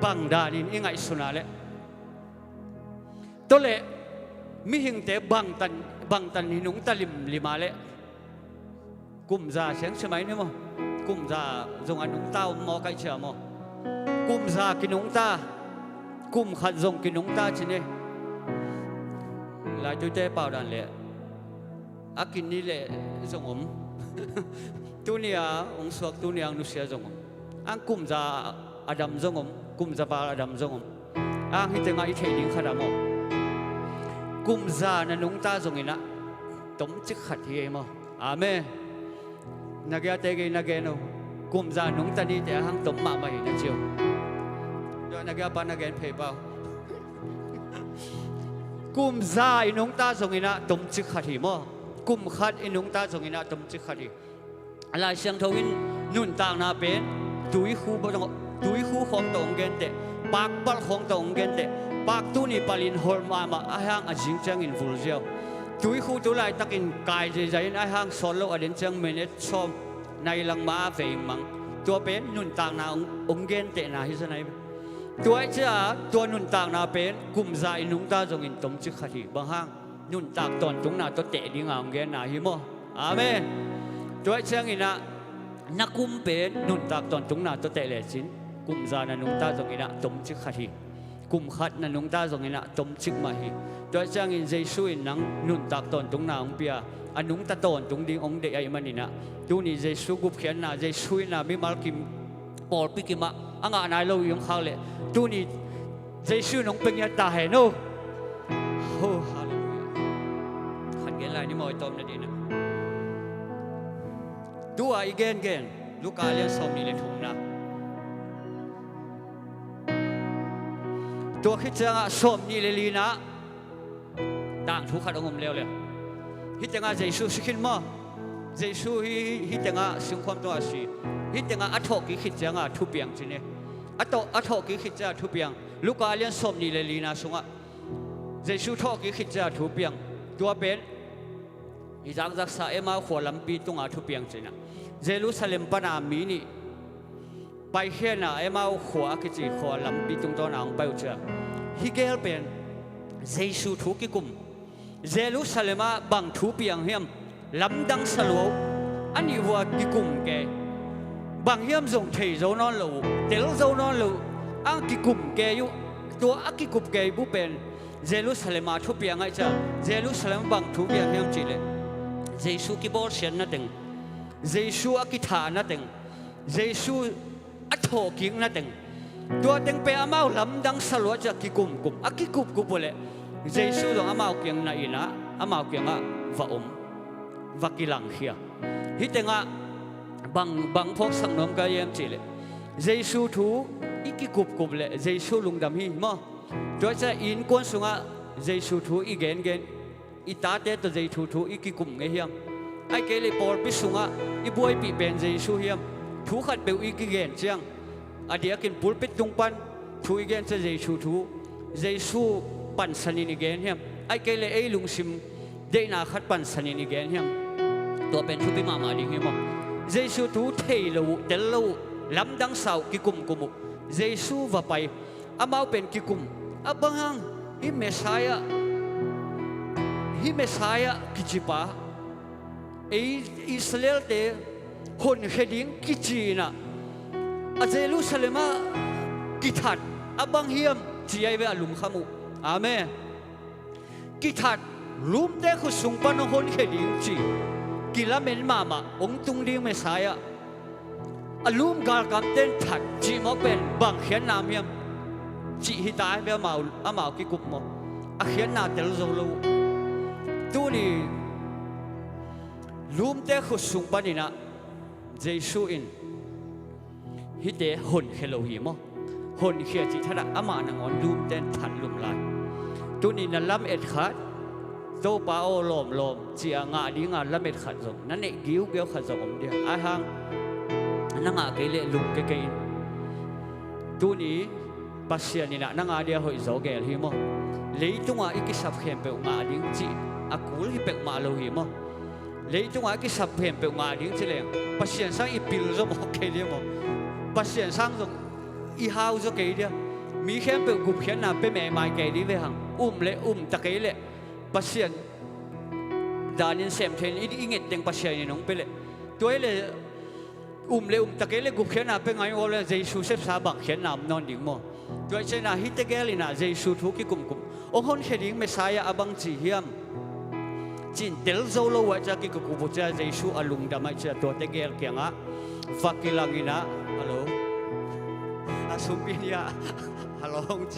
bang da in ingai suna le to le mi hing te bang tan hinung talim lima le kum za sáng semai ne mo kum za jong anung tao mo kai cha mo kum za kinung ta kum khat jong kinung ta chine lai tu te pao dan le akin ni le zong tunia ong suak tunia ang nusia zong ang kum za adam zong kum za ba adam zong ang hitenga i thei ding khada mo kum za na nung ta zong ina tom chik khat hi mo amen nagya te ge na ge no kum za nung ta ni te hang tom ma mai na chiu do nagya pa na gen phe pao kum za i nung ta zong ina tom chik khat hi mo kum khat i nung ta zong ina tom chik khat hi lại sang thâu in nun tang na pen tui khu khom tong gen te pak pal khom tong gen te pak tu ni palin hol ma ahang ajing chang in vul jiao tui khu tu lai takin kai je jain ahang solo adin chang menet som nai lang ma ve mang tua pen nun tang na ong gen te na hi sanai tua cha tua nun tang na pen kum za in nung ta jong in tom chi khati bang hang nun tak ton tung na to te ding ang gen na hi mo amen tuai chang ina nakum pen nun tak ton tung na to te le chin kum za na nung ta jong ina tom chik khathi kum khat na nung ta jong ina tom chik ma hi tuai chang in Giêsu in nang nun tak ton tung na ong pia anung ta ton tung ding ong de ai manina tu ni Giêsu gup khian na Giêsu na mi mal kim pol pi kim anga nai lo yong khale tu ni Giêsu nong peng ya ta he no โอ้ฮาเลลูยาขัดเกณฑ์ไรนี่มอยตอมนั่นเองนะตัวอีเกนลูกกาเลียนสอมนี่เลยทุ่มนะตัวคิดจังอ่ะสอมนี่เลยลีนะต่างทุกขัดองค์เร็วเลยฮิตจังอ่ะเจสุสิขินมาเจสุฮิตจังอ่ะสิ่งความตัวสิฮิตจังอ่ะอัฐกิคิดจังอ่ะทุบเปียงจีเนี่ยอัฐกิคิดจังทุบเปียงลูกกาเลียนสอมนี่เลยลีนะสงอ่ะเจสุทอกิคิดจังทุบเปียงตัวเป็นอีจังจักษาเอ็มาขวลำปีตรงอ่ะทุบเปียงจีนะเยรูซาเล็มปนามีนี่ไปเห็นนะเอ็มาขวากิจขวาลำปีตรงตอนอ่างไปอุจจาฮิเกลเป็นเยซูทุกิกุมเยรูซาเล็มบังทุเปียงเฮียมลำดังสโลอันนี้ว่ากิกุมแกบางเฮียมส่งเทโจนอนลูเตลโจนอนลูอังกิกุมแกอยู่ตัวอักกิกุมแกบุเป็นเยรูซาเล็มทุเปียงไงจ้ะเยรูซาเล็มบังทุเปียงเฮียมจีเลเยซูกิบอลเชนนั่นเองเยซูอักิธานั่นเองเยซูอัฐกิงนั่นเองตัวเต็งเปอามาลำดังสลัวจากกิกุมอักิกุมเลยเยซูลงอามาเกียงน่ะอินะอามาเกียงอ่ะวะกิลังเฮียฮิตเต็งอ่ะบังพกสังนมกายเยี่ยมจีเลยเยซูทูอีกิกุมเลยเยซูลุงดำฮีมั้งตัวจะอินกวนสุงอ่ะเยซูทูอีเกนอีตาเตตัวเยซูทูอีกิกุมเฮียมไอ้เกลี่ปอร์พิสุงะอีบวยปีเป็นเจสุเฮียมทุกขัดเบลอีกเกนเจียงอดียกินปุลปิดตุงปันทุกเกนจะเจสุทูเจสุปันสันินิเกนเฮียมไอ้เกลี่ไอ้ลุงซิมเดน่าขัดปันสันินิเกนเฮียมตัวเป็นทุบิมาดิเฮียมเจสุทูเทลูเตลูลำดังสาวกิกุมเจสุว่าไปอามาเป็นกิกุมอาบังฮังฮิเมสายะกิจิปาอิสราเอลเตคนเฮดิ้งกิจีน่ะอาเจรูซาเล็มกิทัดอาบังเฮียมจีไอเวอลุมขมุอาเมนกิทัดลุมเตคุสุงปนคนเฮดิ้งจีกิลาเมนมาองตุงดิ้งเมสายะอลุมกาลกัมเต้นทัดจีมอเป็นบังเขียนนามเฮียมจีฮิตายเวอามากิกุมมออาเขียนนาเตลโซลูตูนี่ลุมเตะขุดสุงปนินะเจสุอินฮิเดหนเฮโลฮีมหนเขียจิทัดอามานังอนลุมเต้นทัดลุมลายตุนินัลลัมเอ็ดขัดโตปาโอลมเจียงาดีงาลัมเอ็ดขัดส่งนั่นเองกิ้วขัดส่งผมเดียวอาหังนั่งอาเกลี่ยลุมเกย์ตุนีปัสเซียนี่นะนั่งอาเดียหอยโจเกลฮีมเลยตุงอาอิกิสับเข้มเปงาดิ้งจีอากูลฮิเปกมาโลฮีมเลยจงอากิสับเพ่มเปงาดิ้งเฉลียงปัสเซียนสังอีปิลจะมอกเกลียมปัสเซียนสังจงอีฮาวจะเกลียมีแค่เปกุบเขียนน่ะเป็นแม่ไม้เกลีเวหังตะเกลียปัสเซียนดานินเซมเทนอีเงตเด้งปัสเซียนนี่น้องเปเลยตัวเลยตะเกลียกุบเขียนน่ะเป็นไงวะเลยเจสุเซฟซาบักเขียนน่ะนอนดิ้งมั้งตัวเช่นน่ะฮิตเกลีน่ะเจสุทุกิกุมโอ้คนเฮดิ้งเมสายาอบังจีเฮียมจินเตลโซโลวะจากกิกุบุจาเจสุอลุงดามาจากตัวเตเกลเกียงะฟักกิลังินะฮัลโหลอาสุปินยาฮัลโหลเจ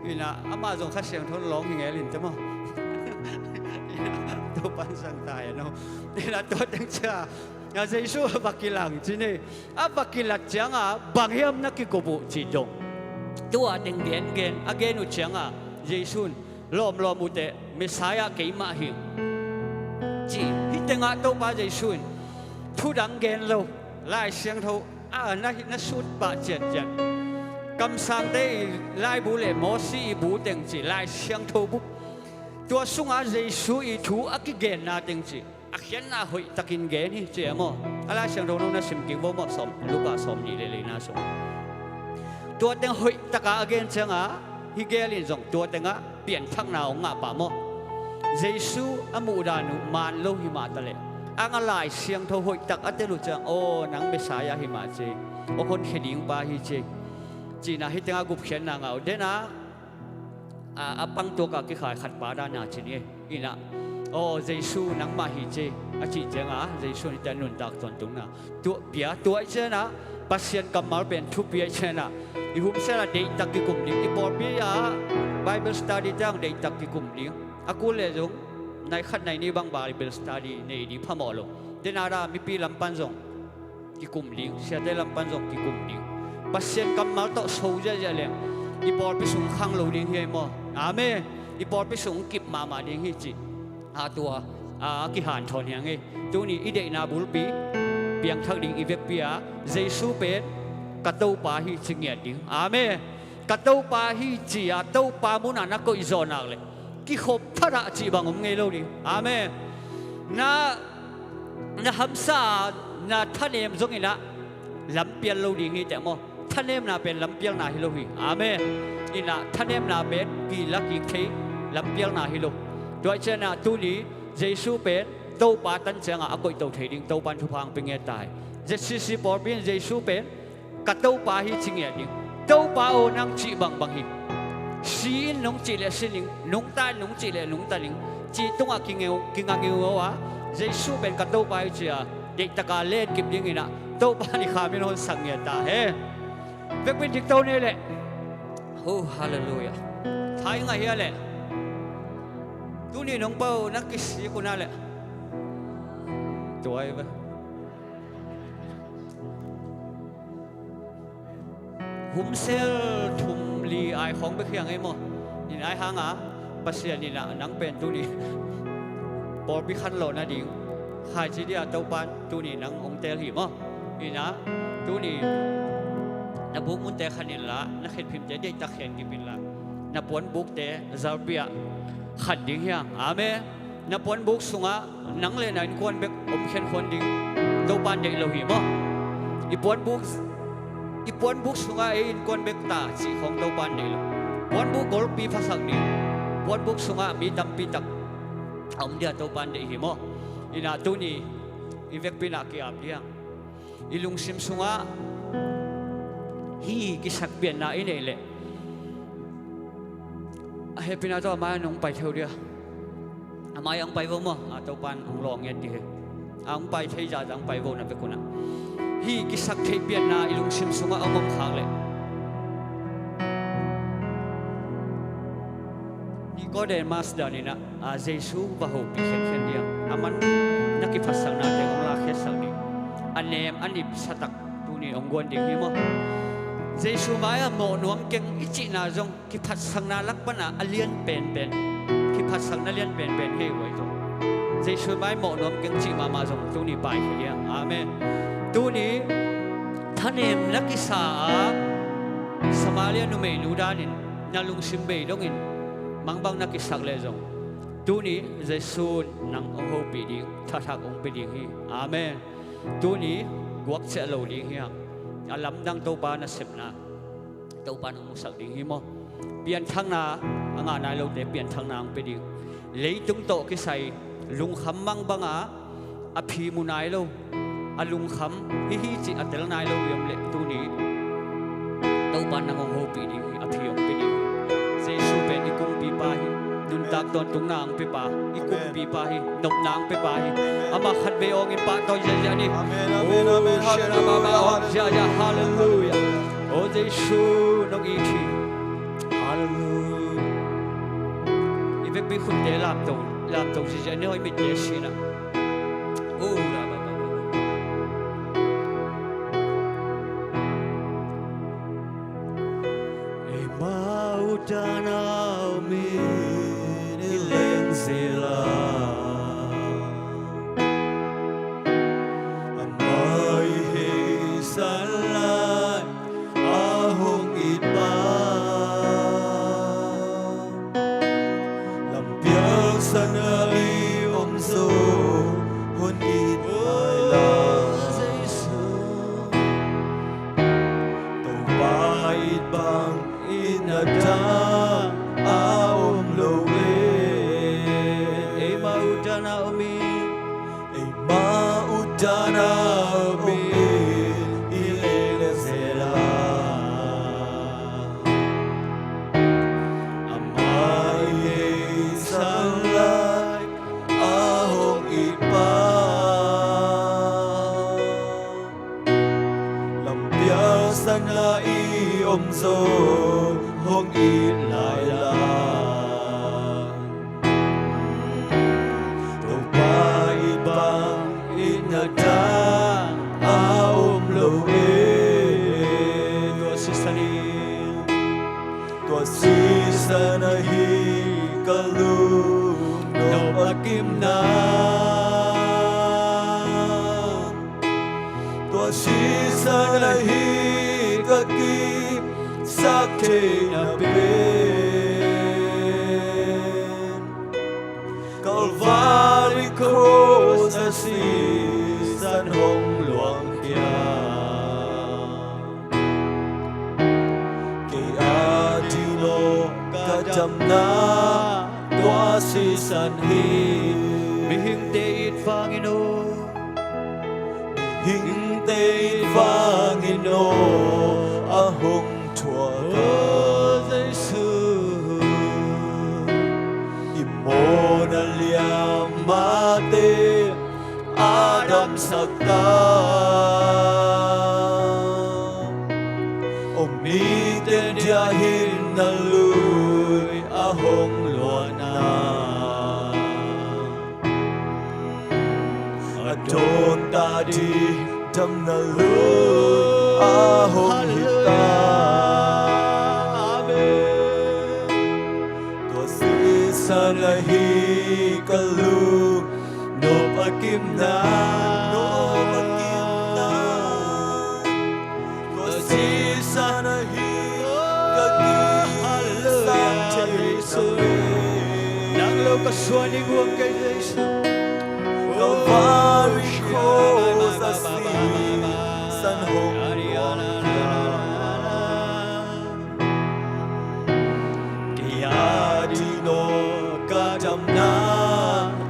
อินะอามาจงข้าเสียงทนร้องยังไงลินจะมั้งตัวปันสังตายเนาะนี่นะตัวตั้งชาเจสุฟักกิลังจีนี่ฟักกิลังจังบางเฮียมนักกิกุบุจีจงตัวเต็งเกนอาเกนุจังเจสุลอมอุเตเมสายาเกยมาหิงจีฮิตงาโตปาเจสุนทุดังเกนโลไล่เสียงทูน่าสุดปะเจ็ดกำสังได้ไล่บุเล่มอสีบุเต็งจีไล่เสียงทูบุตัวสุงอาเจสุอีทูอากิเกนนาเต็งจีอาเขียนนาหอยตะกินเกนนี่เจ้าโมอะไรเสียงทูนู้นน่าสิมกิบ่เหมาะสมลูกอาสมนี่เลยน่าสมตัวเต็งหอยตะกาเกนเชียงฮิเกลินจงตัวเต็งเปลี่ยนทั้งนาวงาป่าโมเจสุอามูดานุมานโลหิมาตะเลอังอะไรเสียงทหอยตักอัตลุจังโอ้นังเมสายาหิมาเจโอคนเฮดิงบาฮิเจจีน่าฮิตงากุบเขียนนางเอาเดน่าปังตัวกับกิขายขัดปาดานาจีนี่อีน่ะโอ้เจสุนังมาฮิเจอาจีเจงเจสุนี่แต่นุนตักตอนตุงน่ะตัวเปียตัวเจน่ะปัสเซียนกับมาเป็นทุบเปียเจน่ะอีหุ่มเซลาเดตักกิกุมนี่อีบอลเปีย Bible study จังได้ตักที่กลุ่มนี้อากูเลยจงในขั้นในนี้บาง Bible study ในนี้พะหมอลงเดนารามีปีลำปันจงที่กลุ่มนี้เสียได้ลำปันจงที่กลุ่มนี้ปัสเซียนกำมาต่อสู้เยอะๆเลยอีปอร์ไปส่งข้างเราดิ้งเฮียมอาเมอีปอร์ไปส่งกิบมาดิ้งเฮียจีตัวกิหานทอนยังไงตัวนี้อีเดนาบุลปีเพียงทักดิ้งอีเวกเปียเจสูเป็นกระตูปาฮีจิงเงียดิ้งอาเมกระตูปาฮีจีอาตูปามุนานักก็อิจอนักเลยกิขบทาระจีบังงไงเราดิอาเมน่าฮัมซาน่าท่านเอ็มจงอินะลำเปียนเราดิ้งเฮียแต่โมท่านเอ็มน่าเป็นลำเปียงน่าฮิโลฮีอาเมอินะท่านเอ็มน่าเป็นกีลักกีเทลำเปียงน่าฮิโลด้วยเช่นน่ะตัวนี้เจสูเป็นโตปาตันเสียงอ่ะก็ตัวเทดิ้งโตปันทุพังเป็นเงี้ยตายเจสิปอร์เป็นเจสูเป็นกระโตปาฮีจิงเงี้ยดิ้งโตปาโอนังจีบังบังฮีสีนงจีเลสิลิงนงตานงจีเลนงตาลิงจีตงอ่ะกิงเงววะเจสูเป็นกระโตปาฮีจีอ่ะเด็กตะการเล่นกิบดิ้งอินะโตปานี่ข้าไม่นอนสังเงี้ยตาเฮ้เวกเป็นทิกโตนี่แหละโอ้ฮาเลลูยาท้ายไงเฮียแหละตัวนี้น้องเป้านักกิจคนนั่นแหละตัวไอ้เบ้หุ่มเซลทุ่มลีไอของไปเคียงไอ้หมอนี่ไอ้หางอ่ะปัสเซียนี่นะนังเป็นตัวนี้ปอดพิคันโหลนะดิ่งขายจีเดียเต้าปันตัวนี้นังองเตลหิมอ่ะนี่นะตัวนี้นับบุกมุนเตะขันนิละนักเขียนพิมพ์จะได้ตะเขียนกิบินละนับปวนบุกเตะซาเบียขัดดิ้งเฮียงอาเมนับปวนบุกสุงะนังเลยนะควรเบกอมเขียนคนดิ้งเต้าปันเด็กเราหิมอ่ะอีปวนบุกสุงะเองควรเบกตาสีของเต้าปันเด็กเราปวนบุกกอลปีภาษาดิ้งปวนบุกสุงะมีดำปีตักอมเดียเต้าปันเด็กหิมอ่ะอีน่าตัวนี้อีเวกปีนักเกียบเฮียงอีลุงซิมสุงะฮีกิสักเปลี่ยนนาอินเอเล่เฮปินาตัวมาหนุ่งไปเที่ยวเดียวมายังไปวงมั้งตัวปันองลองเงี้ยดีอังไปเที่ยวจังไปวงนั่นเป็นคนน่ะฮีกิสักเที่ยวเปลี่ยนนาอิลุงซิมสุงะเอามงขางเลยนี่ก็เดินมาสดานี่นะเจสูบ่าวปีเขียนเดียวมันนักกิจภาษาหน้าเด็กของลาเขียนสักนี่อันเนมอันนี้สตักตัวนี้องกวนเด็กนี่มั้งเจสูมาอะโมนวมเก่งอิจินาจงกิพัดสังนาลักปนาอเลียนเป็นกิพัดสังนาเลียนเป็นเฮ้ยไว้จงเจสูมาโมนวมเก่งจิมาจงตัวนี้ไปเฮียอาเมนตัวนี้ท่านเอ็มนักกิสาสมาเลียนุเมนูดานินนาลุงซิมเบย์ดงินมังบังนักกิสักเลยจงตัวนี้เจสูนังองค์ปีดีทักองค์ปีดีฮีอาเมนตัวนี้กวักเสลาดีเฮียอาลัมดังตัวปานะเสพนะตัวปานะมุสักดิ้งหิมะเปลี่ยนทางนาอ่างนายเราเดเปลี่ยนทางนางไปดิ้งเลยตุงโตกิใส่ลุงคำมังบังอภิมุนายเราลุงคำฮิจิอัตเตลนายเราเยี่ยมเละตัวนี้ตัวปานะงงโฮปีดิ้งอภิองไปดิ้งเจสูเป็นอีกุมปีปาฮินุนตักตอนตุงนางไปปาอีกุมปีปาฮินกนางไปปาฮิอามาขัดเบองอิปะตัวเจนี่โอ้เชราบาบาออกจาฮาเลลูยาโอ้เจสูนกอีทีฮาเลลูยาอีเวกบีคุณเดลามตงเจนี่ให้มิดเยชินะโอ้ลาบาบาเอมาอุตานามินิเลนเซลา
sang lai om zo hong i lai la
kalung no akim na tua si sa na hi kaki sakhe na ben Calvary cross asi san hong luang kia Jam na tua si san hi mi hing te it fangino mi hing te it fangino a hong chua ka Giêsu imona liam mate Adam sakta Omni ten dia hin na lui a hong luana Adon ta di dam na lui a hong hita Amen Tua si sa na hi kalu no pakim na no pakim na Tua si sa na hi Nang lo kaswani buang kay Yesu Calvary cross asi san hong Kaya di no kadam na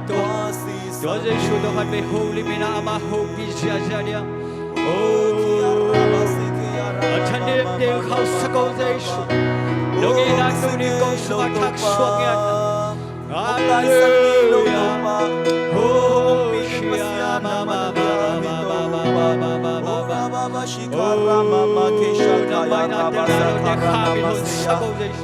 tua si san Yesu Tuhan may holy minama holy siya dia Achanim deu khau sakau Yesu Logi na tuni ko sumatak suwagyan Hallelujah Oh Shia Mama Mama Shikara Mama Kesha Kaya Raba Sakara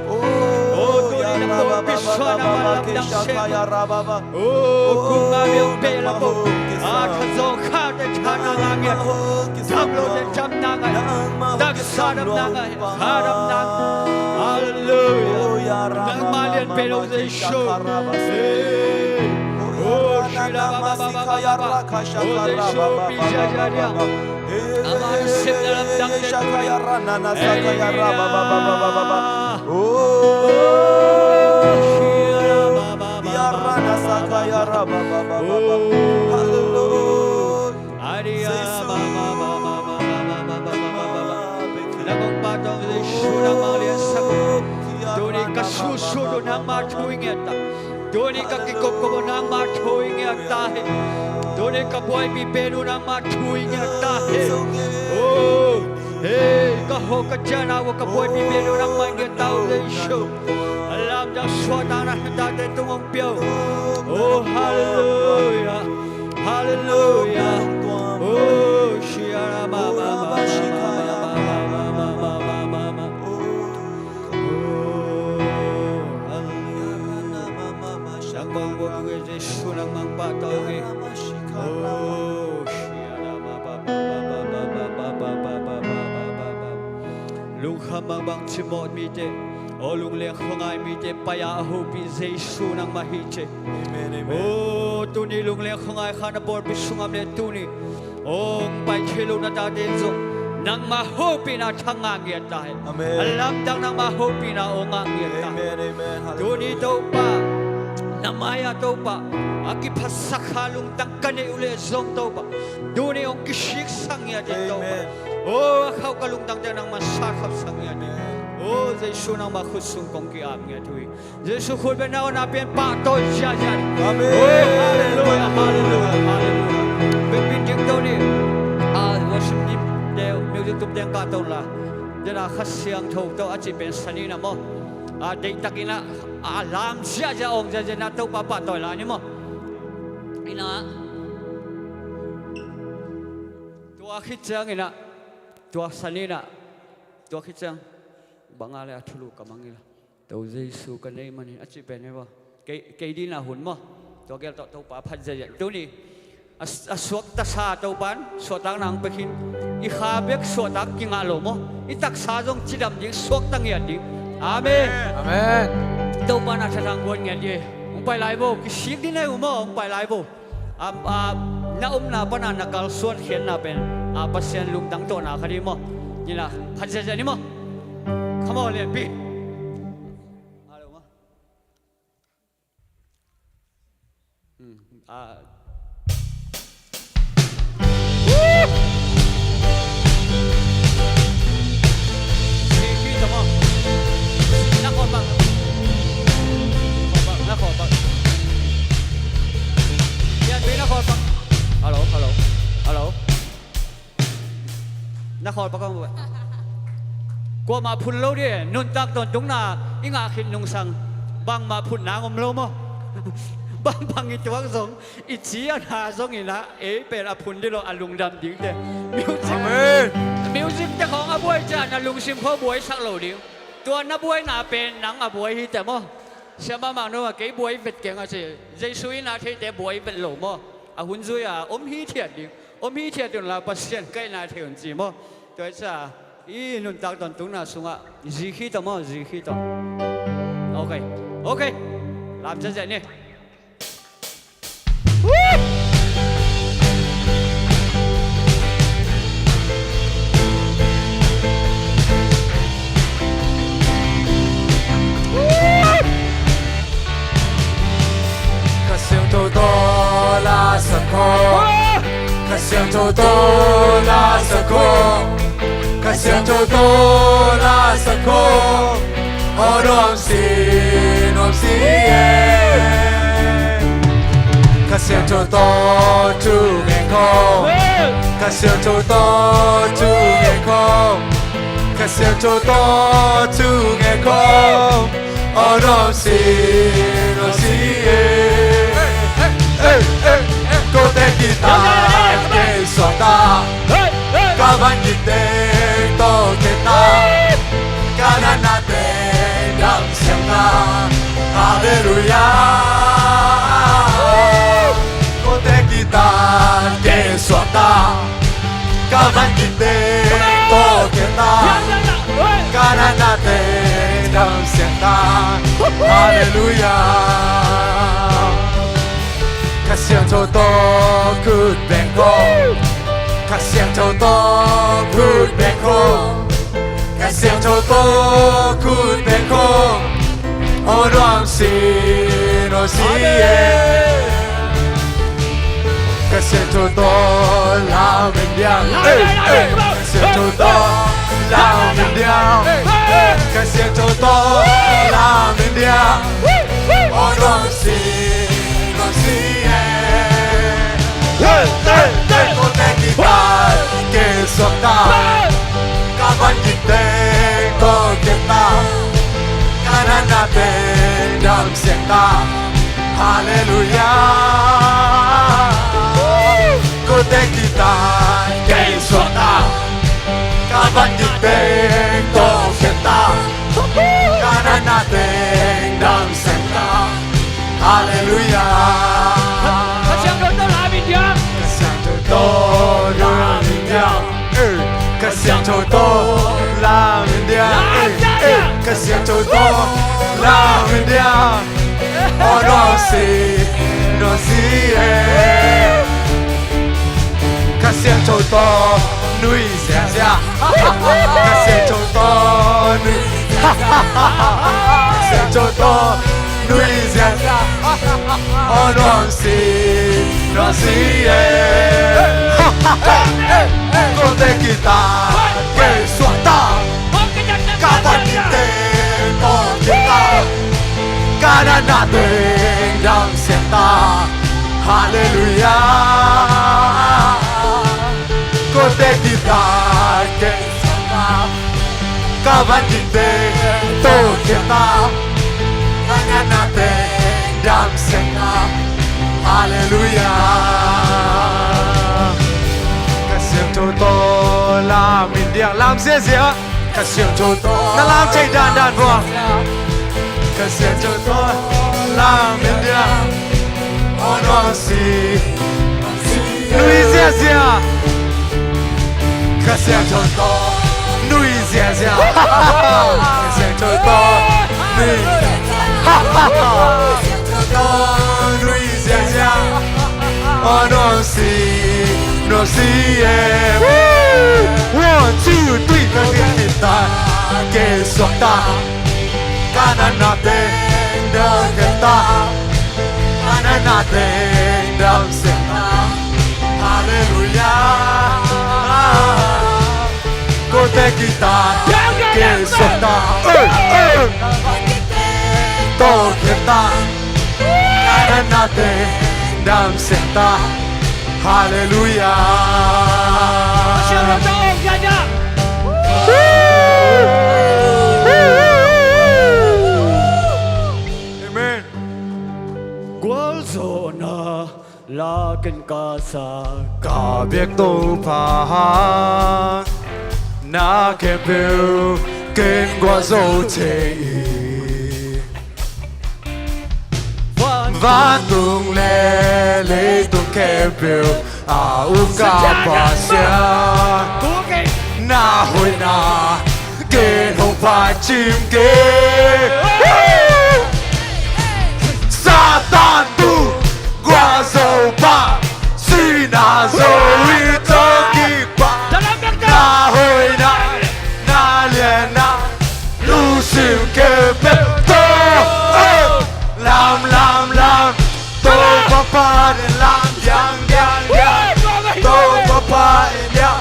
Oh Yara Baba Mama Kesha Kaya Raba Oh Kumamil Bela Bo Akazong Kata Chana Langit Tablo de Jamnanga Dagsadam Nanga Haram Nanga Hallelujah Nang malian Belo de Show Oh Shila Baba Kaya Rakasha Kara Baba Aman sip dalam dang Kaya Rana Sakaya Raba Baba Oh Shila Baba Rana Sakaya Raba Baba Hallelujah Aria Baba Nagong patong de Shuna Malia Sabu Doni kasusu do nang matuing eta Doni kakikop ko nang matuing eta Doni kaboy bibenu nang matuing eta Oh hey kaho kajana wa kaboy bibenu nang mangetau de show Alam da swata na date tungong piao Oh hallelujah Hallelujah Oh shiara mama Sunang mang patogi Oh shiara Lung hamang bang timot mite O lung leng khongai mite paya ho pi Jesu nang mahiche Oh tuni lung leng khongai khana bor bisungam le tuni Ong pai khelu na ta den zo nang mahopi na thangang ya ta alam dang nang mahopi na ongang ya ta tuni to pa namaya to pa aki phasakhalung tangkane ule zong to pa duni ong kishik sang ya de to pa o khau kalung tang nang masakhap sang ya de o Jesu nang ma khusung kong ki am ya thui Jesu khul ben na na pen pa to ja ja amen hallelujah hallelujah hallelujah ben bin jing to ni worship ni deu music tup deng ka to la jana khasiang tho to achi pen sani na mo dei takina lam sia ja ong ja na to pa pa to la ni mo ina to khit chang ina to sani na to khit chang bangale athulu kamangila to Jesu ka nei mani achi pen ne ba ke di na hun mo to gel to pa phat ja to ni aswak ta sa to ban sotang nang pekin I khabek sotak kingalo mo itak sa jong chidam ding swak tang ya ding amen
Amen.
đâu ba na thang quân nghe đi ông phải lại vô cái ship đi này ông phải lại vô na na ba na nakal suan khen na pen pasien lung dang to na khari mo ni na khadja ja ni mo come on le bi alo mo khi tamo na kon bang na kon bang yan bi na kon bang alo na kon bang mo qua mà phun lâu đi nôn tắc tòn chúng na ingà khinh nung sang bang mà phun nang om lâu mo bang ít chuang giống ít chí anh hà giống như na bề là phun đi lo lung đam tiếng thế musicจะของอาบวยจ้านะลุงซิมพ่อบวยสักโหลเดียวตัวน้าบวยน่าเป็นหนังอาบวยที่แต่มั้งเชื่อมาโน้ว่าเก๋บวยเป็นเก่งอะไรใจซุยน่าที่แต่บวยเป็นโหลมั้งหุ่นซุยอมฮีเทียดดิอมฮีเทียดจนเราปัสเซียนใกล้น่าเทียนจีมั้งตัวจ้านุ่นตักตอนตุ้งน่าสุงอ่ะจีขี้ตัวมั้งจีขี้ตัวโอเคลำจะเนี่ย
Casiento la sacó, casiento la sacó, casiento la sacó, no si, casiento tu meco, casiento tu meco, casiento tu meco, no si. Cô te kita ke sota kaban kite to kita kanana te dam sianga hallelujah cô te kita ke sota kaban kite to kita kanana te dam sianga hallelujah Casiento todo good bengo, casiento todo good bengo, casiento todo good bengo, no si, casiento todo la mendiang, casiento todo la mendiang, casiento todo la mendiang, no si. Cô te kita ke sota kaban kite to kita kanana te dam sienta hallelujah cô te kita ke sota kaban kite to kita kanana te dam sienta hallelujah Casiento todo la mendia, casiento todo la mendia, no si, casiento todo nui sia, casiento todo nui, casiento todo nui sia, no si, Con te kita ke suata kapan kita no kita karena dendam senta haleluya Con te kita ke suata kapan kita no kita karena dendam senta haleluya Casiento todo la mindia làm dễ dễ Casiento todo nó làm chạy đàn đàn vào Casiento todo la mindia no si Lui dễ dễ Casiento todo lui dễ dễ Casiento todo lui con núi giang giang nó xì em 1 2 3 các tiếng kita kê sọc ta kanan natin daw kita kanan natin daw seta hallelujah kote kita kê sọc ta to kita kanan natin daw seta hallelujah Amen.
Gualzona la ken casa
Cả biết tu phá na kẹp biểu kênh qua dấu chế và tung lê tung kẹp biểu u ca bà xia na hồi na kênh không phải chim kê Satan tu qua dấu ba si na dấu y tơ kỳ ba na hồi na liền na lu sim kê bếp tô làm tô papa để làm yang tô papa india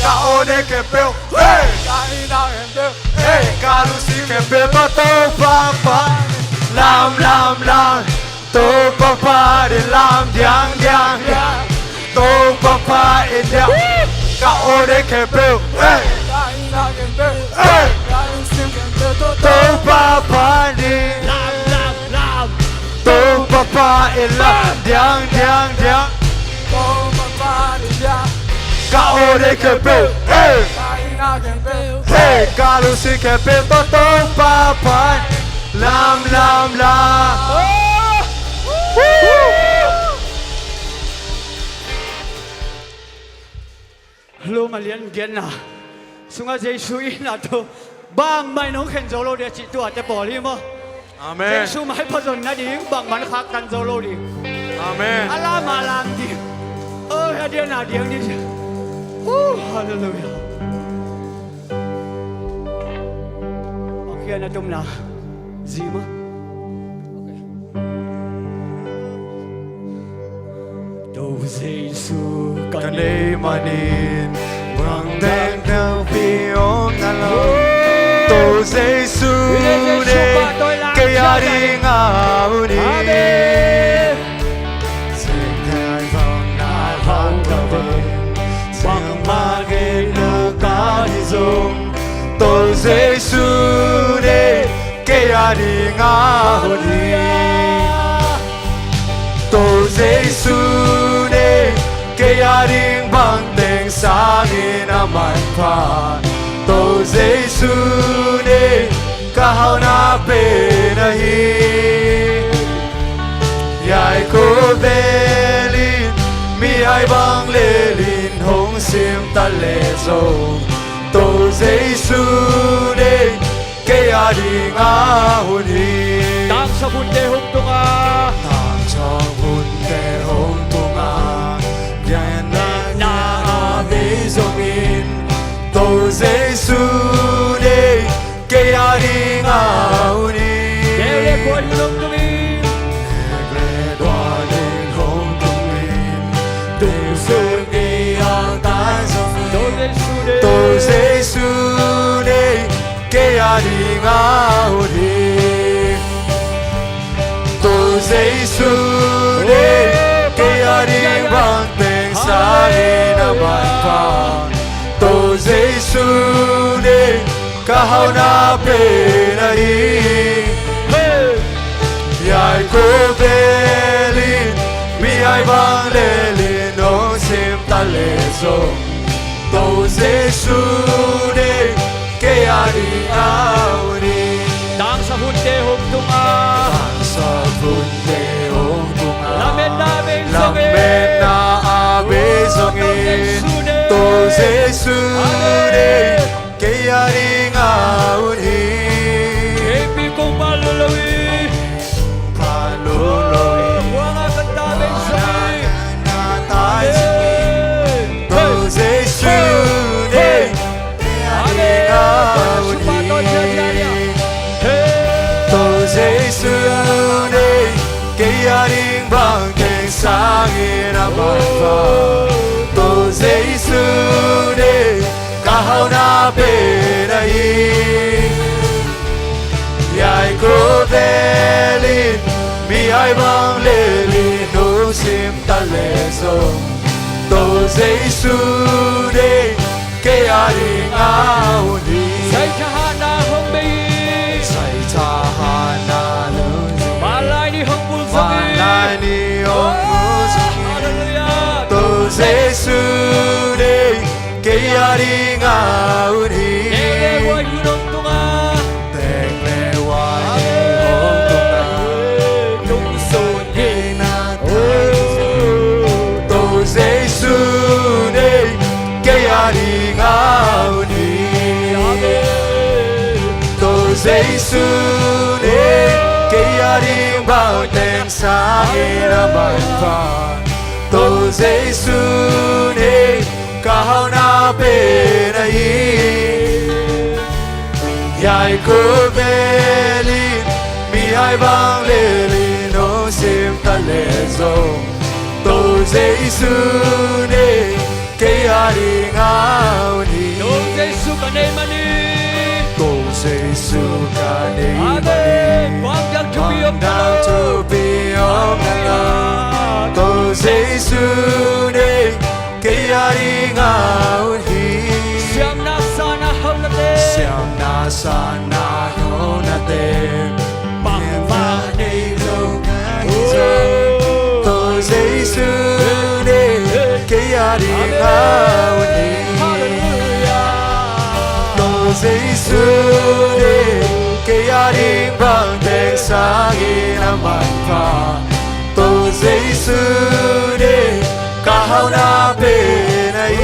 ca o de kê bêu hey ca ina em de hey ca lu sim kê bếp tô papa làm tô papa để làm yang tô papa india ca o de kê bêu hey hey tô papa đi tô papa ila yang tô papa đi ca o de kê bêu hey hey ca lu sim kê bêu tô papa làm
lu mà liên kiến à sunga Giêsu in à tu bang mai nong khen zolo dia chi tu ate poli mo
Amen
Giêsu mai phazon na ding bang man khak kan zolo di
Amen
ala malang di ya dia na diang di hallelujah okay na tum na zima Đâu Giêsu
Cần đi mà nhìn bằng tên theo phi ôm ngàn lâu Tô Giêsu đi cây đi ngào đi Xin thay vòng na vang cả vơi Bằng ma ghê nơ cá đi dùng Tô Giêsu đi cây đi ngào đi Tô Giêsu đi cây đi bằng tên sa đi na mạnh phà Tô Giêsu đi ca hao na bê na hi Yai cô bê linh mi ai bằng lê linh hông xiêm ta lê dâu Tô Giêsu đi cây đi ngao đi
Tang sa bunde hum tunga
cho vun kẻ hôn tung à Gyan na bê dông in Tô Giêsu đi cây đi ngao đi
Kele ko hilong tungin
Nè đoà lên hôn tung in Tình sự nghi ang tan dông in Tô Giêsu đi cây đi ngao đi Tô Giêsu đi cây đi bằng tên sa đi na mạnh phà Tô Giêsu đi ca hao na bê na hi Yai cô bê linh mi ai bằng lê linh nông xiêm ta lê dông Tô Giêsu đi cây đi ngao đi
Tang sa bunde hum tunga
sa bunde hong tunga
Lamen na beng
Lamen na abe zongin Tô Giêsu đi cây đi ngao hi
Epi kong malulawi
kia đình bằng thềm sáng in am pha tô Giêsu đi cả hậu na bên ai yai cô về linh mi ai bằng lê linh nô sim ta lê sông tô Giêsu đi kia đình áo đi
Say kahana hong bay
say cha hana luôn
Malay ni hong bul
mà lại đi ông
Hallelujah
tô Giêsu đi kia đình áo đi
Ele wa yunong tunga
Teng lewat hong tung
Tung sun
đi na tô Giêsu đi kia đình áo đi tô Giêsu đi kia đình bao tem sáng na bài pha tô Giêsu đi cao na bên ai yai cô về linh mi hai bang lê linh nô sim ta lê dòng tô Giêsu đi kia đình áo đi
No Jesu kanemani
tô Giêsu ca đi
Amen Quang đang chu bi ông
đang chu bi ông đang tô Giêsu đi kia đình áo đi
Siam na sana hong na te
Siam na sana hô na te Miền va đi lâu ngay dòng tô Giêsu đi kia đình áo đi tô Giêsu đi kia đình bằng thềm sáng in am pha tô Giêsu đi cao na bên ai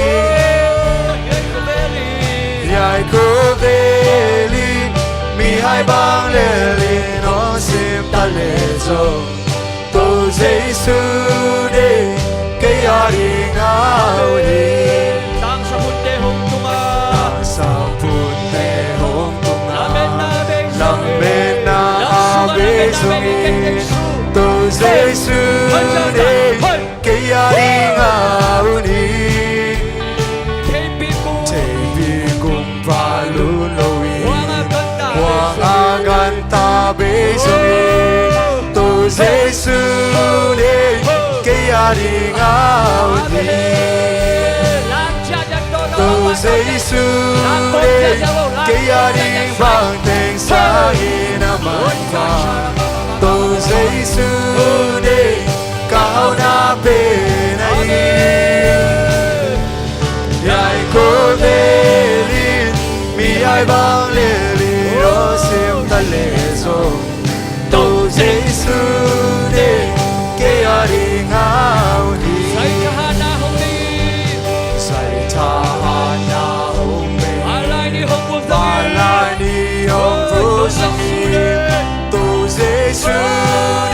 yai cô về linh mi hai bang lê linh nó sim ta lê dòng tô Giêsu đi kia đình áo đi
Tang sa punte hong tunga
sa phun tê hong tung
Amen na beng
lam bên na bê sung tô Giêsu đi kia đình áo đi
Kepi ku
Thế vì cùng và luôn lâu
Wang aganta
Hoàng aganta bê sung tô Giêsu đi kia đình áo đi tô Giêsu đi kia đình bằng thềm sáng in am pha tô Giêsu đi cao na bên ai yai cô về linh mi ai bang lê linh ô sim ta lê dòng tô Giêsu đi kia đình áo đi
Say kahana hong ni
say cha hana hong me
Malay ni hong bul
mà lại đi ông vô sinh tô Giêsu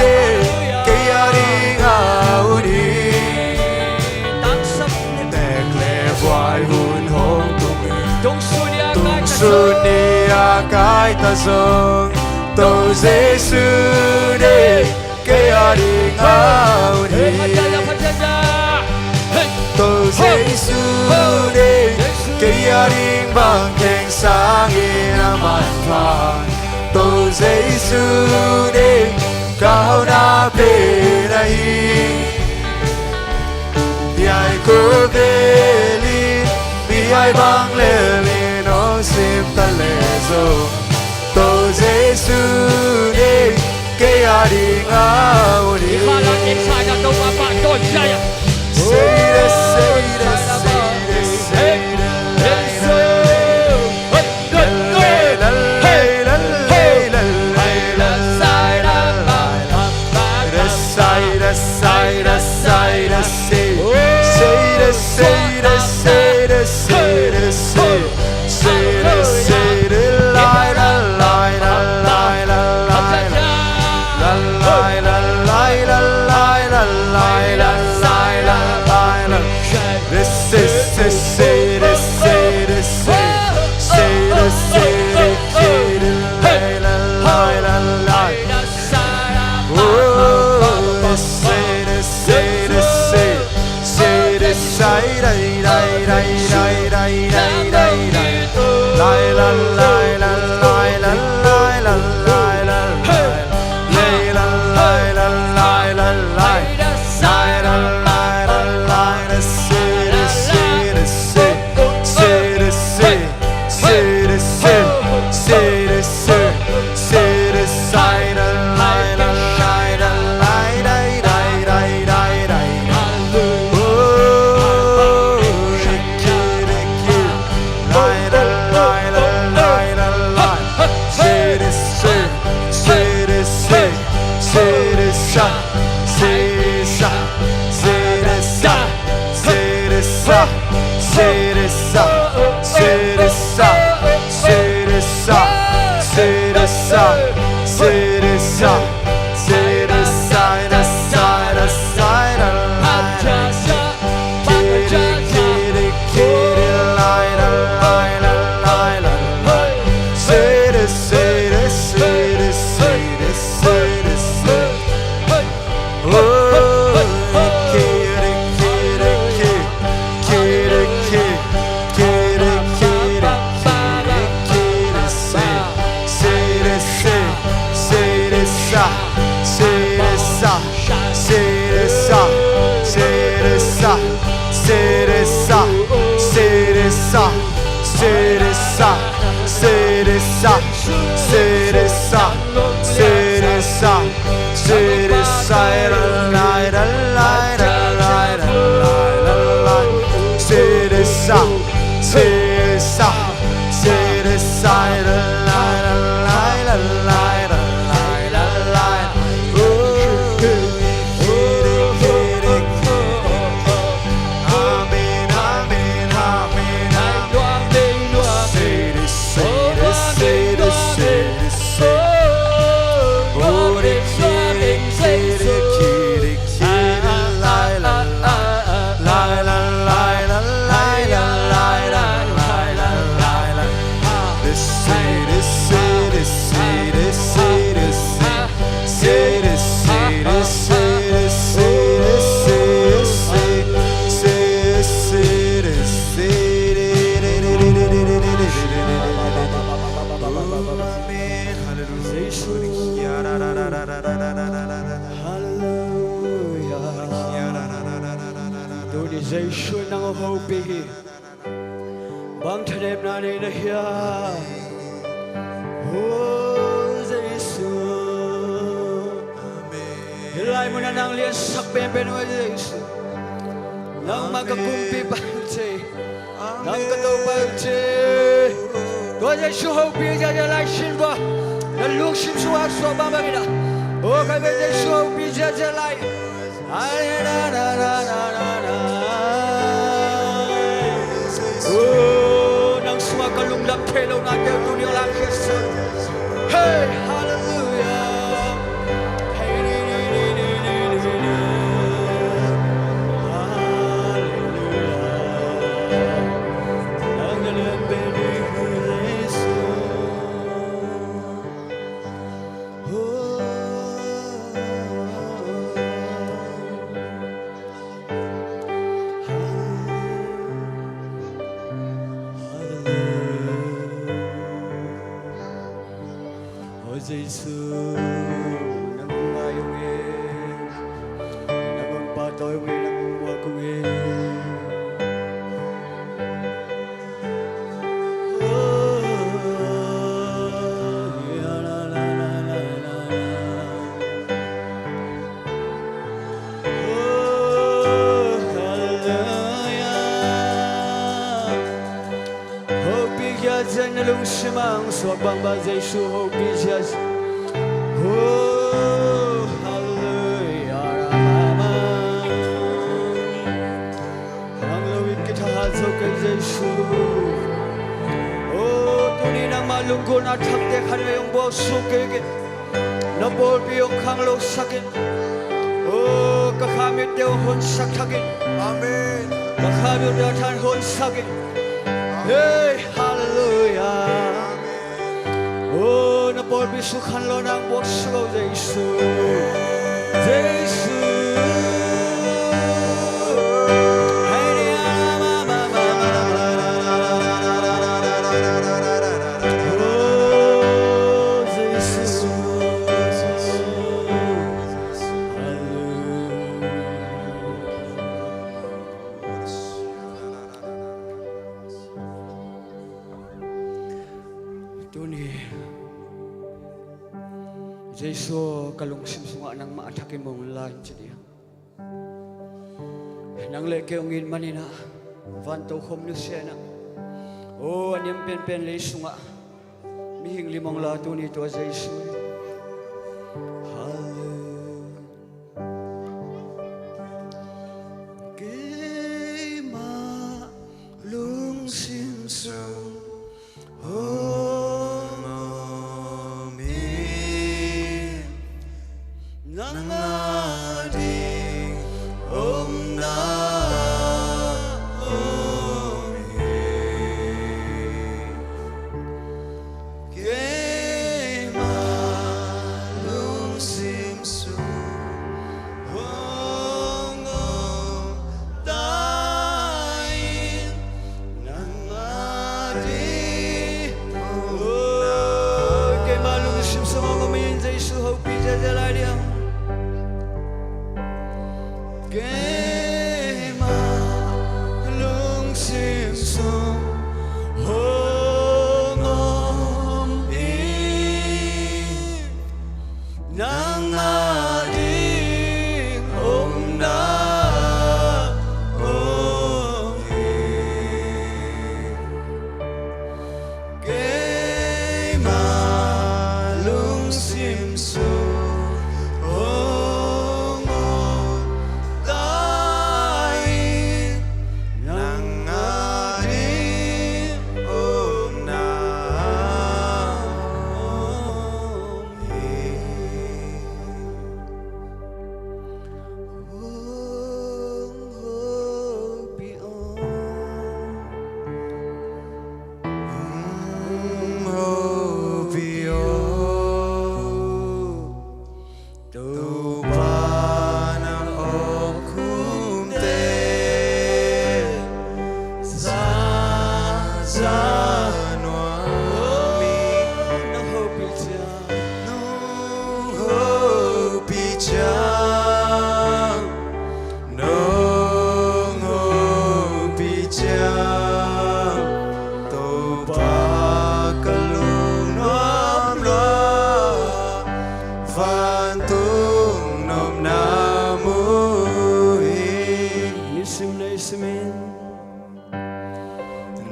đi kia đình áo đi
Tang sa
Tẹt lệ vài hùn hông
Tung sunia
tung sunia cái ta dòng tô Giêsu đi kia đình áo đi tô Giêsu đi kia đình bằng thềm sáng in am pha tô Giêsu đi cao na bên ai yai cô về linh mi ai bang lê linh nó sim ta lê dòng tô Giêsu đi kia đình áo đi
Malang inside na to papa to jaya
say this say this say this say
Jesu kalung simsunga nang maatakin mong lain jadi. Nang leke ongin manina, vanto hom ni sena. Oh, anyam pen le sunga. Mihing limang lato nito Jesu.
Game Kê mà lung sim sum hong om i nang ading om na om i Kê mà lung sim sum hong om tai nang ading om na om hi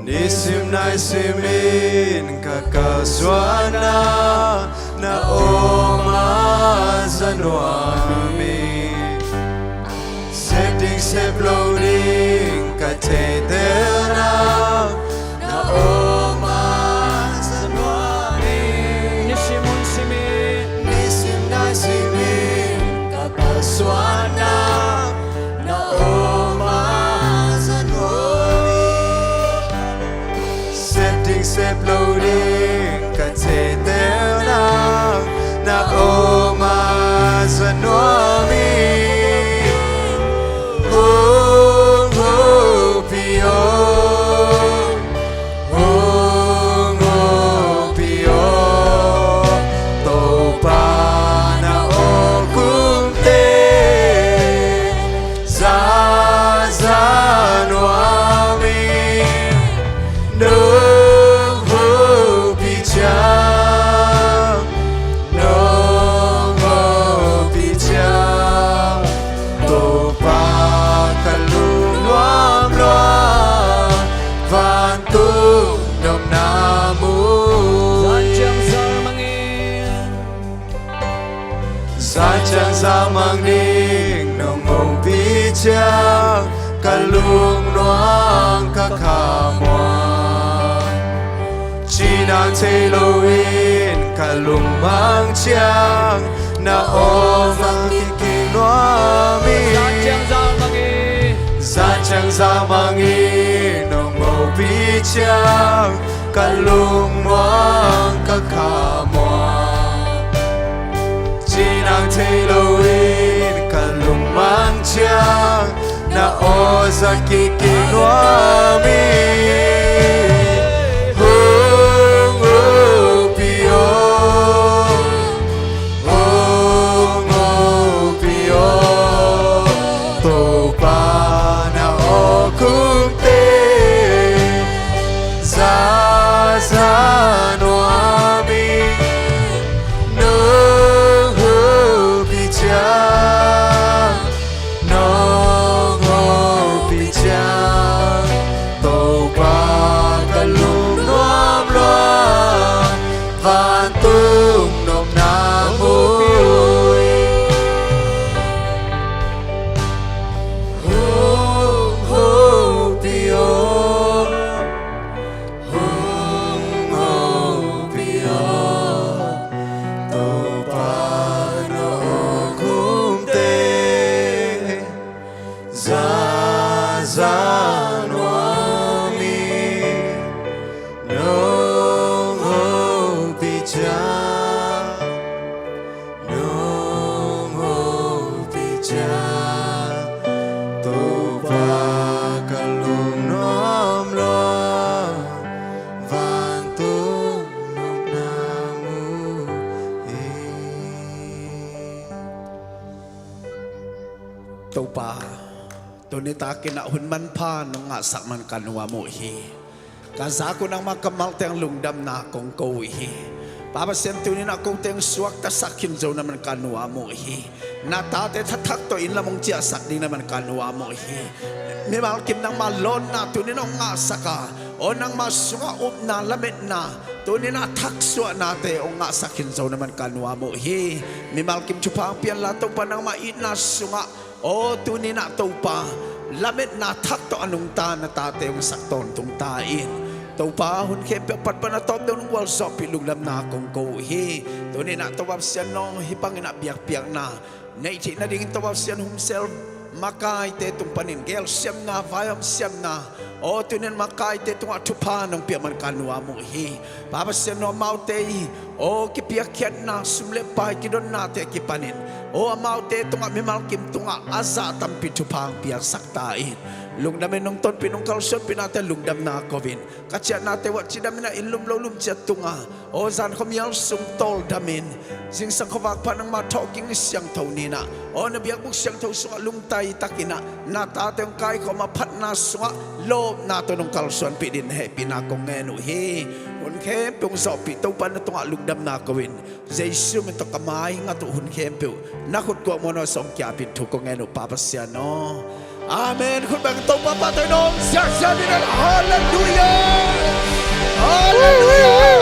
Nisim simin kakaswana na oma zanuami setting seploading katetera na oma zanuami Nisim simin kakaswana na oma Seploading katetera na oma zanuami Hong ho pio Hong ho pio Topa na okumte za zanuami No Sanjang zamang ning nong ngong bichang kalung noang kakamwa Chinang Tayloin kalung mang chiang na ovang kikinuami Sanjang zamang nong ngong bichang kalung noang kakamwa Chinang Tayloin kalung mang chiang na oza kikinuami Hong ho pio Hong ho pio Topa na okumte za zanuami Nong ho pichang Topa
ตัวป่าตัวนี้ตากินหุ่นมันพานงะสักมันกันวาโมฮีการสากุนังมากำมัลเตียงลุงดำนากงโกฮีป้าเปเซนตัวนี้นักกูเตียงสวกตะสักขินโจนัมันกันวาโมฮีนาตาเตทักทักตัวอินละมงเจียสักดินัมันกันวาโมฮีมีมากิมนังมาลอนนาตัวนี้น้องงะสักาโอนังมาสวกอุบนาละเม็ดนาตัวนี้นาทักสวนาเตองงะสักขินโจนัมันกันวาโมฮีมีมากิมชุพังเปียนละตัวปนังมาอินาสวกโอ้ตัวนี้นาตัวป่าละเม็ดนาทักตัวอนุงตานาตาเตองสักตอนตุงตาอินตัวป่าหุ่นเข้มเปียปัดปนตอบดงวอลสอบพิลุงลำนากงโกฮีตัวนี้นาตัวเสียนน้องฮิปังนาเบียกเปียกนาในที่นาดิ่งตัวเสียนหุ่มเซลมาไกเตตุงปนินเกลเสียมนาไฟมเสียมนาโอ้ตัวนี้มาไกเตตุงอัตุพานงเปียมันกันวามุฮีป้าเสียนน้องเมาเตยโอ้กิเปียกเขียนนาสุมเลปายกิดนนาเตกิปนินโอ้เมาเตตุงมิมัลกิมตุงอาซาตัมปิทุพังเปียกสักตาอินลุงดำเนินต้นปีนงคาลชดปีนาเตลุงดำนาโควินกัจจานาเตวัดจิดามินาอินลุมโลลุมเจตุงาโอซานขมิลสุงโตลดามินสิงสังขวักพันังมาทอกิงเสียงเท่านี้นะโอนเบียกบุกเสียงเท่าสวลุงไตตักินะนาตาเตงกายเขามาพัดนาสวะโลบนาตนงคาลชวนปีดินเฮปีนากงเงนุเฮหุ่นเข้มปงสอบปีตัวปันตัวลุงดำนาโควินเจสุมันตกกมายงาตุหุ่นเข้มปิวนักขุดกวมโนสงแก่ปิดถูกกงเงนุปาปัสยาโนอาเมนคุณแบ่งตรงมาปาตนงเสียงเสียงนี่นะฮาเลลูยาฮาเลลูยา